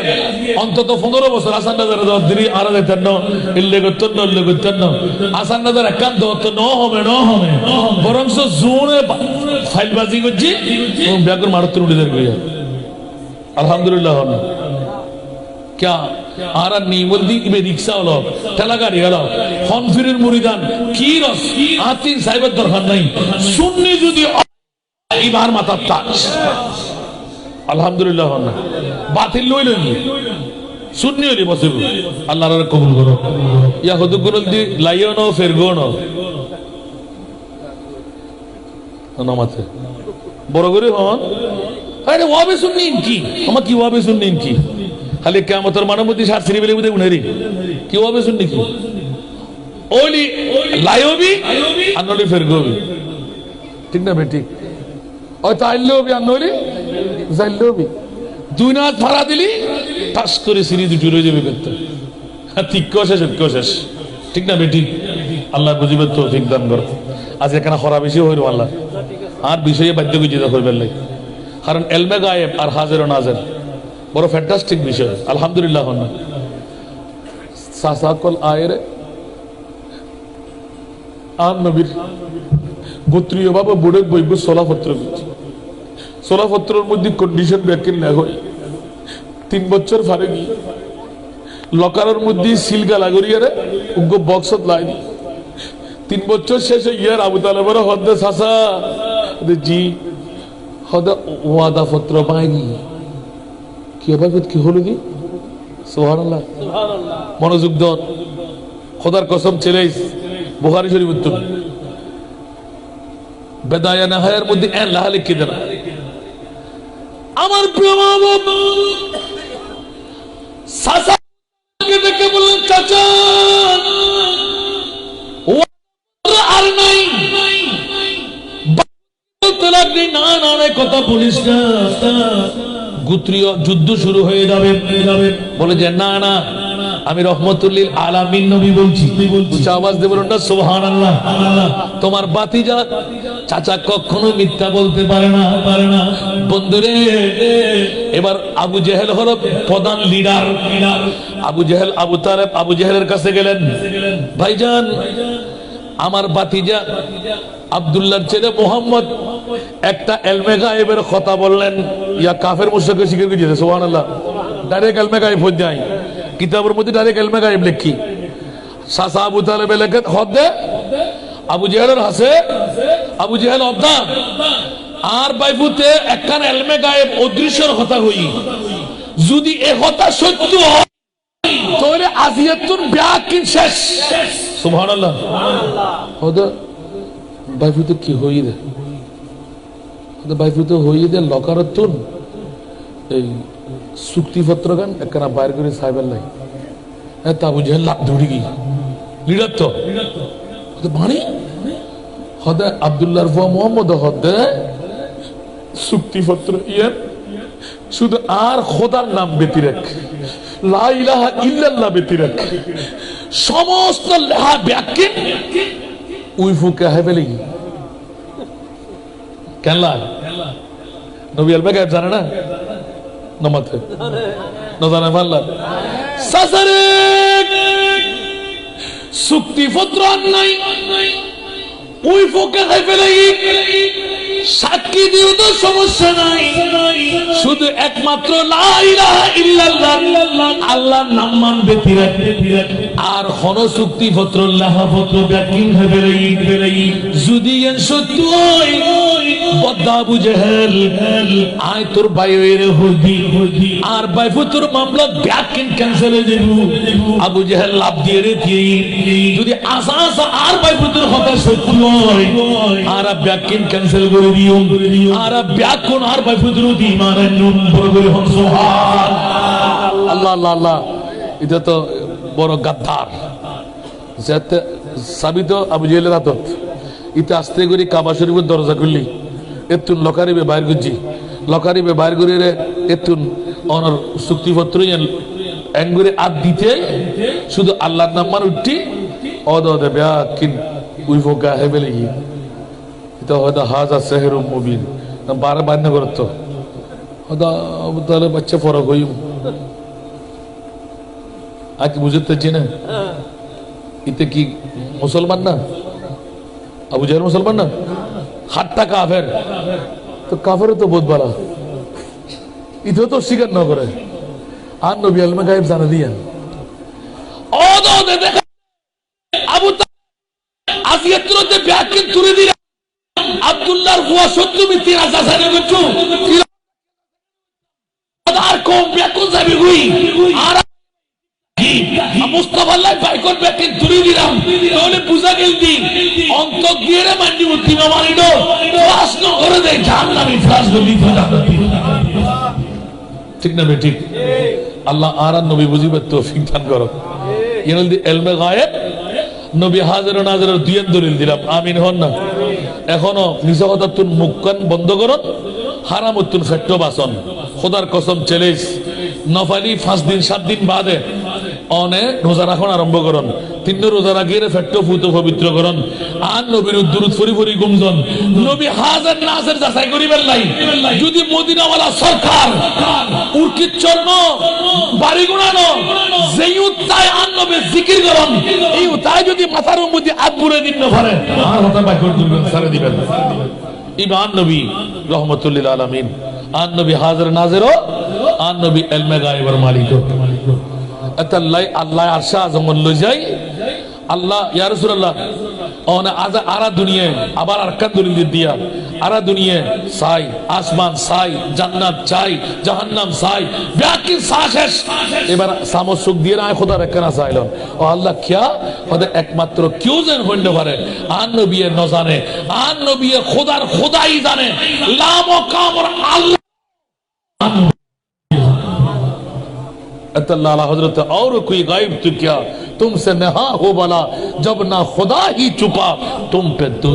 অন্তত 15 বছর আসান নজর দিদি আর যেতেন না ইল্লে করতেন না আসান নজর একান দত ন হবে বরং জোনে ফাইলবাজি করছি ব্যাগর মারতে উড়ে যাবে আলহামদুলিল্লাহ क्या आरा नीमल्दी में रिक्शा वाला ठेला गाड़ी वाला हॉन्फिरेर मुरीदान की रस आतीन साहिबत दरकार नहीं सुन्नी जुदी इबार माता ताज अल्हम्दुलिल्लाह ना बातिल लोई लोगी सुन्नी वाली बसे अल्लाह रा कबूल करो या खुद गुनल दी लाइयो नो फिर गोनो नमाते बरोगरी हन अरे वाबे सुन्नी इनकी हम की वाबे सुन्नी इनकी खाली कियामतेर मानवती सार सिरी बेले बुदे उनेरी की वाबे सुन्नी की ओली लायोबी अनोली फिर गोबी ठीक ना बेटी और ताइलोबी अनोली जाइलोबी दुनिया फाड़ा दिली টাস করে সিরি দুটো রয়ে যাবে করতে ঠিক শেষ ঠিক না বেটি আল্লাহ বুঝিবে তৌফিক দান করো আজ এখানে খরা বেশি হইল আল্লাহ আর বিষয়ে বাধ্য করে যেতে হইবে লাই কারণ এলমে গায়েব আর হাজির ও নাজির বড় ফ্যান্টাস্টিক বিষয় আলহামদুলিল্লাহ হন সাসাকল আয়ের আর নবীর গোত্রীয় বাবা বুড়ের বইব সোলাপত্র সোলাপত্রের মধ্যে কন্ডিশন ব্যাকেল না হয় 3 বছর ফারেগি লকারের মধ্যে সিলগা লাগরিয়ারে উগ্র বক্সত লাইনি 3 বছর শেষে ইয়ার আবু তালেবের হদ্দে সাসা জি হদা ওয়াদা পত্র পাইনি কি আবার কি হলো কি সুবহানাল্লাহ মনোযোগ দাও খোদার কসম ছেলেই বুখারী শরীফ উত্তর বেদায়া নাহায়ের মধ্যে আল্লাহ লিখে দেন আমার প্রিয় বাবা সাসাকে দেখে বললেন চাচা আর নাই বলতে লাগলি না কথা বলিস না গোত্রীয় যুদ্ধ শুরু হয়ে যাবে বলে যে না আমি রহমতুল্লিল আলামিন নবী বলছি আওয়াজ দিয়ে বলুন না সুবহানাল্লাহ তোমার বাতিজা চাচা কখনো মিথ্যা বলতে পারে না বন্ধুরে এবার আবু জেহেল হলো প্রধান লিডার আবু জেহেল আবু তালেব আবু জেহেলের কাছে গেলেন ভাইজান আমার বাতিজা আব্দুল্লাহর ছেলে মোহাম্মদ একটা এলমে গায়েবের কথা বললেন ইয়া কাফের মুশরিক শিখে গিয়েছে সুবহানাল্লাহ ডাইরেক্ট এলমে গায়েব হয়ে যায় কিতাবের মধ্যে ডাইরেক্ট এলমে গায়েব লিখি সাসা আবু তালেব লেখে হদে আবু জেহেলের হাসে আবু জেহেল অদ্দা আর বাইবুতে একখান এলমে গায়েব অদৃশ্যর কথা হই যদি এ কথা সত্য হয় তাহলে আজিয়াতুন বিয়াকিন শেষ সুবহানাল্লাহ হদে বাইবুতে কি হই রে বাইবুতে হই দে লকারতুন এই চুক্তিপত্র গান একখানা বাইর করে সাহেবের লাই আবু জেহেল লাভ ধরে গিয়ে লিডার তো মানে হদে আব্দুল্লাহর ফুয়া মোহাম্মদ হদে চুক্তিপত্র ইয়ার শুধু আর খোদার নাম ব্যতিরেক লা ইলাহা ইল্লাল্লাহ ব্যতিরেক সমস্ত লেহা ব্যাকিন উই ফুকে হেবে লাগি কেন লাগ নবী আলবে গায়েব জানে না নমাতে না জানে পারলাম সাসারে চুক্তিপত্র নাই ওই ফুকে হেবে লাগি সাত ব্যাখ্যা দিও তো সমস্যা নাই, শুধু একমাত্র লা ইলাহা ইল্লাল্লাহ আল্লাহর নাম মানবে আর হন চুক্তি পত্র লেখা পত্র ব্যাখ্যা বেরাই যদি এন সত্য হয় বদ্দা আবু জেহেল আয় তোর বাইয়ের হইদি আর বাইফু তোর মামলা ব্যাখ্যা ক্যান্সেল হয়ে যাবো। আবু জেহেল লাভ দিয়ে রে যদি আসা আসা আর বাইফু তোর কথা সত্য হয় আর ব্যাখ্যা ক্যান্সেল করে দিও আর ব্যাখ্যা আর বাইফু তোর দি মারেন নম্বর করে হন সুবহানাল্লাহ। আল্লাহ আল্লাহ আল্লাহ, এটা তো বড় গাদ্দার সাবিত আবু জেহেলের হাতত। ইতে আস্তে করে কাবা শরীফের দরজা খুললি এতুন লকারিবে বাইর গুজি লকারিবে বাইর করে এতুন অনর চুক্তিপত্র এঙ্গুরে আদ দিতে শুধু আল্লাহর নাম মান উঠি অদে ব্যাকিন উই ফোকা হেবে লাগি এটা হয়তো হাজা সেহেরুম মুবিন বারে বান্য করতো হয়তো তাহলে বাচ্চা ফরক হইম আজ বুঝতে চাই না ইতে কি মুসলমান না? আবু জেহেল মুসলমান না? হাতটা কাফের, তো কাফের তো বহুত বালা ইতেও তো স্বীকার না করে আর নবী আলমে গায়েব জানা দিয়েন আবু আজিয়াতুরতে ব্যাকিন তুলে দিলেন আব্দুল্লাহর হুয়া সত্য মিথ্যা রাজা সাইনে করছো আর কম ব্যাকুল যাবে গুই আর মুস্তাফাল্লাহ বাইকর ব্যাকিন তুলে দিলাম তাহলে বুঝা গেল দিন অন্তক দিয়ে রে মান্ডি মুক্তি না মারিলো ফ্লাশ ন করে দেয় জাহান্নামে ফ্লাশ গলি ঠিক না বেঠিক? আল্লাহ আর নবী বুঝিবে তৌফিক দান করো। ইয়ানদি ইলমে গায়েব নবী হাজির ও নাজিরের দুইয়ের দলিল দিলাম, আমিন হন না? এখনো নিজ কথা তুন মুখ কান বন্ধ করুন, হারাম তুন ফেট্টো বাসন খোদার কসম চ্যালেঞ্জ নফালি 5 দিন 7 দিন বাদে অনে রোজা রাখন আরম্ভ করুন, 3 রোজা রাখিয়ে ফেট্টো ফুত পবিত্র করুন আর নবীর দুরূদ ফরি ফরি গুমজন নবী হাজার নাজের যাচাই করিবেন নাই। যদি মদিনাওয়ালা সরকার উরকিত চর্ম বাড়ি গুণানো যেই উত্তায় আর নবী জিকির করুন এই উত্তায় যদি মাথার মধ্যে হাত বুড়ে দিন না পারে আর হতা বাইকর দুর্গন সারে দিবেন। ইমান নবী রহমতুল্লিল আলামিন আর নবী হাজার নাজেরও আর নবী ইলমে গায়েবের মালিক আল্লাহ আল্লাহ আরশা আজমত লই যাই আল্লাহ ইয়া রাসূলুল্লাহ ওনা আজ আরা দুনিয়ায় আবার আরকান দলিল দিয়া আরা দুনিয়ায় সাই আসমান সাই জান্নাত চাই জাহান্নাম সাই ব্যাকি সাশেষ এবার সামসুক দিয়ে না খোদার একখানা চাইলেন ও আল্লাহ কিয়া ওদের একমাত্র কেউ যেন হইতে পারে আর নবী ন জানে আর নবী খোদার খোদাই জানে লা মুকামর আল্লাহ अल्लाह हजरत और कोई गायब तो क्या तुमसे नहा हो वाला जब ना खुदा ही चुका तुम पे तो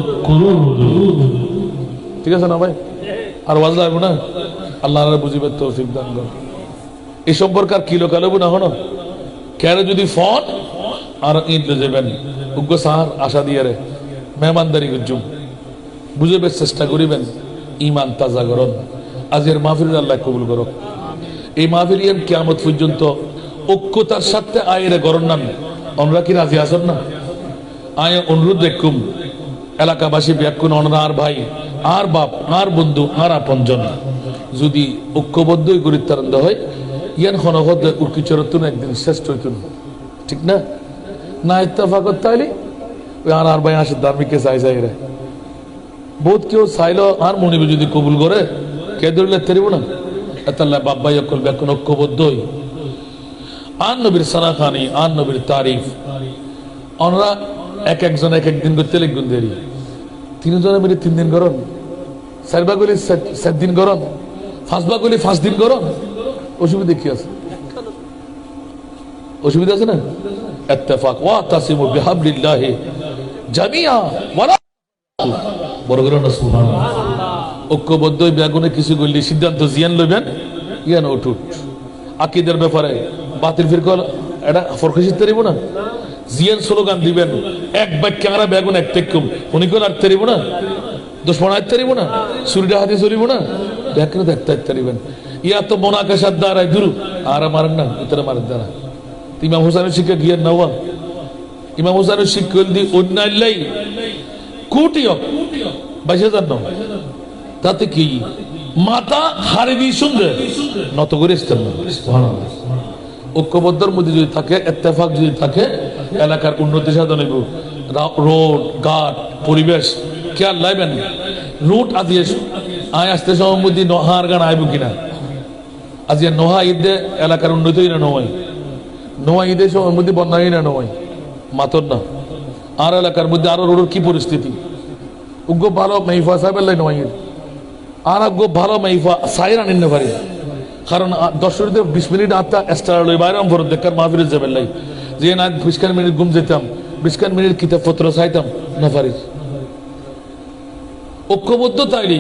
ठीक है ना भाई আর ওয়াজ লাগবে না আল্লাহর বুঝিবে তৌফিক দান করুন। এই সম্পর্ক আর কিলো কালবো না হনো কেন যদি ফোন আর ঈদ যাবেন উগ্র সাহার আশা দিয়ে রে মেহমানদারি গুজুম বুঝিবে চেষ্টা করিবেন ঈমান তাজা করুন। আজের মাহফিল আল্লাহ কবুল করুক। এই মাহফিলিয়ান কিয়ামত পর্যন্ত ঐক্যতার সাথে আয়ের গরম নাম আমরা কি রাজি আছেন না? আয় অনুরোধ দেখুম এলাকাবাসী ব্যাকুন অনার ভাই আর বাপ আর বন্ধু আর আপনজন যদি ঐক্যবদ্ধই গুরুত্বারন্দ হয় ইয়ান খনখদ উর্কিচরতুন একদিন শ্রেষ্ঠ হইতুন ঠিক না? না ইত্তেফাকত তাইলে ওই আর ভাই আসে ধার্মিককে চাই চাই রে বহুত কেউ চাইলো আর মনিবে যদি কবুল করে কে ধরলে তেরিব না আল্লাহ বাবা ইয়াকুল ব্যাকুন ঐক্যবদ্ধই আর নবীর সারাখানি আর নবীর তারিফ আমরা এক একজন এক একদিন করতে লিখুন দেরি 3 জনে মিলে 3 দিন করুন 4 ভাগলি 7 দিন করুন 5 ভাগলি 5 দিন করুন অসুবিধা কি আছে? অসুবিধা আছে না? ইত্তেফাক ওয়া তাসিমু বিহাবলিল্লাহি জামিআ ওয়ালা বড় করে সুবহানাল্লাহ ঐক্যবদ্ধ ব্যাগুনে কিছু করলে সিদ্ধান্ত জিয়ান লইবেন ইয়ান উঠুট আকীদার ব্যাপারে বাতিল ফিরকল এটা ফরকশিত করিব না জিয়ান স্লোগান দিবেন এক বাক্যে আমরা ব্যাগুন এক তেকুম উনি কোন আর তরিব না দুশমন আর তরিব না সুরিটা হাতে চলিব না ব্যাকরে দেখতে তরিবেন ইয়া তো মোনাকাশার দ্বারা দুরু আর মারেন না উত্তরে মারেন দ্বারা ইমাম হুসাইনের শিক্ষা গিয়ার নওয়া ইমাম হুসাইনের শিক্ষা দি অন্যায় কোটি 22,000 নয় তাতে কি মাথা হারে দিয়ে শুনবে নত করে আসতেন না। ঐক্যবদ্ধের মধ্যে যদি থাকে, ইত্তেফাক যদি থাকে, এলাকার উন্নতি সাধন হইব। রোড ঘাট পরিবেশ খেয়াল লাইবেন। রুট আজি আয় আসতে সময় মধ্যে নহার গান আইব কিনা, আজি নোহা ঈদে এলাকার উন্নতি না নয়, নোয়া ঈদের সময় মধ্যে বন্যাই না নয় মাতর না। আর এলাকার মধ্যে আরো রোডের কি পরিস্থিতি, উগ্র ভালো মাইফা সাহেবের লাই নয় আর আগ্য ভালো মাইফা সাইর আনিন না পারি, কারণ 10 মিনিটে 20 মিনিট আটটা এক্সট্রা লই বাইরাম ফরত দেখার মাহফিলে যাবেন লাই, যে না 20 মিনিট ঘুম যেতাম, 20 মিনিট কিতাবপত্র চাইতাম না পারি। ঐক্যবদ্ধ তাইলি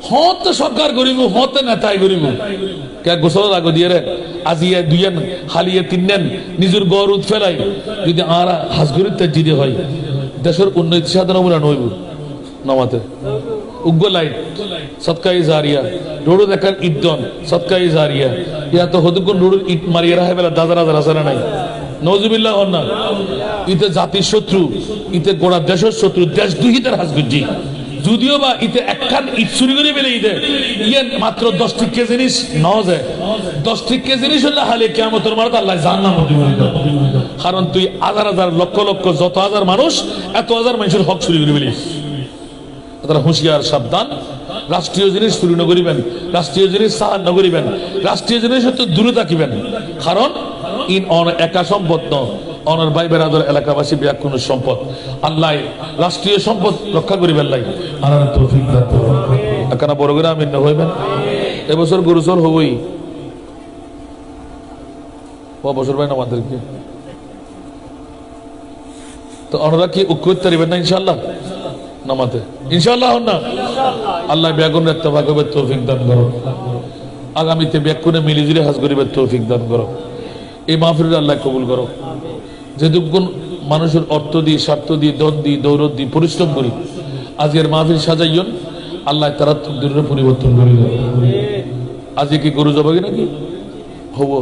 হত সরকার গরিব, হত নেতাই গরিব কে গোসলের আগে দিয়ে রে আজিয়ে দুইয়েন হালিয়ে তিনেন নিজের গড় উঠ ফেলাই যদি আর হাসগুড়িতে জিরে হয়, দেশের উন্নতি সাধন বলে নইব নামাতে। উগ্র লাইট সৎকাই জারিয়া, রোড দেখার ইদ্দন সৎকাই জারিয়া, ইয়া তো হদুকুন রোড ইট মারিয়ে রাখে বেলা দাদা রাজা রাসারা নাই নজুবিল্লাহ হন না। ইতে জাতির শত্রু, ইতে গোড়া দেশের শত্রু, দেশ দুহিতের হাসগুজি। যদিও বা ইতে একখান ইট চুরি করে বেলে ইতে ইয়ে মাত্র 10 টিকে জিনিস নাও যায়, 10 টিকে জিনিস হলে হালে কিয়ামতের মারাত আল্লাহ জাহান্নাম দিব। কারণ তুই হাজার হাজার লক্ষ লক্ষ যত হাজার মানুষ এত হাজার মানুষের হক চুরি করে বেলিস। তারা হুঁশিয়ার সাবধান, রাষ্ট্রীয় জিনিস চুরি ন করিবেন, রাষ্ট্রীয় জিনিস সাহায্য করিবেন, রাষ্ট্রীয় জিনিস হতে দূরে থাকিবেন। কারণ ইন অন একা সম্পদ ন, অনর ভাই বেরাদর এলাকাবাসী ব্যাকুণ সম্পদ। আল্লাহ রাষ্ট্রীয় সম্পদ রক্ষা করিবেন লাই আনার তৌফিক দান করুন। একানা বড় করে আমিন না হইবেন। এবছর গরুসর হবই, বছর ভাই না আমাদেরকে তো অনরা কি ঐক্য করতে পারবেন না ইনশাআল্লাহ নামাতে ইনশাআল্লাহ হন না। আল্লাহ ব্যাগুন ইত্তেফাক হবে তৌফিক দান করো, আগামীতে ব্যাকুনে মিলিজুলি হাজ করিবার তৌফিক দান করো। এই মাহফিল আল্লাহ কবুল করো। যেটুকুন মানুষের অর্থ দিয়ে, স্বার্থ দিয়ে, ধন দিয়ে, দৌলত দিয়ে পরিশ্রম করি আজকের মাহফিল সাজাইন, আল্লাহ তারা তকদীরের পরিবর্তন করে দেবে। আজকে কি গরু যাবে নাকি হব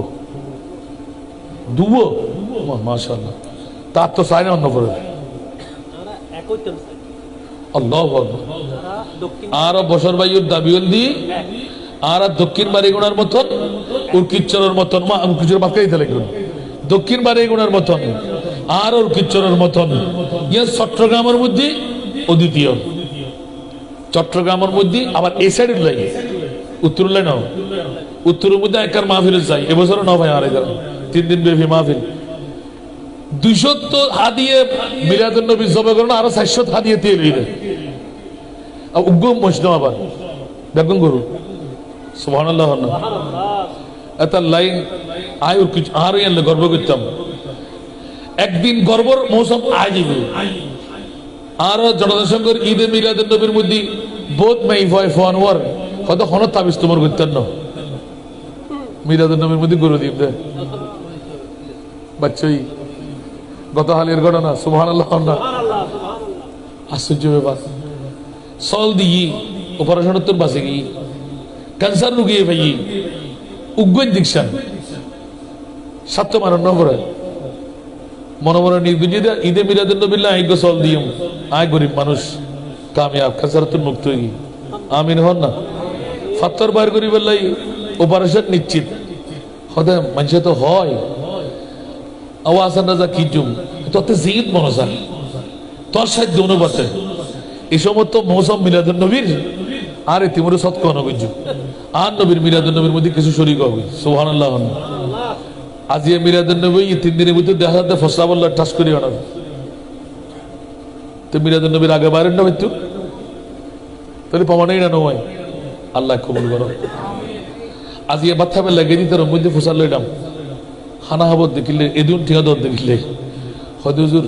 দুবো মাশাআল্লাহ, তার তো চাই না অন্য করে আল্লাহ আর বছর বাইয়ের দাবিউল দি আর দক্ষিণ বাড়িগুনার মতন উর্কিচ্চরের মতন মা উর্কিচ্চর বাক্কাই দিতে লাগলো, দক্ষিণ বাড়িগুনার মতন আর উর্কিচ্চরের মতন ইয়ে চট্টগ্রামের মধ্যে অদ্বিতীয়। চট্টগ্রামের মধ্যে আবার এই সাইডের লাগে উত্তর লাই নাও, উত্তরের মধ্যে একার মাহফিল যাই এবছরও না ভাই, আর 3 দিন ব্যাপী মাহফিল 200 হাদিয়ে মিলাদুন নবী জবে করেন, আরো 400 হাদিয়ে তেল হইলে উগ্গম মসজিদ আবার দেখুন গরু সুবহানাল্লাহ। এটা লাইন আয় কিছু আর এলে গর্ব করতাম, একদিন গর্বর মৌসুম আয় যাবে। আর জনসংখ্যার ঈদে মিলাদুন নবীর মধ্যে বহুত মাই ভয় ফোয়ার হয়তো হনত তাবিজ তোমার করতেন না মিলাদুন নবীর মধ্যে গরু দিব দে বাচ্চাই গত হালের ঘটনা সুবহানাল্লাহ না। আশ্চর্য ব্যাপার, সল দিয়ে অপারেশন তোর বাসে গিয়ে ক্যান্সার রুগিয়ে ভাই উগ্র দীক্ষান সাত্য মারণ ন করে মনে মনে নির্বিজিত ঈদে মিলাদুন নবী আইগ সল দিম আয় গরিব মানুষ কামিয়াব ক্যান্সার তোর মুক্ত হয়ে গিয়ে আমিন হন না। ফাত্তর বাইর করি বললাই অপারেশন নিশ্চিত হতে মানুষ তো হয় আওয়াজ রাজা কি জুম তোতে জিদ মনসা তোর সাধ্য অনুপাতে এই সমস্ত মৌসুম মিলাদুন নবীর আর ইতিমধ্যে সৎ নবীর যুগ আর নবীর মিলাদুন নবীর মধ্যে কিছু শরীক হবে সুবহানাল্লাহ। আজ মিলাদুন নবী 3 দিনের মধ্যে দেখা যাচ্ছে ফসলা বললো ঠাস করি আনার তো মিলাদুন নবীর আগে বাইরের না মৃত্যু তাহলে প্রমাণই না নয়। আল্লাহ কবুল করো। আজ বাচ্চা বেলা লেগে দিতে মধ্যে ফসাল লইলাম খানা হাবত দেখিলে এদিন ঠিকা দর দেখিলে হয়তো হুজুর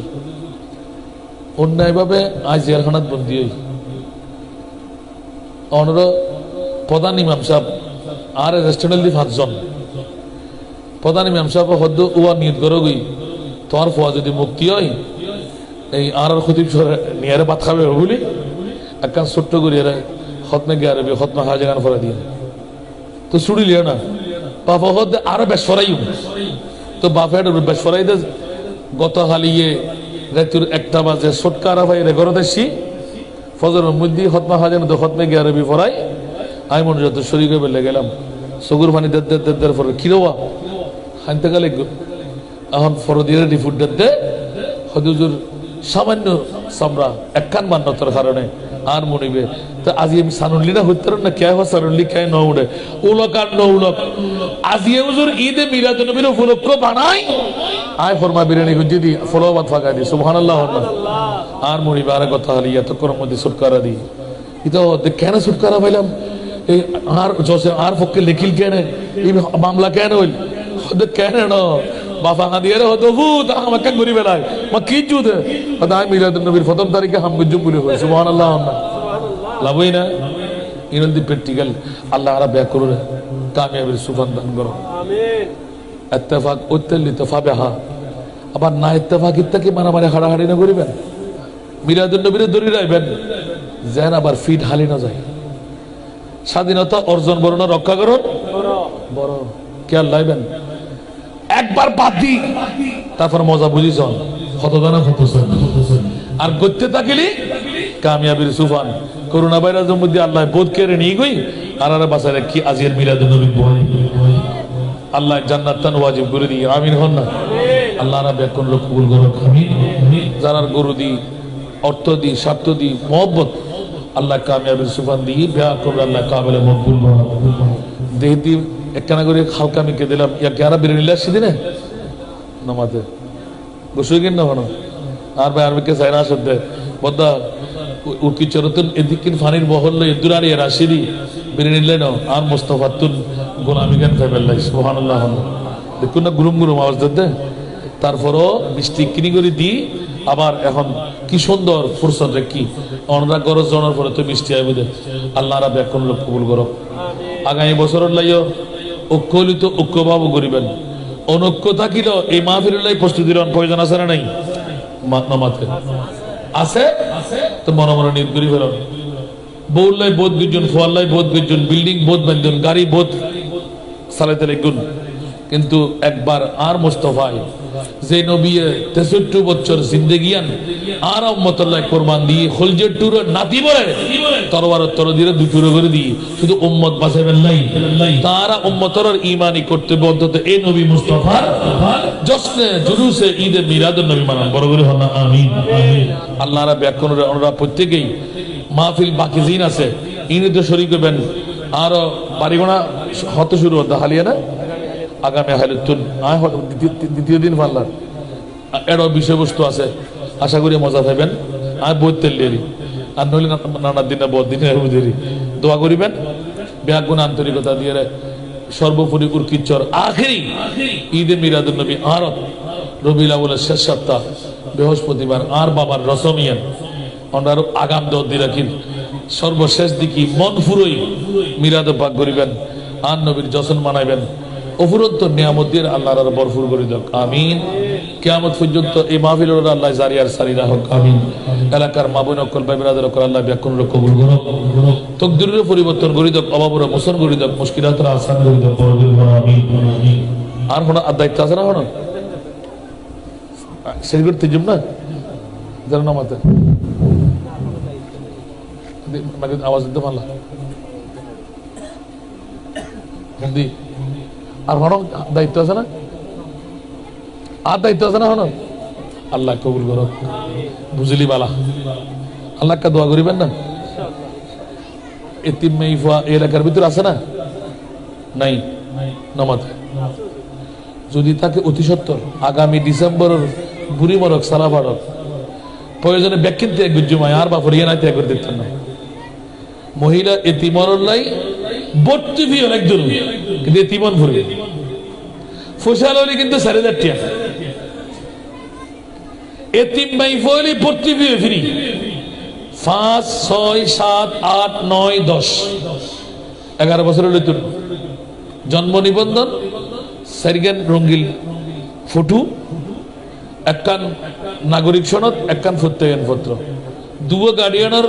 অন্যায়ভাবে আজ জেলখানাত বন্দী হই অনর প্রধান ইমাম সাহেব আর রেস্টুরেন্ট দি 5 জন প্রধান ইমাম সাহেব হদ্দ উয়া নিয়ত করো গই তোমার ফোয়া যদি মুক্তি হয় এই আর খতিব নিয়ারে ভাত খাবে বলি একখান ছোট্ট করিয়ে খতমে গিয়ে আরবি খতমে হাজাগান ফরা দিয়ে তো ছুড়ি লিও না বাবা হদ আরো বেশ ফরাই তো বাপের বেশ ফরাই দে গত হালিয়ে রাতুর 1টা বাজে ছোটকারা ভাই রে ঘরে দেখছি ফজরের মধ্যে খতমা হাজান তো খতমে গিয়ে আরবি পড়াই আমি মনে যত শরীর বেলে গেলাম সগুর পানি দেড় পরে কিরোয়া খানতে গেলে এখন ফরদিয়ার রিফুট দে হদুজুর সামান্য সামরা একখান মান্যতার কারণে আর মনিবে তো আজি আমি সানুল্লি না হইতে না কে হয় সানুল্লি কে ন উঠে উলক আর ন উলক আজি হুজুর ঈদে মিলাদ নবীর উপলক্ষ বানাই আয় ফরমা বিরিয়ানি গুজি দি ফলোবাদ ফাঁকা দি সুবহানাল্লাহ আর মনিবে আর কথা হলি এত কর মধ্যে ছুটকারা দি ইতো কেন ছুটকারা পাইলাম এই আর জসে আর পক্ষে লিখিল কেন এই মামলা কেন হইল কেন না বাফা দিয়ে হতো ভূত আমাকে ঘুরি বেলায় মা কি জুতে আয় মিলাদ নবীর প্রথম তারিখে হাম গুজুম বলে হয় সুবহানাল্লাহ লাভই না ইনন্দি প্র্যাকটিক্যাল আল্লাহ আরা ব্যাক করো কামিয়াবির সুফান দান করো আমিন ইত্তেফাক উত্তালি তফাবাহা আবার না ইত্তেফাক ইত্তাকি মারামারি হাড়াহাড়ি না করিবেন মিলাদুন নবীর দড়ি রাখবেন যেন আবার ফিট হালি না যায় স্বাধীনতা অর্জন বড় না রক্ষা করুন বড় খেয়াল লাইবেন একবার বাদ দি তারপর মজা বুঝিস কতদানা কত আর করতে থাকিলি কামিয়াবির সুফান করোনা ভাইরাসের মধ্যে আল্লাহ বোধ কেড়ে নিয়ে গই আর বাসায় কি আজির মিলাদুন নবী আল্লাহ জান্নাত তান ওয়াজিব করে দি আমিন হন না আল্লাহ রাব্বি কোন লোক কবুল করুন আমিন যারা গরু দি অর্থ দি স্বার্থ দি মহব্বত আল্লাহ কামিয়াবির সুফান দি বিয়া করে আল্লাহ কাবিলে মকবুল দেহদি একখানা করে হালকা মিকে দিলাম ইয়া গ্যারা বিরিয়ানি আসছি দিনে নামাতে বসে কিন না হনো আর ভাই আরবিকে চাইনা আসতে বদ্দা উকি চরতুন এদিকিন ফানির বহল্লে এদুরার এর আসিরি বিরিয়ানি লেন আর মুস্তাফাতুন গোলামি গান ফেবেল্লাই সুবহানাল্লাহ দেখুন না গুরুম গুরুম আওয়াজ দিতে তারপরও বৃষ্টি কিনি করে দি আবার এখন কি সুন্দর ফুরসত রে কি অনরা গরজ জনের পরে তো বৃষ্টি আইবে দে আল্লাহ রাব্বি কোন লোক কবুল করো আগামী বছরের লাইও ঐক্যলিত ঐক্যভাব করিবেন অনৈক্য থাকিল এই মাহফিলের প্রস্তুতি লন প্রয়োজন আছে না নাই নামাতে আছে তো মনে মনে নিয়ত করি ফেলুন বউল্লাই বোধ গুজন ফোয়াল্লাই বোধ গুজন বিল্ডিং বোধ বান্ধন গাড়ি বোধ চালাইতে লাগুন কিন্তু একবার আর মুস্তাফায় যে নবী 63 বছর জিন্দেগিয়ান আর উম্মতুল্লাহ কুরবান দিয়ে খলজের টুর নাতি বলে তরবারত তর দিয়ে দুটুরো করে দিয়ে শুধু উম্মত বাঁচাবেন নাই তারা উম্মতর ঈমানি কর্তব্য অন্তত এই নবী মুস্তাফার জশ্নে জুলুসে ঈদে মিলাদুন নবী মানান বড় করে হন আমিন আল্লাহ রাব্বি কোনরা ওনারা প্রত্যেকই মাহফিল বাকি জিন আছে ইনি তো শরীক হবেন আর বাড়িগোনা হতে শুরু হতে হালিয়া না আগামী হাইলুতুন দ্বিতীয় দিন পারলাম এর বিষয়বস্তু আছে আশা করি মজা পাইবেন আর বই তেলি আর নইলে নানা দিন বদ দিনে বুঝেরি দোয়া করিবেন ব্যাগুণ আন্তরিকতা দিয়ে সর্বোপরি উরকিচ্চর আখেরি ঈদে মিলাদুন নবী আর রবিউল আউয়ালের শেষ সপ্তাহ বৃহস্পতিবার আর বাবার রসমিয়ান ওনার আগাম দর দি রাখিল সর্বশেষ দিকে মন ফুরই মিলাদ পাক করিবেন আর নবীর যশন মানাইবেন অফুরন্ত নিয়ামত দিয়ে আল্লাহর বরফুর করে দাও আমিন কিয়ামত পর্যন্ত এই মাহফিলের আল্লাহ জারি আর সারি রাখুক আমিন এলাকার মা বোন অকল ভাই ব্রাদার অকল আল্লাহ ব্যাকুন কবুল করুক তকদিরের পরিবর্তন করে দাও অভাবরা মোচন করে দাও মুশকিলাতের আসান করে দাও আমিন আর হন আর দায়িত্ব আছে না হন সেই করতে জুম না জানো না মাতে আওয়াজ দিতে পারলা হিন্দি আর হন দায়িত্ব আছে না আর দায়িত্ব আছে না হন আল্লাহ কবুল করো বুঝলি বালা আল্লাহকে দোয়া করিবেন না এতিম মেইফা এলাকার ভিতর আছে না নাই নামাতে যদি তাকে অতি সত্তর আগামী ডিসেম্বরের বুড়ি মরক সালা বাড়ক প্রয়োজনে ব্যাখ্যিত ত্যাগ গুজ্জুমায় আর বা ফরিয়া নাই ত্যাগ করে দিতেন না মহিলা এতিমর লাই বর্তি ফি অনেক দূর কিন্তু এতিমন ভরবে ফসল হলে কিন্তু 4,500 টাকা এতিম মাই ফলি বর্তি ফি ফ্রি 5, 6, 7, 8, 9, 10 11 বছর হলে তোর জন্ম নিবন্ধন সারিগান রঙ্গিল ফটো একখান নাগরিক সনদ একখান প্রত্যয়ন পত্র দুটো গার্ডিয়ানের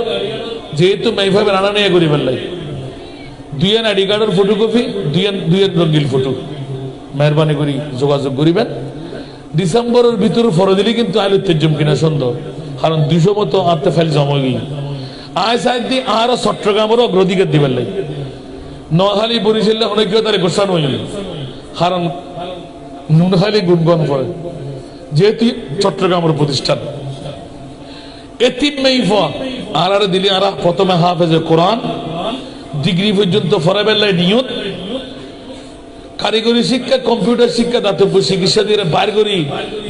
যেহেতু মাইভাবে রানা নিয়ে করি ফেললাই দুইয়ান আইডি কার্ডের ফটোকপি দুইয়ান রঙ্গিল ফটো মেহরবানি করি যোগাযোগ করিবেন ডিসেম্বরের ভিতরে ফর দিলে কিন্তু আইল তেজম কিনা সন্দেহ কারণ 200 মতো আত্মে ফাইল জমা গিয়ে আয় সাইড দি আর চট্টগ্রামের অগ্রাধিকার দিবেন লাগে নোয়াখালী বরিশালে অনেকে তার গোসান হইল কারণ নুনখালী গুনগন করে যেহেতু চট্টগ্রামের প্রতিষ্ঠান এতিম মেইফা আর দিলি আর প্রথমে হাফেজে কোরআন ডিগ্রি পর্যন্ত ফরাবেল্লায় নিয়ত কারিগরি শিক্ষা কম্পিউটার শিক্ষা দাতব্য চিকিৎসা দিয়ে বাইর করি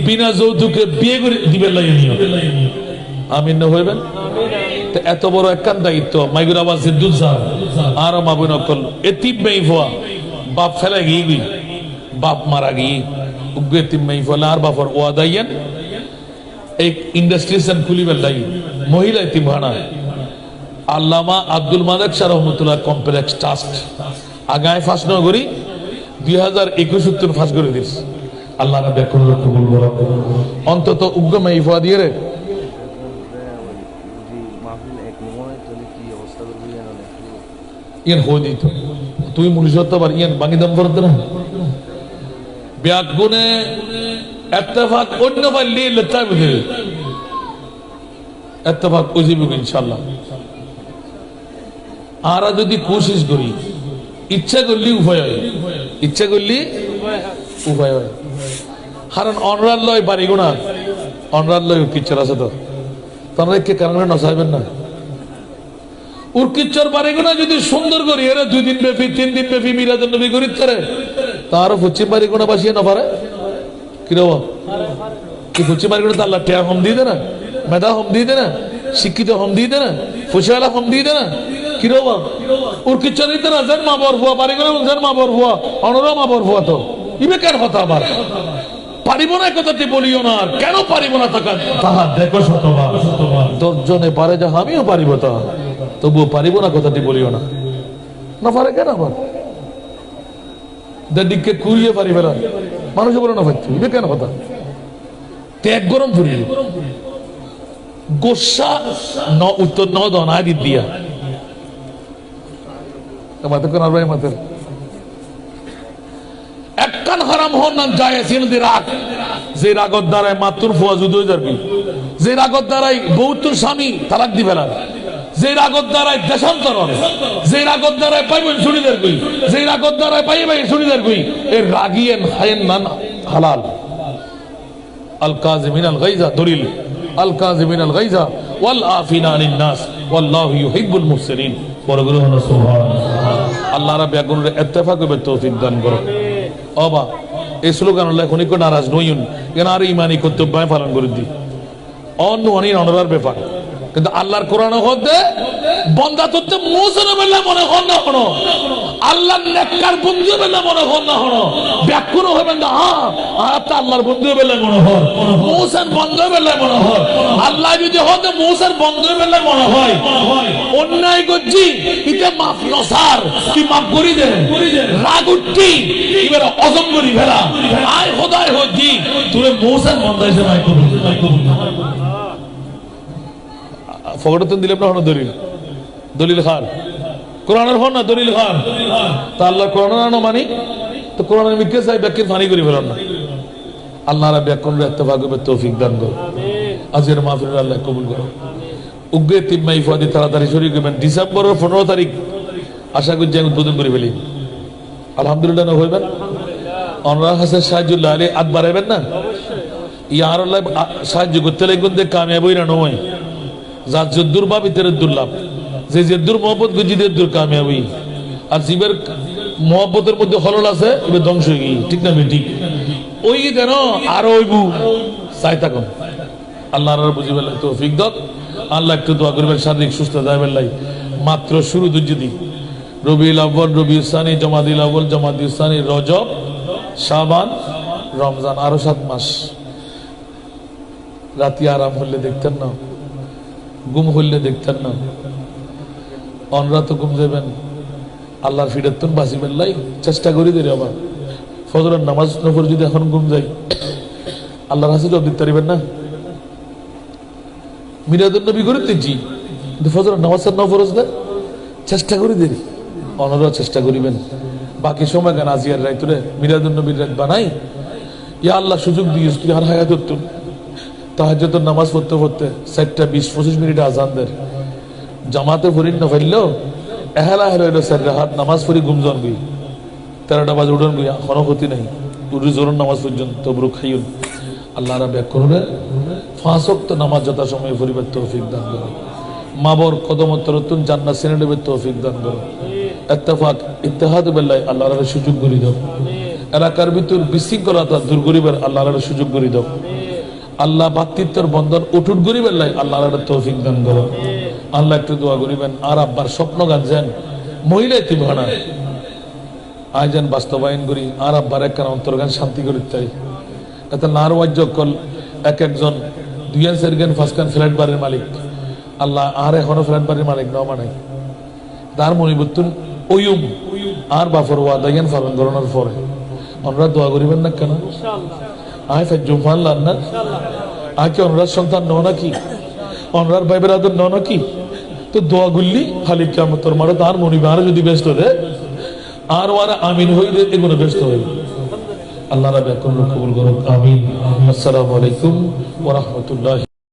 বিনা যৌতুকে বিয়ে করে দিবেন লাগে নিয়ত আমিন না হইবেন এত বড় একখান দায়িত্ব মাইগুর আবাস সিদ্ধুল সাহেব আর মাবুন অকল এতিম মেইফা বাপ ফেলে গিয়ে বাপ মারা গিয়ে উগ্র এতিম মেইফা আর বাপর ওয়াদাইয়েন एक इंडस्ट्रीज खुली बेल्लाई महिला यतीमखाना आल्लामा आब्दुल मालिक शाह रहमतुल्लाह कम्प्लेक्स ट्रास्ट आगाय फास्ट नगरी 2021 ফাঁস করে দিস আল্লাহ না বেকুল কবুল করো অন্তত উগ্র মাইফা দিয়ে রে ইয়ান হই দিত তুই মুরিশত বার ইয়ান বাঙ্গি দম করত না ব্যাগুনে इत्तेफाक অন্য বাল্লি লতা বুঝে इत्तेफाक উজিব ইনশাআল্লাহ আর যদি কোশিশ করি ইচ্ছা করলি উপায় হয় ইচ্ছা করলি উপায় হয় কারণ অনরাল লয় পারিগো না অনরাল লয় কিচ্ছর আছে তো তোমরা কি কারণে নসাইবেন না ওর কিচ্ছর পারিগো না যদি সুন্দর করি এরা 2 দিন ব্যাপী 3 দিন ব্যাপী মিলাদুন নবী করিত করে তার পশ্চিম পারিগো না বাসিয়ে না পারে কি পশ্চিম পারিগো না আল্লাহ টেয়া হম দিয়ে দে না মেধা হম দিয়ে দে না শিক্ষিত হম দিয়ে দে না ফুসিয়ালা হম দিয়ে দে না কিরবা ওর কিচ্ছর দিতে না যেন মা বর ভুয়া পারিগো না যেন মা বর ভুয়া অনরা মা বর ভুয়া তো ইবে কেন কথা আবার পারিব না কথাটি বলিও না কেন পারিব না তাহা দেখো শতবার 10 জনে পারে যা আমিও পারিব তা তবুও পারিব না কথাটি বলিও না না পারে কেন আবার দিককে কুড়িয়ে পারিবে না মানুষ বলে না ভাবছি ইবে কেন কথা ত্যাগ গরম ফুরিয়ে গোসা ন উত্তর ন দনা দিয়া মাতে কোন আর ভাই মাতে একখান হারাম হন না যায় সিনদি রাগ যে রাগত দ্বারাই মাতুর ফুয়া যুদ্ধ হয়ে যাবে যে রাগত দ্বারাই বহুতুর স্বামী তালাক দিবে না যে রাগত দ্বারাই দেশান্তরণ যে রাগত দ্বারাই পাইবেন শুনিদের কই যে রাগত দ্বারাই পাইবেন শুনিদের কই এর রাগিয়েন হায়েন না হালাল আল কাযিমিন আল গায়জা দলিল আল কাযিমিন আল গায়জা ওয়াল আফিনা আনিন নাস ওয়াল্লাহু ইউহিব্বুল মুহসিনিন বড়গুলো হলো সুবহানাল্লাহ আল্লাহ রাব্বুল আলামিন ইত্তেফাক হবে তৌফিক দান করো অবা এই স্লোগান আল্লাহ কোন কোন নারাজ নইউন কেন আর ইমানি কর্তব্য পালন করে দি অন্য অনিন অনরার ব্যাপার কিন্তু আল্লাহর কোরআন হতে বন্দা তত্ত্ব মুসনা বললে মনে হন না হনো আল্লাহর নেককার বন্ধু বললে মনে হন না হনো ব্যাকুল হবেন না হ্যাঁ আতা আল্লাহর বন্ধু বললে মনে হয় মুসার বন্ধু বললে মনে হয় আল্লাহ যদি হতে মুসার বন্ধু বললে মনে হয় অন্যায় করছি ইতে মাফ নসার কি মাফ করি দে রাগ উঠছি এবার অজম করি ফেলা আয় খোদায় হচ্ছি তুই মুসার বন্ধু হিসেবে মাই কবুল ফগড়তন দিলে না হনো দলিল দলিল খান কোরআনের হন না দলিল খান তা আল্লাহ কোরআনের আনো মানি তো কোরআনের মিথ্যা চাই ব্যাখ্যার ফানি করি ফেলাম না আল্লাহ রা ব্যাকরণের ইত্তেফাক হবে তৌফিক দান করো আজকের মাহফিল আল্লাহ কবুল করো উগ্রে তিম্মা ইফাদি তাড়াতাড়ি শরীর করবেন ডিসেম্বরের 15 তারিখ আশা করছি আমি উদ্বোধন করে ফেলি আলহামদুলিল্লাহ না হইবেন অনরা হাসান সাহায্যুল্লাহ আলী আদ বাড়াইবেন না ইয়ার আল্লাহ সাহায্য করতে লাগবেন যে কামিয়াব হইরা নয় যার যদ্দুর বা ভিতরের দুর্লাভ যে যদ্দুর মহব্বত গুজিদের দূর কামিয়াবি আর জীবের মহব্বতের মধ্যে হলল আছে এবার ধ্বংস হয়ে গিয়ে ঠিক না ঠিক ওই যেন আরো ওইবু চাই থাকুন আল্লাহ বুঝি বেলায় তৌফিক দাও আল্লাহ একটু দোয়া করবেন শারীরিক সুস্থ যায় বেলায় মাত্র শুরু দুর্যদি রবিউল আউয়াল রবিউল সানি জমাদিল আউয়াল জমাদিল সানি রজব শাবান রমজান আরো 7 মাস রাতি আরাম হলে দেখতেন না গুম হইলে দেখতেন না অনরা তো গুম যাবেন আল্লাহর ফিরাতুন বাসিবেন লাই চেষ্টা করি দেরি আবার ফজরের নামাজ নফর যদি এখন গুম যাই আল্লাহর কাছে জবাব দিতে পারবেন না মিলাদুন নবী করে দিচ্ছি কিন্তু ফজরের নামাজ নফরজ দেন চেষ্টা করি দেরি অনরা চেষ্টা করিবেন বাকি সময় গান আজিয়ার রাইতুরে মিলাদুন নবীর রাত বানাই ইয়া আল্লাহ সুযোগ দিয়েছ তুই আর হায়াত তাহাজ্জুদের নামাজ পড়তে পড়তে 4টা 20-25 মিনিট আজান দেয় জামাতে ফরিন না ফেললেও এহেলা হেরইল স্যার হাত নামাজ পড়ি গুমজন গই 13টা বাজে উঠন গই কোনো ক্ষতি নাই উরি জোরন নামাজ পর্যন্ত তবরু খাইউন আল্লাহ রাব্বি করবে 5 ওয়াক্ত নামাজ যথা সময়ে পড়িবার তৌফিক দান করো মা বর কদমত রতুন জান্নাত সিনে দেবে তৌফিক দান করো ইত্তেফাক ইত্তেহাদ বিল্লাহ আল্লাহর সুযোগ করি দাও এলাকার ভিতর বিশৃঙ্খলতা দূর করিবার আল্লাহর সুযোগ করি দাও আল্লাহ ভাতৃত্বের বন্ধন উঠুট করিবার লাই আল্লাহর তৌফিক দান করো আল্লাহ একটু দোয়া করিবেন আর আব্বার স্বপ্ন গান মহিলা তিভানা আয়োজন বাস্তবায়ন করি আর আব্বার এক অন্তর্গান শান্তি করি তাই এত নারওয়াজ্য কল এক একজন 2 সেকেন্ড ফার্স্ট কান ফ্ল্যাট বাড়ির মালিক আল্লাহ আর এখনো ফ্ল্যাট বাড়ির মালিক ন মানে তার মনিবুত্তুন ওয়ুম আর বাফর ওয়াদাইয়ান ফারন গরনার পরে আমরা দোয়া করিবেন না কেন আয় ফাজুম ফাল্লাহ না আকে অনুরাগ সন্তান ন নাকি অনুরাগ ভাই বেরাদর ন নাকি তো দোয়া গুল্লি খালি কিয়ামতের মাঠে তার মনিব আর যদি ব্যস্ত রে আর ওরা আমিন হইলে এগুলো ব্যস্ত হইবে আল্লাহ রাব্বি কবুল করুন আমিন আসসালামু আলাইকুম ওয়া রাহমাতুল্লাহি